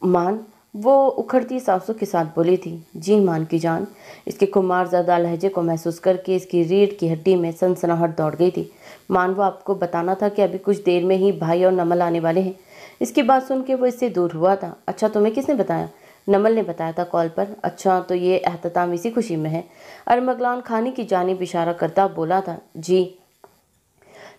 मान, वो उखड़ती सांसों के साथ बोली थी। जी मान की जान। इसके खुमारज़दा लहजे को महसूस करके इसकी रीढ़ की हड्डी में सनसनाहट दौड़ गई थी। मान, वो आपको बताना था कि अभी कुछ देर में ही भाई और नमल आने वाले हैं। इसकी बात सुन के वो इससे दूर हुआ था। अच्छा, तुम्हें किसने बताया? नमल ने बताया था कॉल पर। अच्छा, तो ये एहतमाम इसी खुशी में है? अरमगलान खाने की जानिब इशारा करता बोला था। जी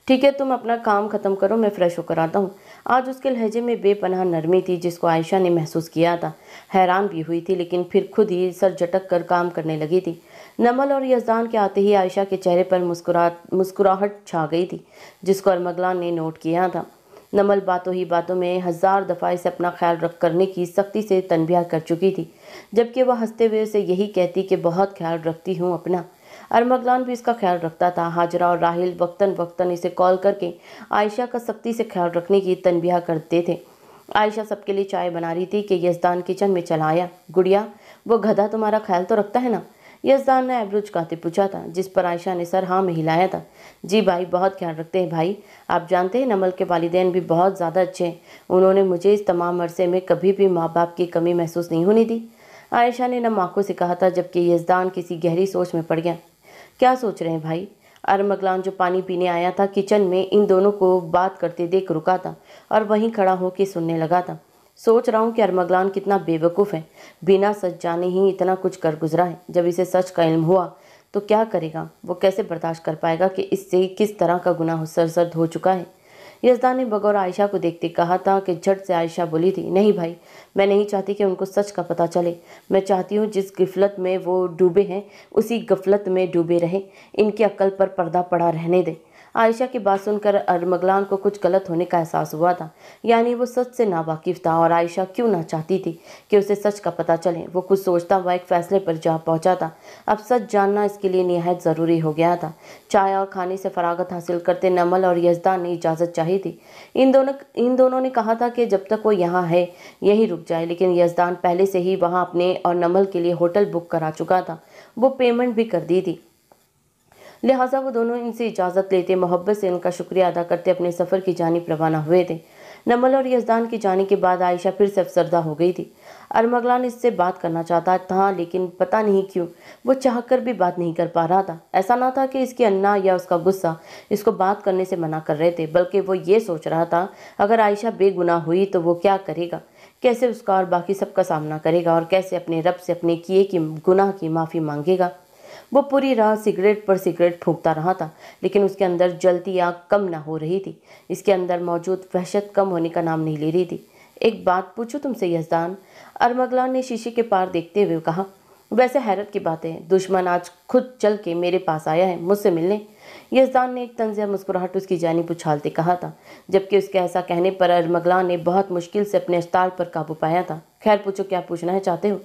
ठीक है, तुम अपना काम ख़त्म करो, मैं फ़्रेश होकर आता हूँ। आज उसके लहजे में बेपनाह नरमी थी, जिसको आयशा ने महसूस किया था। हैरान भी हुई थी, लेकिन फिर खुद ही सर झटक कर काम करने लगी थी। नमल और यज़दान के आते ही आयशा के चेहरे पर मुस्कुराहट छा गई थी, जिसको अरमगलान ने नोट किया था। नमल बातों ही बातों में 1000 दफ़ा इसे अपना ख्याल रख करने की सख्ती से तनबीह कर चुकी थी, जबकि वह हंसते हुए उसे यही कहती कि बहुत ख्याल रखती हूँ अपना। अरमगलान भी इसका ख्याल रखता था। हाजरा और राहिल वक्तन वक्तन इसे कॉल करके आयशा का सख्ती से ख्याल रखने की तनबीह करते थे। आयशा सबके लिए चाय बना रही थी कि यज़दान किचन में चला आया। गुड़िया, वो गधा तुम्हारा ख्याल तो रखता है ना? यज़दान ने आईब्रो झुकाते पूछा था, जिस पर आयशा ने सर हाँ में हिलाया था। जी भाई, बहुत ख्याल रखते हैं भाई। आप जानते हैं नमल के वालिदैन भी बहुत ज़्यादा अच्छे हैं। उन्होंने मुझे इस तमाम अरसे में कभी भी माँ बाप की कमी महसूस नहीं होने दी। आयशा ने नम आंखों से कहा था, जबकि यज़दान किसी गहरी सोच में पड़ गया। क्या सोच रहे हैं भाई? अरमगलान जो पानी पीने आया था किचन में इन दोनों को बात करते देख रुका था और वहीं खड़ा होकर सुनने लगा था। सोच रहा हूँ कि अरमगलान कितना बेवकूफ़ है, बिना सच जाने ही इतना कुछ कर गुजरा है। जब इसे सच का इल्म हुआ तो क्या करेगा? वो कैसे बर्दाश्त कर पाएगा कि इससे किस तरह का गुनाह सरसर्द हो चुका है। यज़दान ने बगौर आयशा को देखते कहा था कि झट से आयशा बोली थी, नहीं भाई, मैं नहीं चाहती कि उनको सच का पता चले। मैं चाहती हूँ जिस गफलत में वो डूबे हैं उसी गफलत में डूबे रहे, इनकी अक्ल पर पर्दा पड़ा रहने दे। आयशा की बात सुनकर अरमगलान को कुछ गलत होने का एहसास हुआ था। यानी वो सच से नावाकिफ था और आयशा क्यों ना चाहती थी कि उसे सच का पता चले। वो कुछ सोचता हुआ एक फैसले पर जा पहुंचा था। अब सच जानना इसके लिए निहायत ज़रूरी हो गया था। चाय और खाने से फरागत हासिल करते नमल और यज़दान ने इजाज़त चाही थी। इन दोनों ने कहा था कि जब तक वो यहाँ है यहीं रुक जाए, लेकिन यज़दान पहले से ही वहाँ अपने और नमल के लिए होटल बुक करा चुका था। वो पेमेंट भी कर दी थी, लिहाजा वो दोनों इनसे इजाज़त लेते मोहब्बत से इनका शुक्रिया अदा करते अपने सफ़र की जानिब रवाना हुए थे। नमल और यज़दान की जाने के बाद आयशा फिर से अफसरदा हो गई थी। अरमगलान इससे बात करना चाहता था, लेकिन पता नहीं क्यों वो चाहकर भी बात नहीं कर पा रहा था। ऐसा ना था कि इसकी अन्ना या उसका गुस्सा इसको बात करने से मना कर रहे थे, बल्कि वो ये सोच रहा था अगर आयशा बेगुनाह हुई तो वो क्या करेगा, कैसे उसका और बाकी सबका सामना करेगा और कैसे अपने रब से अपने किए की गुनाह की माफ़ी मांगेगा। वो पूरी रात सिगरेट पर सिगरेट फूंकता रहा था, लेकिन उसके अंदर जलती आग कम ना हो रही थी। इसके अंदर मौजूद वहशत कम होने का नाम नहीं ले रही थी। एक बात पूछूं तुमसे यज़दान? अरमगलान ने शीशे के पार देखते हुए कहा। वैसे हैरत की बात है, दुश्मन आज खुद चल के मेरे पास आया है मुझसे मिलने। यज़दान ने एक तंज़िया मुस्कुराहट उसकी जानिब उछालते कहा था, जबकि उसके ऐसा कहने पर अरमगलान ने बहुत मुश्किल से अपने अस्ताल पर काबू पाया था। खैर पूछो, क्या पूछना है चाहते हो?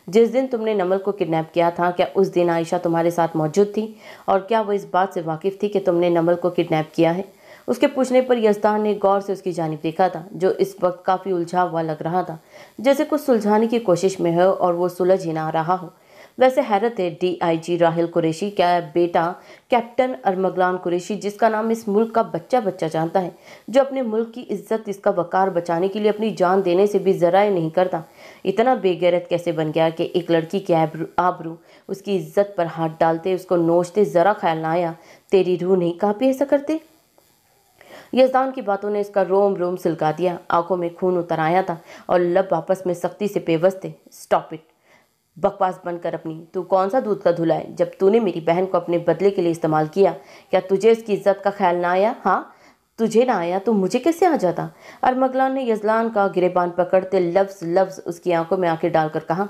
जिस दिन तुमने नमल को किडनैप किया था, क्या उस दिन आयशा तुम्हारे साथ मौजूद थी? और क्या वो इस बात से वाकिफ थी कि तुमने नमल को किडनैप किया है? उसके पूछने पर यज़दान ने गौर से उसकी जानिब देखा था, जो इस वक्त काफ़ी उलझा हुआ लग रहा था, जैसे कुछ सुलझाने की कोशिश में हो और वो सुलझ ही ना रहा हो। वैसे हैरत है, DIG राहिल कुरैशी का बेटा कैप्टन अरमगलान कुरैशी, जिसका नाम इस मुल्क का बच्चा बच्चा जानता है, जो अपने मुल्क की इज्जत, इसका वकार बचाने के लिए अपनी जान देने से भी ज़राए नहीं करता, इतना बेगैरत कैसे बन गया कि एक लड़की की आबरू, उसकी इज्जत पर हाथ डालते, उसको नोचते ज़रा ख्याल ना आया तेरी रूह नहीं कांपी ऐसा करते? यज़दान की बातों ने इसका रोम रोम सिलका दिया। आंखों में खून उतर आया था और लब आपस में सख्ती से पेवस्त थे। स्टॉप इट, बकवास बंद कर अपनी। तू कौन सा दूध का धुला है? जब तूने मेरी बहन को अपने बदले के लिए इस्तेमाल किया, क्या तुझे उसकी इज्जत का ख्याल ना आया? हाँ, तुझे ना आया तो मुझे कैसे आ जाता? अरमगलान ने यज़दान का गिरेबान पकड़ते लफ्ज़ लफ्ज़ उसकी आंखों में आंखें डालकर कहा,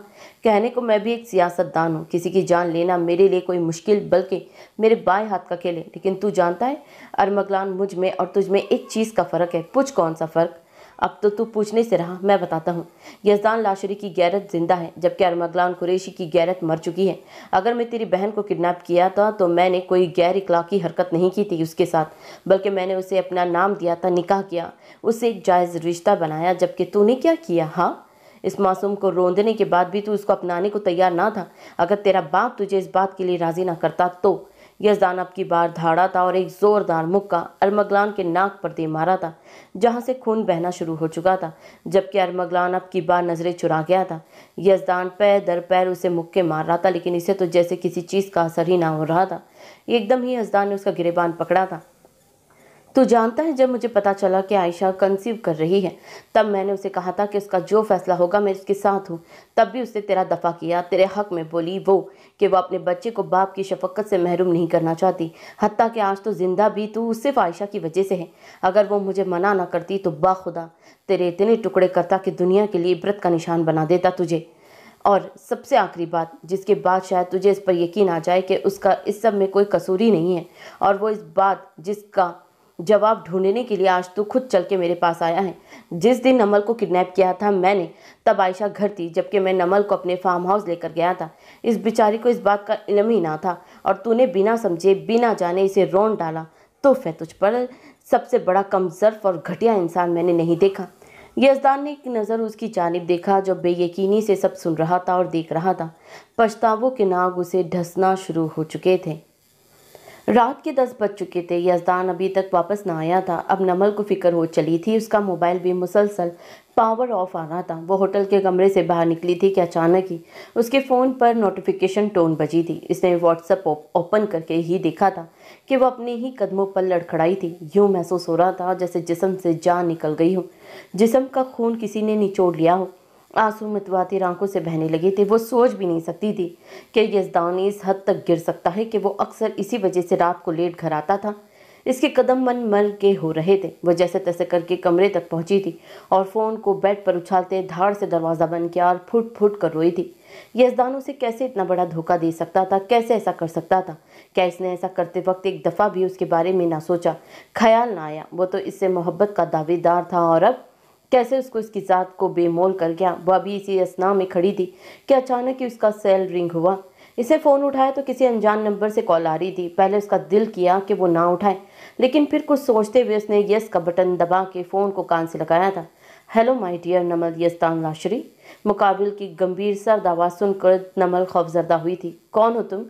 कहने को मैं भी एक सियासतदान हूँ, किसी की जान लेना मेरे लिए कोई मुश्किल बल्कि मेरे बाएं हाथ का खेल है। लेकिन तू जानता है अरमगलान, मुझ में और तुझ में एक चीज़ का फ़र्क है। पूछ कौन सा फ़र्क? अब तो तू पूछने से रहा, मैं बताता हूँ। यज़दान लाशरी की गैरत जिंदा है, जबकि अरमगलान कुरैशी की गैरत मर चुकी है। अगर मैं तेरी बहन को किडनैप किया था तो मैंने कोई गैर इखलाकी हरकत नहीं की थी उसके साथ, बल्कि मैंने उसे अपना नाम दिया था, निकाह किया, उससे एक जायज़ रिश्ता बनाया। जबकि तूने क्या किया? हाँ, इस मासूम को रोंदने के बाद भी तू उसको अपनाने को तैयार ना था। अगर तेरा बाप तुझे इस बात के लिए राज़ी ना करता तो। यज़दान अब की बार धाड़ा था और एक ज़ोरदार मुक्का अरमगलान के नाक पर दे मारा था, जहां से खून बहना शुरू हो चुका था। जबकि अरमगलान अब की बार नज़रें चुरा गया था। यज़दान पैर दर पैर उसे मुक्के मार रहा था, लेकिन इसे तो जैसे किसी चीज़ का असर ही ना हो रहा था। एकदम ही यज़दान ने उसका गिरेबान पकड़ा था। तू जानता है, जब मुझे पता चला कि आयशा कंसीव कर रही है, तब मैंने उसे कहा था कि उसका जो फैसला होगा मैं उसके साथ हूँ। तब भी उसने तेरा दफ़ा किया, तेरे हक में बोली वो कि वो अपने बच्चे को बाप की शफकत से महरूम नहीं करना चाहती। हत्ता कि आज तो जिंदा भी तू सिर्फ आयशा की वजह से है। अगर वो मुझे मना ना करती तो बाखुदा तेरे इतने टुकड़े करता कि दुनिया के लिए इबरत का निशान बना देता तुझे। और सबसे आखिरी बात, जिसके बाद शायद तुझे इस पर यकीन आ जाए कि उसका इस सब में कोई कसूर ही नहीं है, और वो इस बात जिसका जवाब ढूंढने के लिए आज तू खुद चल के मेरे पास आया है। जिस दिन नमल को किडनैप किया था मैंने, तब आयशा घर थी, जबकि मैं नमल को अपने फार्म हाउस लेकर गया था। इस बेचारी को इस बात का इल्म ही ना था, और तूने बिना समझे बिना जाने इसे रोन डाला। तो फिर तुझ पर सबसे बड़ा कमजर्फ और घटिया इंसान मैंने नहीं देखा। यजदान ने एक नज़र उसकी जानिब देखा, जो बेयकीनी से सब सुन रहा था और देख रहा था। पछतावों के नाग उसे ढसना शुरू हो चुके थे। रात के 10 बज चुके थे। यजदान अभी तक वापस ना आया था। अब नमल को फिक्र हो चली थी। उसका मोबाइल भी मुसलसल पावर ऑफ आ रहा था। वो होटल के कमरे से बाहर निकली थी कि अचानक ही उसके फ़ोन पर नोटिफिकेशन टोन बजी थी। इसने व्हाट्सएप ओपन करके ही देखा था कि वो अपने ही कदमों पर लड़खड़ाई थी। यूँ महसूस हो रहा था जैसे जिस्म से जान निकल गई हो, जिस्म का खून किसी ने निचोड़ लिया हो। आंसू मतवाती आंखों से बहने लगे थे। वो सोच भी नहीं सकती थी कि यजदान इस हद तक गिर सकता है कि वो अक्सर इसी वजह से रात को लेट घर आता था। इसके कदम मन मर के हो रहे थे। वो जैसे तैसे करके कमरे तक पहुंची थी और फ़ोन को बेड पर उछालते धाड़ से दरवाज़ा बंद किया और फुट फुट कर रोई थी। यजदान उसे कैसे इतना बड़ा धोखा दे सकता था? कैसे ऐसा कर सकता था? क्या इसने ऐसा करते वक्त एक दफ़ा भी उसके बारे में ना सोचा, ख्याल ना आया? वो तो इससे मोहब्बत का दावेदार था और अब कैसे उसको इसकी ज़ात को बेमोल कर गया। वह अभी इसी असना में खड़ी थी कि अचानक ही उसका सेल रिंग हुआ। इसे फ़ोन उठाया तो किसी अनजान नंबर से कॉल आ रही थी। पहले उसका दिल किया कि वो ना उठाए, लेकिन फिर कुछ सोचते हुए उसने यस का बटन दबा के फ़ोन को कान से लगाया था। Hello my dear Namal, Yazdan Lashari. मुकाबिल की गंभीर सर्द आवाज़ सुनकर नमल खौफजदा हुई थी। कौन हो तुम?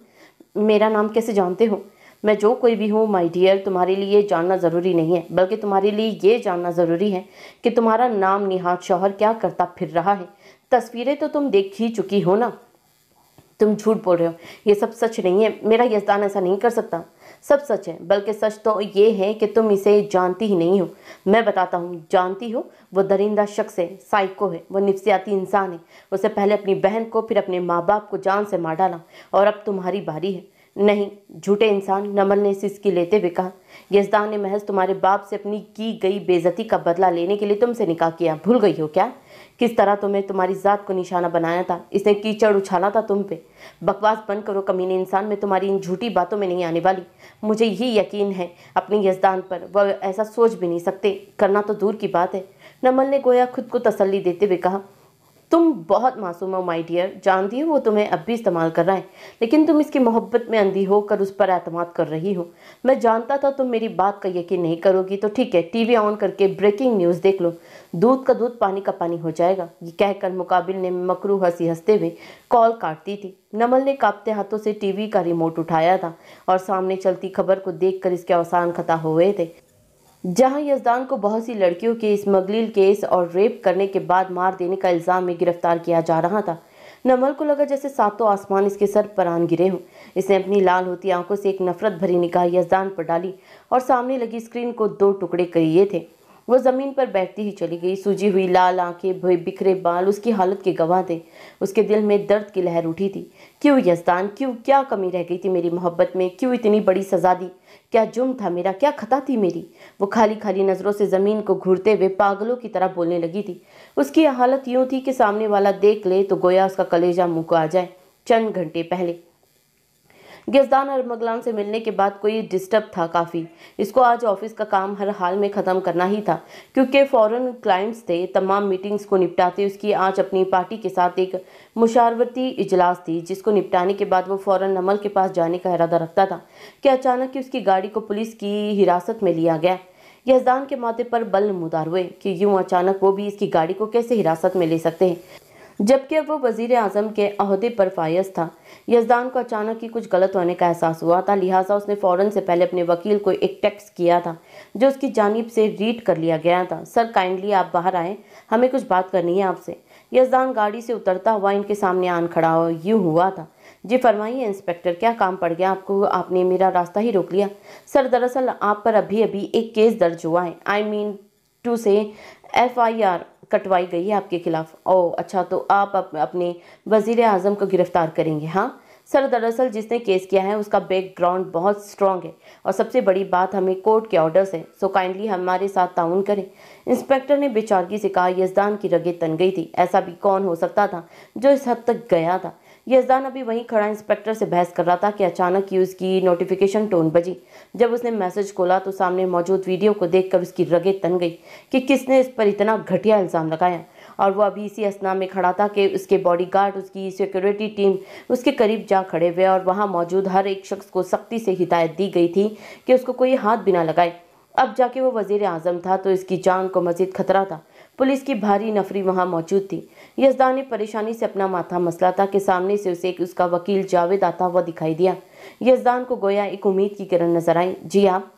मेरा नाम कैसे जानते हो? मैं जो कोई भी हूँ माय डियर, तुम्हारे लिए जानना ज़रूरी नहीं है, बल्कि तुम्हारे लिए ये जानना ज़रूरी है कि तुम्हारा नाम निहाद शौहर क्या करता फिर रहा है। तस्वीरें तो तुम देख ही चुकी हो ना। तुम झूठ बोल रहे हो, ये सब सच नहीं है। मेरा यजदान ऐसा नहीं कर सकता। सब सच है, बल्कि सच तो ये है कि तुम इसे जानती ही नहीं हो। मैं बताता हूँ, जानती हो? वो दरिंदा शख्स है, साइको है, वो नफ्सियाती इंसान है। उसे पहले अपनी बहन को, फिर अपने माँ बाप को जान से मार डाला और अब तुम्हारी बारी है। नहीं झूठे इंसान, नमल ने सिसकी लेते हुए कहा। यजदान ने महज तुम्हारे बाप से अपनी की गई बेइज्जती का बदला लेने के लिए तुमसे निकाह किया। भूल गई हो क्या किस तरह तुम्हें तुम्हारी ज़ात को निशाना बनाया था? इसने कीचड़ उछाला था तुम पे। बकवास बंद करो कमीने इंसान, मैं तुम्हारी इन झूठी बातों में नहीं आने वाली। मुझे यही यकीन है अपने यजदान पर, वह ऐसा सोच भी नहीं सकते, करना तो दूर की बात है। नमल ने गोया खुद को तसल्ली देते हुए कहा। तुम बहुत मासूम हो माय डियर, जानती हो वो तुम्हें अब भी इस्तेमाल कर रहा है, लेकिन तुम इसकी मोहब्बत में अंधी होकर उस पर एतमाद कर रही हो। मैं जानता था तुम मेरी बात का यकीन नहीं करोगी, तो ठीक है, टीवी ऑन करके ब्रेकिंग न्यूज़ देख लो। दूध का दूध पानी का पानी हो जाएगा। ये कहकर मुकाबिल ने मकरू हंसी हंसते हुए कॉल काटती थी। नमल ने कांपते हाथों से टीवी का रिमोट उठाया था और सामने चलती खबर को देखकर इसके अवसान खता हुए थे। जहां यजदान को बहुत सी लड़कियों के स्मगलिंग केस और रेप करने के बाद मार देने का इल्ज़ाम में गिरफ्तार किया जा रहा था, नमल को लगा जैसे सातों आसमान इसके सर पर आन गिरे हों। इसने अपनी लाल होती आंखों से एक नफरत भरी निगाह यजदान पर डाली और सामने लगी स्क्रीन को दो टुकड़े किए थे। वो ज़मीन पर बैठती ही चली गई। सूजी हुई लाल आंखें, बिखरे बाल उसकी हालत के गवाह थे। उसके दिल में दर्द की लहर उठी थी। क्यों यजदान, क्यों? क्या कमी रह गई थी मेरी मोहब्बत में? क्यों इतनी बड़ी सजा दी? क्या जुर्म था मेरा? क्या खता थी मेरी? वो खाली खाली नज़रों से ज़मीन को घूरते हुए पागलों की तरह बोलने लगी थी। उसकी हालत यूँ थी कि सामने वाला देख ले तो गोया उसका कलेजा मुँह को आ जाए। चंद घंटे पहले यजदान और मगलान से मिलने के बाद कोई डिस्टर्ब था काफ़ी। इसको आज ऑफिस का काम हर हाल में ख़त्म करना ही था, क्योंकि फ़ौरन क्लाइंट्स थे। तमाम मीटिंग्स को निपटाते उसकी आज अपनी पार्टी के साथ एक मुशावरती इजलास थी, जिसको निपटाने के बाद वो फ़ौरन नमल के पास जाने का इरादा रखता था कि अचानक ही उसकी गाड़ी को पुलिस की हिरासत में लिया गया। यजदान के माथे पर बल नमूदार हुए कि यूँ अचानक वो भी इसकी गाड़ी को कैसे हिरासत में ले सकते हैं, जबकि अब वो वज़ीर आज़म के अहदे पर फायज था। यजदान को अचानक ही कुछ गलत होने का एहसास हुआ था, लिहाजा उसने फ़ौरन से पहले अपने वकील को एक टेक्स्ट किया था, जो उसकी जानिब से रीड कर लिया गया था। सर काइंडली आप बाहर आएँ, हमें कुछ बात करनी है आपसे। यजदान गाड़ी से उतरता हुआ इनके सामने आन खड़ा यूँ हुआ था। जी फरमाइए इंस्पेक्टर, क्या काम पड़ गया आपको? आपने मेरा रास्ता ही रोक लिया। सर दरअसल आप पर अभी अभी एक केस दर्ज हुआ है, आई मीन टू से FIR कटवाई गई है आपके खिलाफ। ओह अच्छा, तो आप अपने वज़ीर आज़म को गिरफ्तार करेंगे? हाँ सर, दरअसल जिसने केस किया है उसका बैकग्राउंड बहुत स्ट्रॉन्ग है और सबसे बड़ी बात, हमें कोर्ट के ऑर्डर्स हैं, सो काइंडली हमारे साथ ताउन करें। इंस्पेक्टर ने बेचारगी से कहा। यजदान की रगें तन गई थी। ऐसा भी कौन हो सकता था जो इस हद तक गया था? यजदान अभी वहीं खड़ा इंस्पेक्टर से बहस कर रहा था कि अचानक ही उसकी नोटिफिकेशन टोन बजी। जब उसने मैसेज खोला तो सामने मौजूद वीडियो को देखकर उसकी रगें तन गई कि किसने इस पर इतना घटिया इल्ज़ाम लगाया। और वो अभी इसी असना में खड़ा था कि उसके बॉडीगार्ड, उसकी सिक्योरिटी टीम उसके करीब जा खड़े हुए और वहाँ मौजूद हर एक शख्स को सख्ती से हिदायत दी गई थी कि उसको कोई हाथ भी ना लगाए। अब जाके वो वज़ीर आज़म था तो इसकी जान को मज़ीद खतरा था। पुलिस की भारी नफरी वहां मौजूद थी। यजदान ने परेशानी से अपना माथा मसला था कि सामने से उसे उसका वकील जावेद आता हुआ दिखाई दिया। यजदान को गोया एक उम्मीद की किरण नजर आई। जी आप?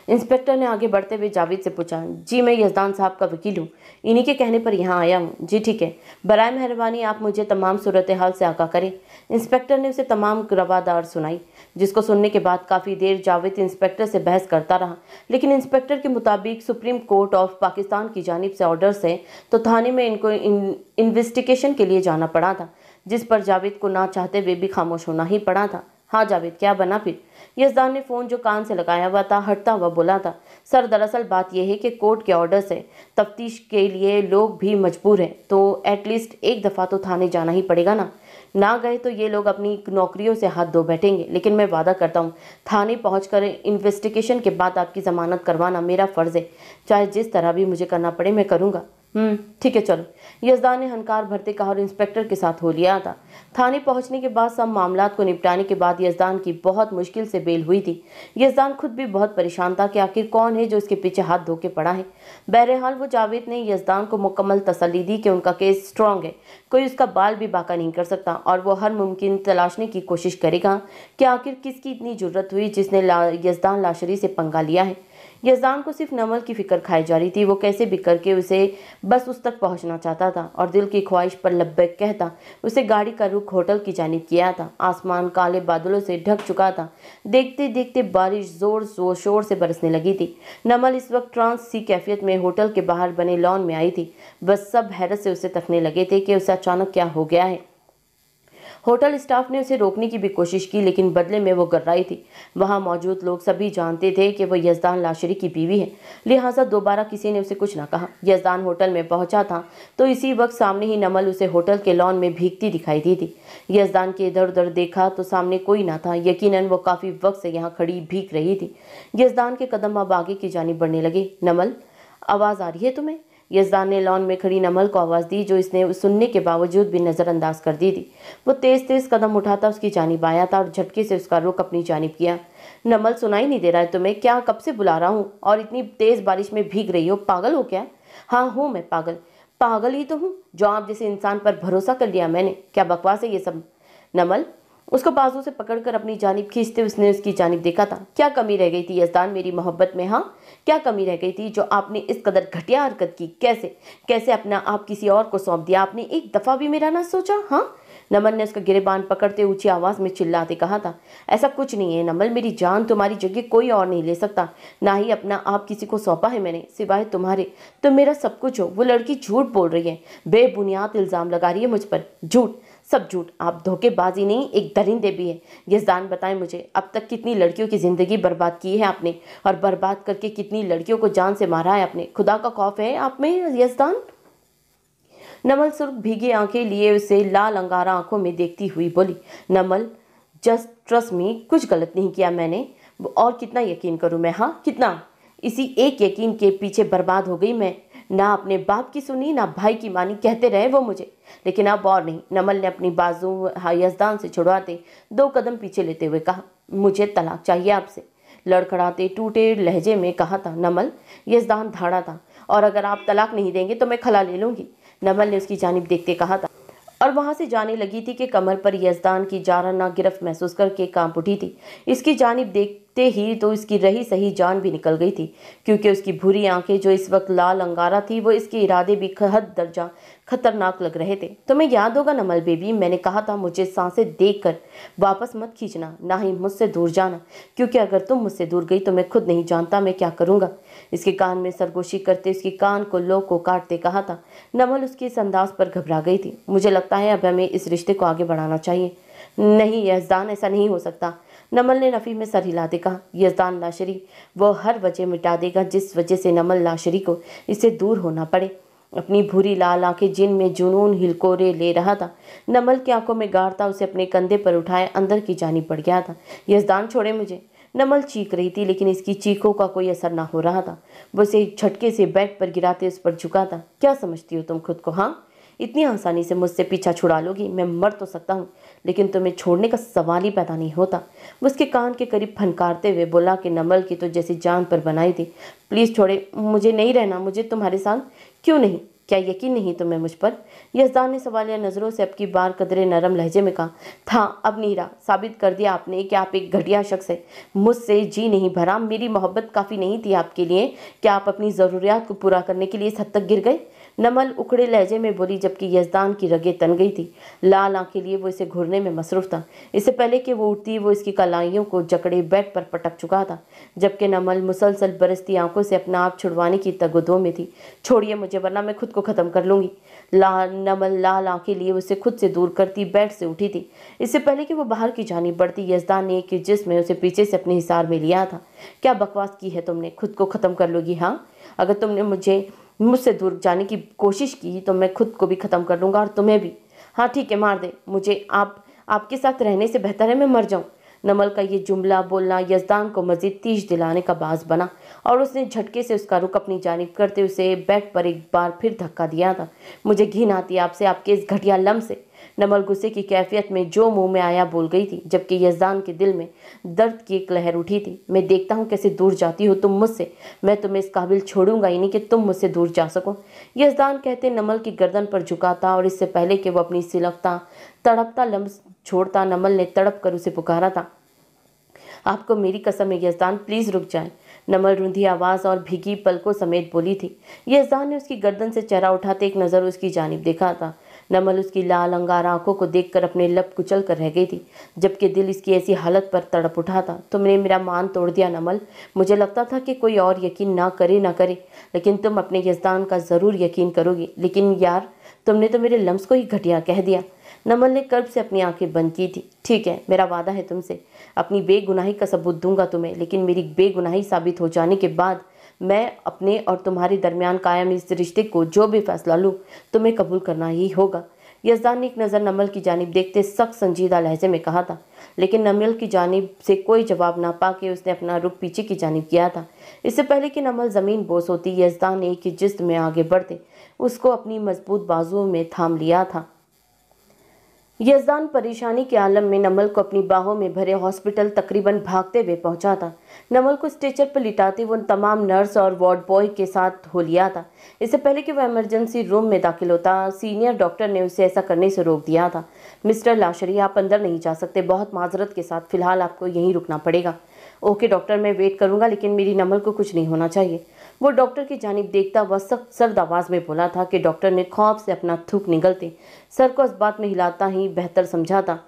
इंस्पेक्टर ने आगे बढ़ते हुए जावेद से पूछा। जी मैं यजदान साहब का वकील हूँ, इन्हीं के कहने पर यहाँ आया हूँ। जी ठीक है, बराए मेहरबानी आप मुझे तमाम सूरत हाल से आगाह करें। इंस्पेक्टर ने उसे तमाम रवादार सुनाई, जिसको सुनने के बाद काफ़ी देर जावेद इंस्पेक्टर से बहस करता रहा। लेकिन इंस्पेक्टर के मुताबिक सुप्रीम कोर्ट ऑफ पाकिस्तान की जानिब से ऑर्डर्स है, तो थाने में इनको इन्वेस्टिगेशन के लिए जाना पड़ा था, जिस पर जावेद को ना चाहते हुए भी खामोश होना ही पड़ा था। हाँ जावेद, क्या बना फिर? यजदान ने फ़ोन जो कान से लगाया हुआ था हटता हुआ बोला था। सर दरअसल बात यह है कि कोर्ट के ऑर्डर से तफ्तीश के लिए लोग भी मजबूर हैं, तो एटलीस्ट एक दफ़ा तो थाने जाना ही पड़ेगा ना गए तो ये लोग अपनी नौकरियों से हाथ धो बैठेंगे। लेकिन मैं वादा करता हूँ, थाने पहुंचकर इन्वेस्टिगेशन के बाद आपकी ज़मानत करवाना मेरा फ़र्ज़ है, चाहे जिस तरह भी मुझे करना पड़े मैं करूँगा। ठीक है चलो, यजदान ने हंकार भरते कहा और इंस्पेक्टर के साथ हो लिया था। थाने पहुंचने के बाद सब मामलात को निपटाने के बाद यजदान की बहुत मुश्किल से बेल हुई थी। यजदान खुद भी बहुत परेशान था कि आखिर कौन है जो इसके पीछे हाथ धो के पड़ा है। बहरहाल वो जावेद ने यजदान को मुकम्मल तसल्ली दी कि उनका केस स्ट्रांग है, कोई उसका बाल भी बाका नहीं कर सकता, और वो हर मुमकिन तलाशने की कोशिश करेगा कि आखिर किसकी इतनी जरूरत हुई जिसने यजदान लाशरी से पंगा लिया है। यजदान को सिर्फ नमल की फिक्र खाई जा रही थी। वो कैसे भी करके उसे बस उस तक पहुंचना चाहता था और दिल की ख्वाहिश पर लब्बैक कहता उसे गाड़ी का रुख होटल की जानिब किया था। आसमान काले बादलों से ढक चुका था। देखते देखते बारिश जोर शोर से बरसने लगी थी। नमल इस वक्त ट्रांस सी कैफियत में होटल के बाहर बने लॉन में आई थी। बस सब हैरत से उसे तकने लगे थे कि उसे अचानक क्या हो गया है। होटल स्टाफ ने उसे रोकने की भी कोशिश की, लेकिन बदले में वो गर्राई थी। वहां मौजूद लोग सभी जानते थे कि वो यजदान लाशरी की बीवी है, लिहाजा दोबारा किसी ने उसे कुछ ना कहा। यजदान होटल में पहुंचा था तो इसी वक्त सामने ही नमल उसे होटल के लॉन में भीगती दिखाई दी थी। यजदान के इधर उधर देखा तो सामने कोई ना था। यकीनन वो काफी वक्त से यहाँ खड़ी भीग रही थी। यजदान के कदम अब आगे की जानिब बढ़ने लगे। नमल, आवाज आ रही है तुम्हें? यजदान ने लॉन में खड़ी नमल को आवाज़ दी, जो इसने सुनने के बावजूद भी नज़रअंदाज कर दी थी। वो तेज़ तेज़ कदम उठाता उसकी जानिब आया था और झटके से उसका रुख अपनी जानिब किया। नमल, सुनाई नहीं दे रहा है तुम्हें? क्या कब से बुला रहा हूँ और इतनी तेज़ बारिश में भीग रही हो? पागल हो क्या? हाँ हूँ मैं पागल ही तो हूँ, जो आप जैसे इंसान पर भरोसा कर लिया मैंने। क्या बकवास है ये सब? नमल, उसको बाजू से पकड़कर अपनी जानिब खींचते उसने उसकी जानिब देखा था। क्या कमी रह गई थी यजदान मेरी मोहब्बत में? हाँ, क्या कमी रह गई थी जो आपने इस कदर घटिया हरकत की? कैसे अपना आप किसी और को सौंप दिया? आपने एक दफ़ा भी मेरा ना सोचा? हाँ, नमल ने उसका गिरेबान पकड़ते ऊंची आवाज़ में चिल्लाते कहा था। ऐसा कुछ नहीं है नमल, मेरी जान तुम्हारी जगह कोई और नहीं ले सकता, ना ही अपना आप किसी को सौंपा है मैंने सिवाय तुम्हारे। तुम मेरा सब कुछ हो। वो लड़की झूठ बोल रही है, बेबुनियाद इल्ज़ाम लगा रही है मुझ पर। झूठ, सब झूठ। आप धोखेबाजी नहीं, एक दरिंदे भी है। यजदान, बताएं मुझे, अब तक कितनी लड़कियों की ज़िंदगी बर्बाद की है आपने, और बर्बाद करके कितनी लड़कियों को जान से मारा है आपने? खुदा का खौफ है आप में यजदान? नमल सुर्ख भीगी आंखें लिए उसे लाल अंगारा आंखों में देखती हुई बोली। नमल, जस्ट ट्रस्ट मी, कुछ गलत नहीं किया मैंने। और कितना यकीन करूं मैं? हाँ, कितना? इसी एक यकीन के पीछे बर्बाद हो गई मैं। ना अपने बाप की सुनी, ना भाई की मानी, कहते रहे वो मुझे, लेकिन अब और नहीं। नमल ने अपनी बाजू यजदान से छुड़वाते 2 कदम पीछे लेते हुए कहा, मुझे तलाक चाहिए आपसे। लड़खड़ाते टूटे लहजे में कहा था नमल। यजदान धाड़ा था, और अगर आप तलाक नहीं देंगे तो मैं खला ले लूंगी। नमल ने उसकी जानिब देखते कहा था, और वहां से जाने लगी थी कि कमर पर यजदान की जाराना गिरफ्त महसूस करके कांप उठी थी। इसकी जानिब देखते ही तो इसकी रही सही जान भी निकल गई थी, क्योंकि उसकी भूरी आंखें जो इस वक्त लाल अंगारा थी, वो इसके इरादे भी हद दर्जा खतरनाक लग रहे थे। तुम्हें याद होगा नमल बेबी, मैंने कहा था मुझे सांसें देखकर वापस मत खींचना, ना ही मुझसे दूर जाना, क्योंकि अगर तुम मुझसे दूर गई तो मैं खुद नहीं जानता मैं क्या करूँगा। इसके कान में सरगोशी करते उसकी कान को लो को काटते कहा था। नमल उसके इस अंदाज पर घबरा गई थी। मुझे लगता है अब हमें इस रिश्ते को आगे बढ़ाना चाहिए। नहीं यजदान, ऐसा नहीं हो सकता। नमल ने नफ़ी में सर हिलाते कहा। यजदान लाशरी वो हर वजह मिटा देगा जिस वजह से नमल लाशरी को इससे दूर होना पड़े। अपनी भूरी लाल आंखें जिनमें जुनून हिलकोरे ले रहा था, नमल की आंखों में गाड़ता उसे अपने कंधे पर उठाए अंदर की जानिब बढ़ गया था। यजदान, छोड़े मुझे। नमल चीख रही थी, लेकिन इसकी चीखों का कोई असर ना हो रहा था। वो उसे झटके से बेड पर गिराते उस पर झुका था। क्या समझती हो तुम खुद को? हाँ, इतनी आसानी से मुझसे पीछा छुड़ा लोगी? मैं मर तो सकता हूँ, लेकिन तुम्हें छोड़ने का सवाल ही पैदा नहीं होता। वो उसके कान के करीब फनकारते हुए बोला कि नमल की तो जैसी जान पर बनाई थी, प्लीज़ छोड़े, मुझे नहीं रहना, मुझे तुम्हारे साथ। क्यों नहीं? क्या यकीन नहीं तुम्हें मुझ पर? यज़दान ने सवालिया नज़रों से अब की बार कदरे नरम लहजे में कहा। था, अब नहीं रहा। साबित कर दिया आपने कि आप एक घटिया शख्स है। मुझसे जी नहीं भरा। मेरी मोहब्बत काफ़ी नहीं थी आपके लिए? क्या आप अपनी ज़रूरियात को पूरा करने के लिए इस हद तक गिर गए? नमल उखड़े लहजे में बोली, जबकि यज़दान की रगें तन गई थी। लाल आंखें लिए वो इसे घूरने में मसरूफ़ था। इससे पहले कि वो उठती, वो इसकी कलाइयों को जकड़े बेड पर पटक चुका था, जबकि नमल मुसलसल बरसती आंखों से अपना आप छुड़वाने की तगदो में थी। छोड़िए मुझे, वरना मैं खुद को ख़त्म कर लूँगी। नमल लाल आंखें लिए उसे खुद से दूर करती बेड से उठी थी। इससे पहले कि वो बाहर की जानिब बढ़ती, यज़दान ने एक जिस्म में उसे पीछे से अपने हिसार में लिया था। क्या बकवास की है तुमने? खुद को ख़त्म कर लोगी? हाँ, अगर तुमने मुझसे दूर जाने की कोशिश की तो मैं खुद को भी ख़त्म कर लूँगा, और तुम्हें भी। हाँ ठीक है, मार दे मुझे। आपके साथ रहने से बेहतर है मैं मर जाऊँ। नमल का ये जुमला बोलना यज़दान को मज़ीद तीज दिलाने का बास बना, और उसने झटके से उसका रुख अपनी जानिब करते उसे बेड पर एक बार फिर धक्का दिया था। मुझे घिन आती है आपसे, आपके इस घटिया लम से। नमल गुस्से की कैफियत में जो मुंह में आया बोल गई थी, जबकि यज़दान के दिल में दर्द की एक लहर उठी थी। मैं देखता हूँ कैसे दूर जाती हो तुम मुझसे। मैं तुम्हें इस काबिल छोड़ूंगा ही नहीं कि तुम मुझसे दूर जा सको। यज़दान कहते नमल की गर्दन पर झुकाता, और इससे पहले कि वो अपनी सिलकता तड़पता लम्स छोड़ता, नमल ने तड़प कर उसे पुकारा था। आपको मेरी कसम है यज़दान, प्लीज़ रुक जाएं। नमल रुंधी आवाज़ और भीगी पलकों समेत बोली थी। यज़दान ने उसकी गर्दन से चेहरा उठाते एक नज़र उसकी जानिब देखा था। नमल उसकी लाल अंगार आंखों को देखकर अपने लब कुचल कर रह गई थी, जबकि दिल इसकी ऐसी हालत पर तड़प उठा था। तुमने मेरा मान तोड़ दिया नमल। मुझे लगता था कि कोई और यकीन ना करे, लेकिन तुम अपने यज़दान का ज़रूर यकीन करोगी। लेकिन यार, तुमने तो मेरे लम्स को ही घटिया कह दिया। नमल ने कर्ब से अपनी आंखें बंद की थी। ठीक है, मेरा वादा है तुमसे, अपनी बेगुनाही का सबूत दूंगा तुम्हें, लेकिन मेरी बेगुनाही साबित हो जाने के बाद मैं अपने और तुम्हारे दरमियान कायम इस रिश्ते को जो भी फैसला लूँ तुम्हें कबूल करना ही होगा। यज़दान ने एक नज़र नमल की जानिब देखते सख्त संजीदा लहजे में कहा था, लेकिन नमल की जानिब से कोई जवाब ना पाके उसने अपना रुख पीछे की जानिब किया था। इससे पहले कि नमल ज़मीन बोस होती, यज़दान ने एक ही जिस्म में आगे बढ़ते उसको अपनी मजबूत बाजुओं में थाम लिया था। यज़दान परेशानी के आलम में नमल को अपनी बाहों में भरे हॉस्पिटल तकरीबन भागते हुए पहुंचा था। नमल को स्ट्रेचर पर लिटाते वो तमाम नर्स और वार्ड बॉय के साथ हो लिया था। इससे पहले कि वह इमरजेंसी रूम में दाखिल होता, सीनियर डॉक्टर ने उसे ऐसा करने से रोक दिया था। मिस्टर लाशरी, आप अंदर नहीं जा सकते, बहुत माजरत के साथ। फिलहाल आपको यहीं रुकना पड़ेगा। ओके डॉक्टर, मैं वेट करूंगा, लेकिन मेरी नमल को कुछ नहीं होना चाहिए। वो डॉक्टर की जानिब देखता वह सख्त सर्द आवाज़ में बोला था कि डॉक्टर ने खौफ से अपना थूक निगलते सर को इस बात में हिलाता ही बेहतर समझा था।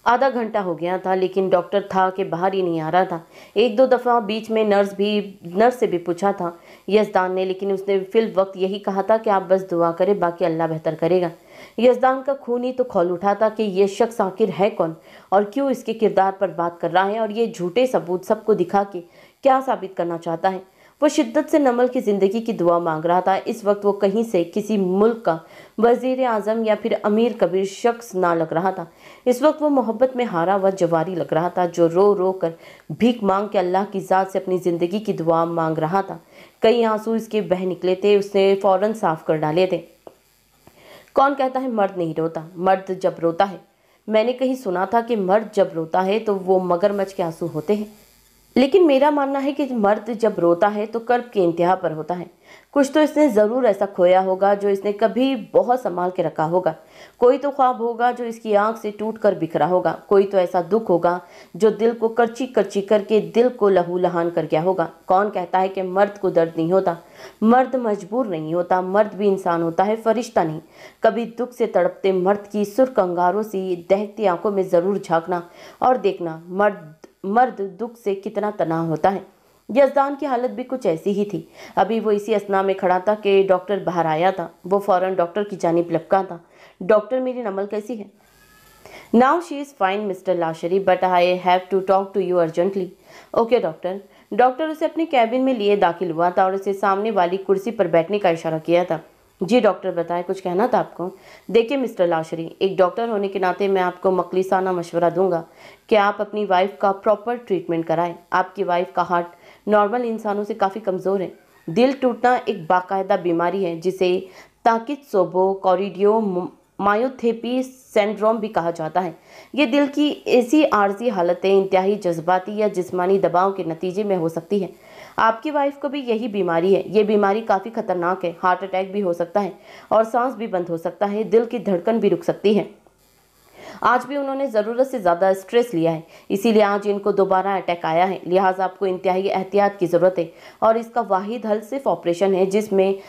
आधा घंटा हो गया था, लेकिन डॉक्टर था कि बाहर ही नहीं आ रहा था। एक दो दफ़ा बीच में नर्स से भी पूछा था यज़दान ने, लेकिन उसने फिल वक्त यही कहा था कि आप बस दुआ करें, बाकी अल्लाह बेहतर करेगा। यज़दान का खून ही तो खौल उठा था कि ये शख्स आखिर है कौन और क्यों इसके किरदार पर बात कर रहा है, और ये झूठे सबूत सबको दिखा के क्या साबित करना चाहता है। वो शिद्दत से नमल की ज़िंदगी की दुआ मांग रहा था। इस वक्त वो कहीं से किसी मुल्क का वज़ीर आज़म या फिर अमीर कबीर शख्स ना लग रहा था। इस वक्त वो मोहब्बत में हारा हुआ जवारी लग रहा था, जो रो रो कर भीख मांग के अल्लाह की ज़ात से अपनी ज़िंदगी की दुआ मांग रहा था। कई आंसू इसके बह निकले थे, उसने फ़ौरन साफ कर डाले थे। कौन कहता है मर्द नहीं रोता? मर्द जब रोता है, मैंने कहीं सुना था कि मर्द जब रोता है तो वो मगरमच्छ के आंसू होते हैं, लेकिन मेरा मानना है कि मर्द जब रोता है तो कर्ब की इंतहा पर होता है। कुछ तो इसने ज़रूर ऐसा खोया होगा जो इसने कभी बहुत संभाल के रखा होगा। कोई तो ख्वाब होगा जो इसकी आंख से टूट कर बिखरा होगा। कोई तो ऐसा दुख होगा जो दिल को करची करची करके दिल को लहू लहान कर गया होगा। कौन कहता है कि मर्द को दर्द नहीं होता? मर्द मजबूर नहीं होता, मर्द भी इंसान होता है, फरिश्ता नहीं। कभी दुख से तड़पते मर्द की सुर्ख अंगारों सी दहकती आंखों में ज़रूर झांकना और देखना मर्द दुख से कितना तना होता है। यज़दान की हालत भी कुछ ऐसी ही थी। अभी वो इसी असना में खड़ा था कि डॉक्टर बाहर आया था। वो फौरन डॉक्टर की जानिब लपका था। डॉक्टर, मेरी नमल कैसी है? Now she is fine mister Lashari, but I have to talk to you urgently. Okay doctor. Doctor उसे अपने कैबिन में लिए दाखिल हुआ था और उसे सामने वाली कुर्सी पर बैठने का इशारा किया था। जी डॉक्टर, बताएं, कुछ कहना था आपको? देखिए मिस्टर लाशरी, एक डॉक्टर होने के नाते मैं आपको मखलिसाना मशवरा दूंगा कि आप अपनी वाइफ का प्रॉपर ट्रीटमेंट कराएं। आपकी वाइफ का हार्ट नॉर्मल इंसानों से काफ़ी कमज़ोर है। दिल टूटना एक बाकायदा बीमारी है जिसे ताकित्सोबो-कॉरिडियो मायोथेपी सिंड्रोम भी कहा जाता है। ये दिल की ऐसी आर्जी हालतें इंतहाई जज्बाती या जिस्मानी दबाव के नतीजे में हो सकती है। आपकी वाइफ को भी यही बीमारी है। ये बीमारी काफ़ी खतरनाक है। हार्ट अटैक भी हो सकता है और सांस भी बंद हो सकता है, दिल की धड़कन भी रुक सकती है। आज भी उन्होंने ज़रूरत से ज़्यादा स्ट्रेस लिया है, इसीलिए आज इनको दोबारा अटैक आया है। लिहाजा आपको इंतहाई एहतियात की ज़रूरत है और इसका वाहिद हल सिर्फ ऑपरेशन है, जिसमें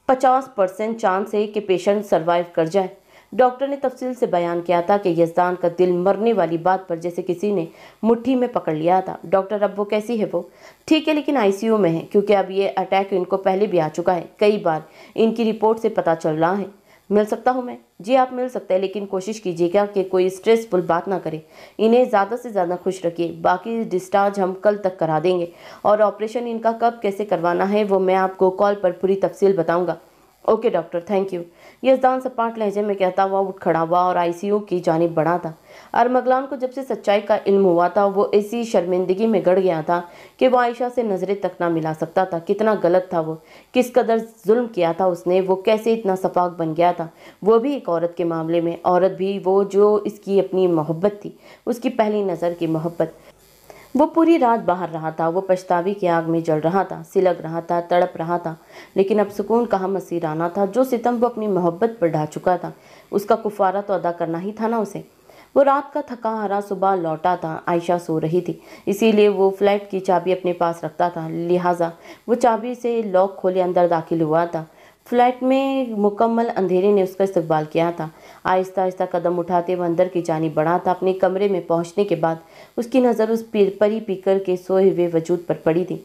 50% चांस है कि पेशेंट सर्वाइव कर जाए। डॉक्टर ने तफसील से बयान किया था कि यज़दान का दिल मरने वाली बात पर जैसे किसी ने मुट्ठी में पकड़ लिया था। डॉक्टर, अब वो कैसी है? वो ठीक है, लेकिन आईसीयू में है, क्योंकि अब ये अटैक इनको पहले भी आ चुका है कई बार, इनकी रिपोर्ट से पता चल रहा है। मिल सकता हूँ मैं? जी आप मिल सकते हैं, लेकिन कोशिश कीजिएगा कि कोई स्ट्रेसफुल बात ना करें। इन्हें ज़्यादा से ज़्यादा खुश रखिए। बाकी डिस्चार्ज हम कल तक करा देंगे और ऑपरेशन इनका कब कैसे करवाना है वो मैं आपको कॉल पर पूरी तफसील बताऊंगा। Okay doctor, thank you. Yazdan सपाट लहजे में कहता हुआ उठ खड़ा हुआ और आईसीयू की जानिब बढ़ा था। अरमगलान को जब से सच्चाई का इल्म हुआ था वो ऐसी शर्मिंदगी में गड़ गया था कि वो आयशा से नजरें तक ना मिला सकता था। कितना गलत था वो, किस कदर जुल्म किया था उसने, वो कैसे इतना सफाक बन गया था, वो भी एक औरत के मामले में। औरत भी वो जो इसकी अपनी मोहब्बत थी, उसकी पहली नज़र की मोहब्बत। वो पूरी रात बाहर रहा था, वो पछतावे की आग में जल रहा था, सिलग रहा था, तड़प रहा था, लेकिन अब सुकून कहाँ मसीराना था। जो सितम वो अपनी मोहब्बत पर ढा चुका था, उसका कुफारा तो अदा करना ही था ना उसे। वो रात का थका हारा सुबह लौटा था। आयशा सो रही थी, इसीलिए वो फ्लैट की चाबी अपने पास रखता था। लिहाजा वो चाबी से लॉक खोले अंदर दाखिल हुआ था। फ्लैट में मुकम्मल अंधेरे ने उसका इस्तकबाल किया था। आहिस्ता आहिस्ता कदम उठाते वो अंदर की जानिब बढ़ा था। अपने कमरे में पहुंचने के बाद उसकी नज़र उस परी पीकर के सोए हुए वजूद पर पड़ी थी।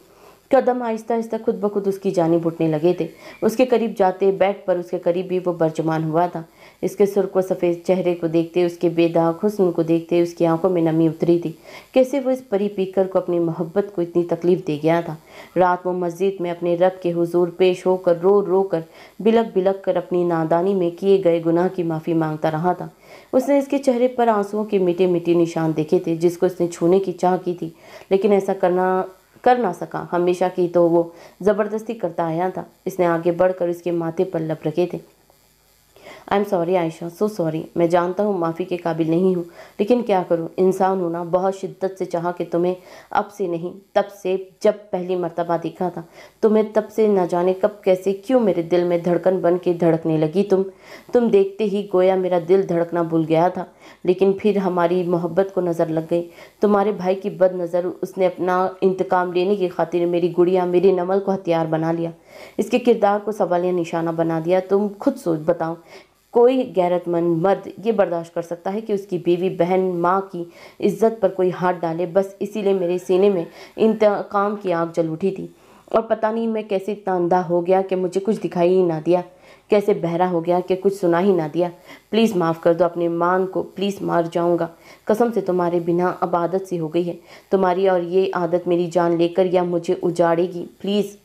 कदम आहिस्ता आहिस्ता खुद ब खुद उसकी जानिब उठने लगे थे। उसके करीब जाते बेड पर उसके करीब भी वो बरजुमान हुआ था। इसके सुर्ख व सफ़ेद चेहरे को देखते, उसके बेदाग हुस्न को देखते उसकी आंखों में नमी उतरी थी। कैसे वो इस परी पीकर को अपनी मोहब्बत को इतनी तकलीफ़ दे गया था। रात वो मस्जिद में अपने रब के हुजूर पेश होकर रो रो कर बिलक बिलक कर अपनी नादानी में किए गए गुनाह की माफ़ी मांगता रहा था। उसने इसके चेहरे पर आंसुओं के मीठे मीठे निशान देखे थे, जिसको इसने छूने की चाह की थी, लेकिन ऐसा कर ना सका। हमेशा की तो वो ज़बरदस्ती करता आया था। इसने आगे बढ़कर उसके माथे पर लब रखे थे। I am sorry Ayesha, so sorry. मैं जानता हूँ माफ़ी के काबिल नहीं हूँ, लेकिन क्या करूँ, इंसान होना। बहुत शिद्दत से चाहा कि तुम्हें, अब से नहीं, तब से जब पहली मर्तबा देखा था तुम्हें, तब से न जाने कब कैसे क्यों मेरे दिल में धड़कन बन के धड़कने लगी तुम देखते ही गोया मेरा दिल धड़कना भूल गया था। लेकिन फिर हमारी मोहब्बत को नज़र लग गई। तुम्हारे भाई की बद नज़र, उसने अपना इंतकाम लेने की खातिर मेरी गुड़िया, मेरे नमल को हथियार बना लिया, इसके किरदार को सवालिया निशाना बना दिया। तुम खुद सोच बताओ, कोई गैरतमंद मर्द ये बर्दाश्त कर सकता है कि उसकी बीवी, बहन, माँ की इज्जत पर कोई हाथ डाले? बस इसीलिए मेरे सीने में इंतकाम की आग जल उठी थी। और पता नहीं मैं कैसे इतना अंधा हो गया कि मुझे कुछ दिखाई ही ना दिया, कैसे बहरा हो गया कि कुछ सुना ही ना दिया। प्लीज़ माफ़ कर दो अपने मान को, प्लीज़, मर जाऊंगा कसम से। तुम्हारे बिना अब आदत सी हो गई है तुम्हारी, और ये आदत मेरी जान लेकर या मुझे उजाड़ेगी, प्लीज़।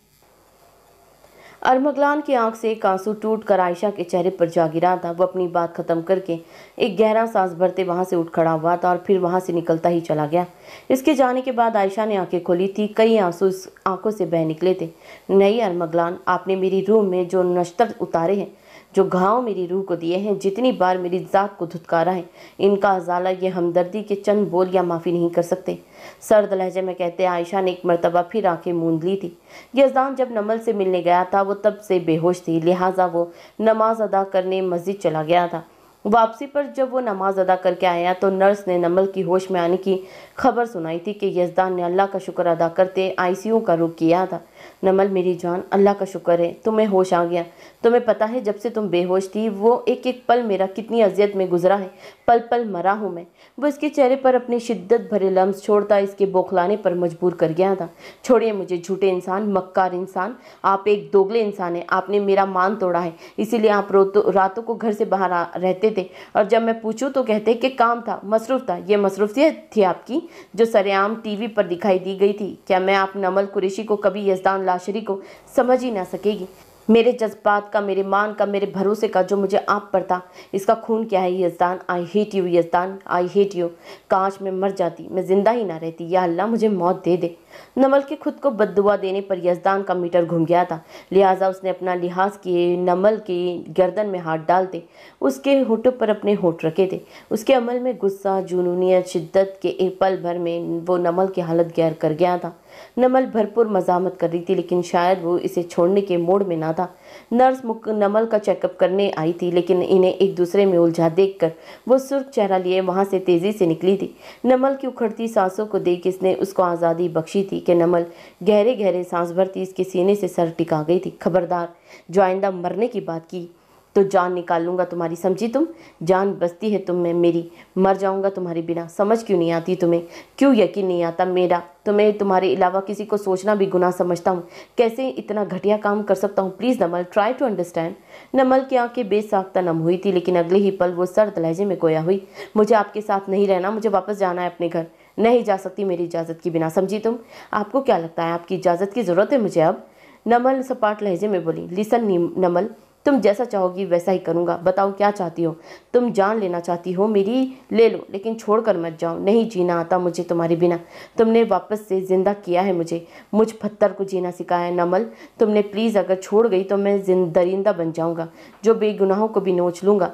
अरमगलान की आंख से एक आंसू टूट कर आयशा के चेहरे पर जा गिरा था। वो अपनी बात खत्म करके एक गहरा सांस भरते वहां से उठ खड़ा हुआ था और फिर वहां से निकलता ही चला गया। इसके जाने के बाद आयशा ने आंखें खोली थी। कई आंसू इस आंखों से बह निकले थे। नहीं अरमगलान, आपने मेरी रूह में जो नश्तर उतारे हैं, जो घाव मेरी रूह को दिए हैं, जितनी बार मेरी ज़ात को धुतकारा है, इनका अजाला ये हमदर्दी के चंद बोल या माफ़ी नहीं कर सकते। सर्द लहजे में कहते आयशा ने एक मरतबा फिर आंखें मूंद ली थी। यज़दान जब नमल से मिलने गया था वो तब से बेहोश थी, लिहाजा वो नमाज अदा करने मस्जिद चला गया था। वापसी पर जब वो नमाज अदा करके आया तो नर्स ने नमल की होश में आने की खबर सुनाई थी कि यज़दान ने अल्लाह का शुक्र अदा करते आईसीयू का रुख किया था। नमल मेरी जान, अल्लाह का शुक्र है तुम्हें होश आ गया। तुम्हें पता है जब से तुम बेहोश थी वो एक एक पल मेरा कितनी अजियत में गुजरा है, पल पल मरा हूँ मैं। वो इसके चेहरे पर अपनी शिद्दत भरे लम्स छोड़ता इसके बौखलाने पर मजबूर कर गया था। छोड़िए मुझे झूठे इंसान, मक्कार इंसान, आप एक दोगले इंसान हैं। आपने मेरा मान तोड़ा है, इसीलिए आप रातों को घर से बाहर रहते थे, और जब मैं पूछूं तो कहते कि काम था, मसरूफ था। ये मसरूफियत थी आपकी जो सरेआम टीवी पर दिखाई दी गई थी। क्या मैं आप नमल कुरैशी को, कभी यज़दान लाशरी को समझ ही ना सकेगी? मेरे जज्बात का, मेरे मान का, मेरे भरोसे का जो मुझे आप पर था, इसका खून क्या है Yazdan. I hate you Yazdan, I hate you. काश मैं मर जाती, मैं जिंदा ही ना रहती। या अल्लाह मुझे मौत दे दे। नमल के खुद को बद्दुआ देने पर यज़दान का मीटर घूम गया था, लिहाजा उसने अपना लिहाज किए नमल की गर्दन में हाथ डालते उसके होठों पर अपने होठ रखे थे। उसके अमल में गुस्सा, जुनूनियत, शिद्दत के एक पल भर में वो नमल की हालत गैर कर गया था। नमल भरपूर मज़ामत कर रही थी, लेकिन शायद वो इसे छोड़ने के मूड में ना था। नर्स नमल का चेकअप करने आई थी, लेकिन इन्हें एक दूसरे में उलझा देखकर वो सुर्ख चेहरा लिए वहां से तेजी से निकली थी। नमल की उखड़ती सांसों को देख इसने उसको आज़ादी बख्शी थी कि नमल गहरे गहरे सांस भरती इसके सीने से सर टिका गई थी। खबरदार, जो आइंदा मरने की बात की तो जान निकाल लूंगा तुम्हारी, समझी तुम? जान बसती है तुम में मेरी, मर जाऊंगा तुम्हारे बिना। समझ क्यों नहीं आती तुम्हें? क्यों यकीन नहीं आता मेरा? तुम्हें तुम्हारे अलावा किसी को सोचना भी गुनाह समझता हूँ। कैसे इतना घटिया काम कर सकता हूँ? Please Namal, try to understand. Namal की आंखें बेसाख्ता नम हुई थी, लेकिन अगले ही पल वो सर्द लहजे में गोया हुई। मुझे आपके साथ नहीं रहना, मुझे वापस जाना है अपने घर। नहीं जा सकती मेरी इजाज़त के बिना, समझी तुम? आपको क्या लगता है आपकी इजाज़त की ज़रूरत है मुझे अब? नमल सपाट लहजे में बोली। लिसन नमल, तुम जैसा चाहोगी वैसा ही करूँगा। बताओ क्या चाहती हो? तुम जान लेना चाहती हो मेरी? ले लो, लेकिन छोड़कर मत जाओ। नहीं जीना आता मुझे तुम्हारे बिना। तुमने वापस से जिंदा किया है मुझे, मुझ पत्थर को जीना सिखाया है नमल। तुमने प्लीज़ अगर छोड़ गई तो मैं दरिंदा बन जाऊँगा, जो बेगुनाहों को भी नोच लूँगा।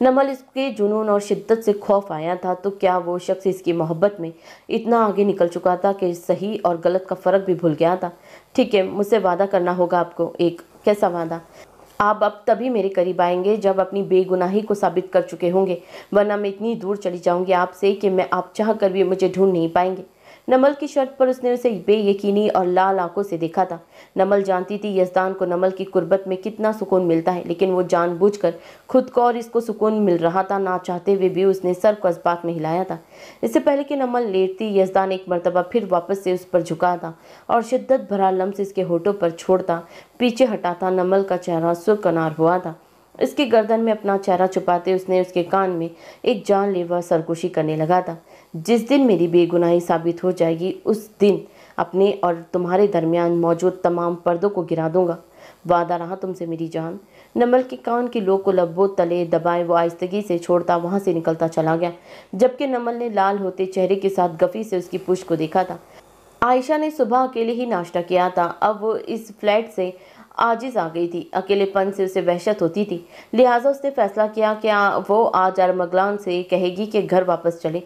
नमल इसके जुनून और शिद्दत से खौफ आया था, तो क्या वो शख्स इसकी मोहब्बत में इतना आगे निकल चुका था कि सही और गलत का फ़र्क भी भूल गया था। ठीक है, मुझसे वादा करना होगा आपको। एक कैसा वादा? आप अब तभी मेरे करीब आएंगे जब अपनी बेगुनाही को साबित कर चुके होंगे, वरना मैं इतनी दूर चली जाऊंगी आपसे कि मैं आप चाह कर भी मुझे ढूंढ नहीं पाएंगे। नमल की शर्त पर उसने उसे बेयकीनी और लाल आंखों से देखा था। नमल जानती थी यज़दान को नमल की कुर्बत में कितना सुकून मिलता है, लेकिन वो जानबूझकर खुद को और इसको सुकून मिल रहा था, ना चाहते हुए भी उसने सर को अस्बाक में हिलाया था। इससे पहले कि नमल लेटती, यज़दान एक मर्तबा फिर वापस से उस पर झुका था और शिद्दत भरा लम्स इसके होठों पर छोड़ता पीछे हटाता नमल का चेहरा सुरकनार हुआ था। इसकी गर्दन में अपना चेहरा छुपाते उसने उसके कान में एक जानलेवा सरगोशी करने लगा था। जिस दिन मेरी बेगुनाही साबित हो जाएगी, उस दिन अपने और तुम्हारे दरमियान मौजूद तमाम पर्दों को गिरा दूंगा। वादा रहा तुमसे मेरी जान। नमल के कान की लो को लब्बों तले दबाए वो आहिस्तगी से छोड़ता वहां से निकलता चला गया, जबकि नमल ने लाल होते चेहरे के साथ गफी से उसकी पुष्ट को देखा था। आयशा ने सुबह अकेले ही नाश्ता किया था। अब वो इस फ्लैट से आजिज आ गई थी। अकेलेपन से उसे वहशत होती थी, लिहाजा उसने फैसला किया कि वो आज अरमगलान से कहेगी कि घर वापस चले।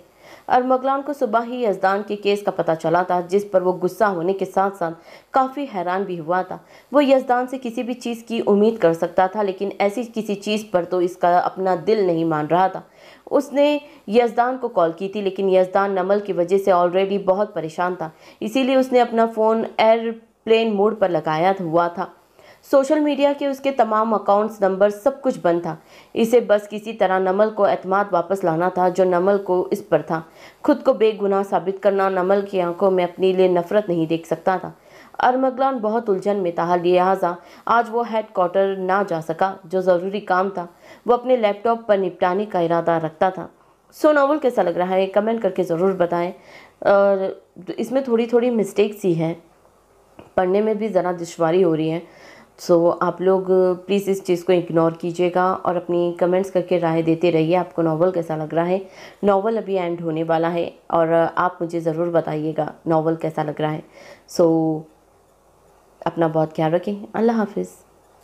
अरमगलान को सुबह ही यज़दान के केस का पता चला था, जिस पर वो गुस्सा होने के साथ साथ काफ़ी हैरान भी हुआ था। वो यज़दान से किसी भी चीज़ की उम्मीद कर सकता था, लेकिन ऐसी किसी चीज़ पर तो इसका अपना दिल नहीं मान रहा था। उसने यज़दान को कॉल की थी, लेकिन यज़दान नमल की वजह से ऑलरेडी बहुत परेशान था, इसीलिए उसने अपना फ़ोन एयरप्लेन मोड पर लगाया हुआ था। सोशल मीडिया के उसके तमाम अकाउंट्स, नंबर, सब कुछ बंद था। इसे बस किसी तरह नमल को एतमाद वापस लाना था जो नमल को इस पर था। खुद को बेगुनाह साबित करना। नमल की आंखों में अपने लिए नफरत नहीं देख सकता था। अरमगलान बहुत उलझन में था, लिहाजा आज वो हेडक्वार्टर ना जा सका। जो ज़रूरी काम था वो अपने लैपटॉप पर निपटाने का इरादा रखता था। सो नॉवल कैसा लग रहा है कमेंट करके ज़रूर बताएं। और इसमें थोड़ी थोड़ी मिस्टेक्स ही हैं, पढ़ने में भी ज़रा दुश्वारी हो रही है। सो आप लोग प्लीज़ इस चीज़ को इग्नोर कीजिएगा और अपनी कमेंट्स करके राय देते रहिए आपको नॉवल कैसा लग रहा है। नॉवल अभी एंड होने वाला है और आप मुझे ज़रूर बताइएगा नॉवल कैसा लग रहा है। सो अपना बहुत ख्याल रखें। अल्लाह हाफिज़।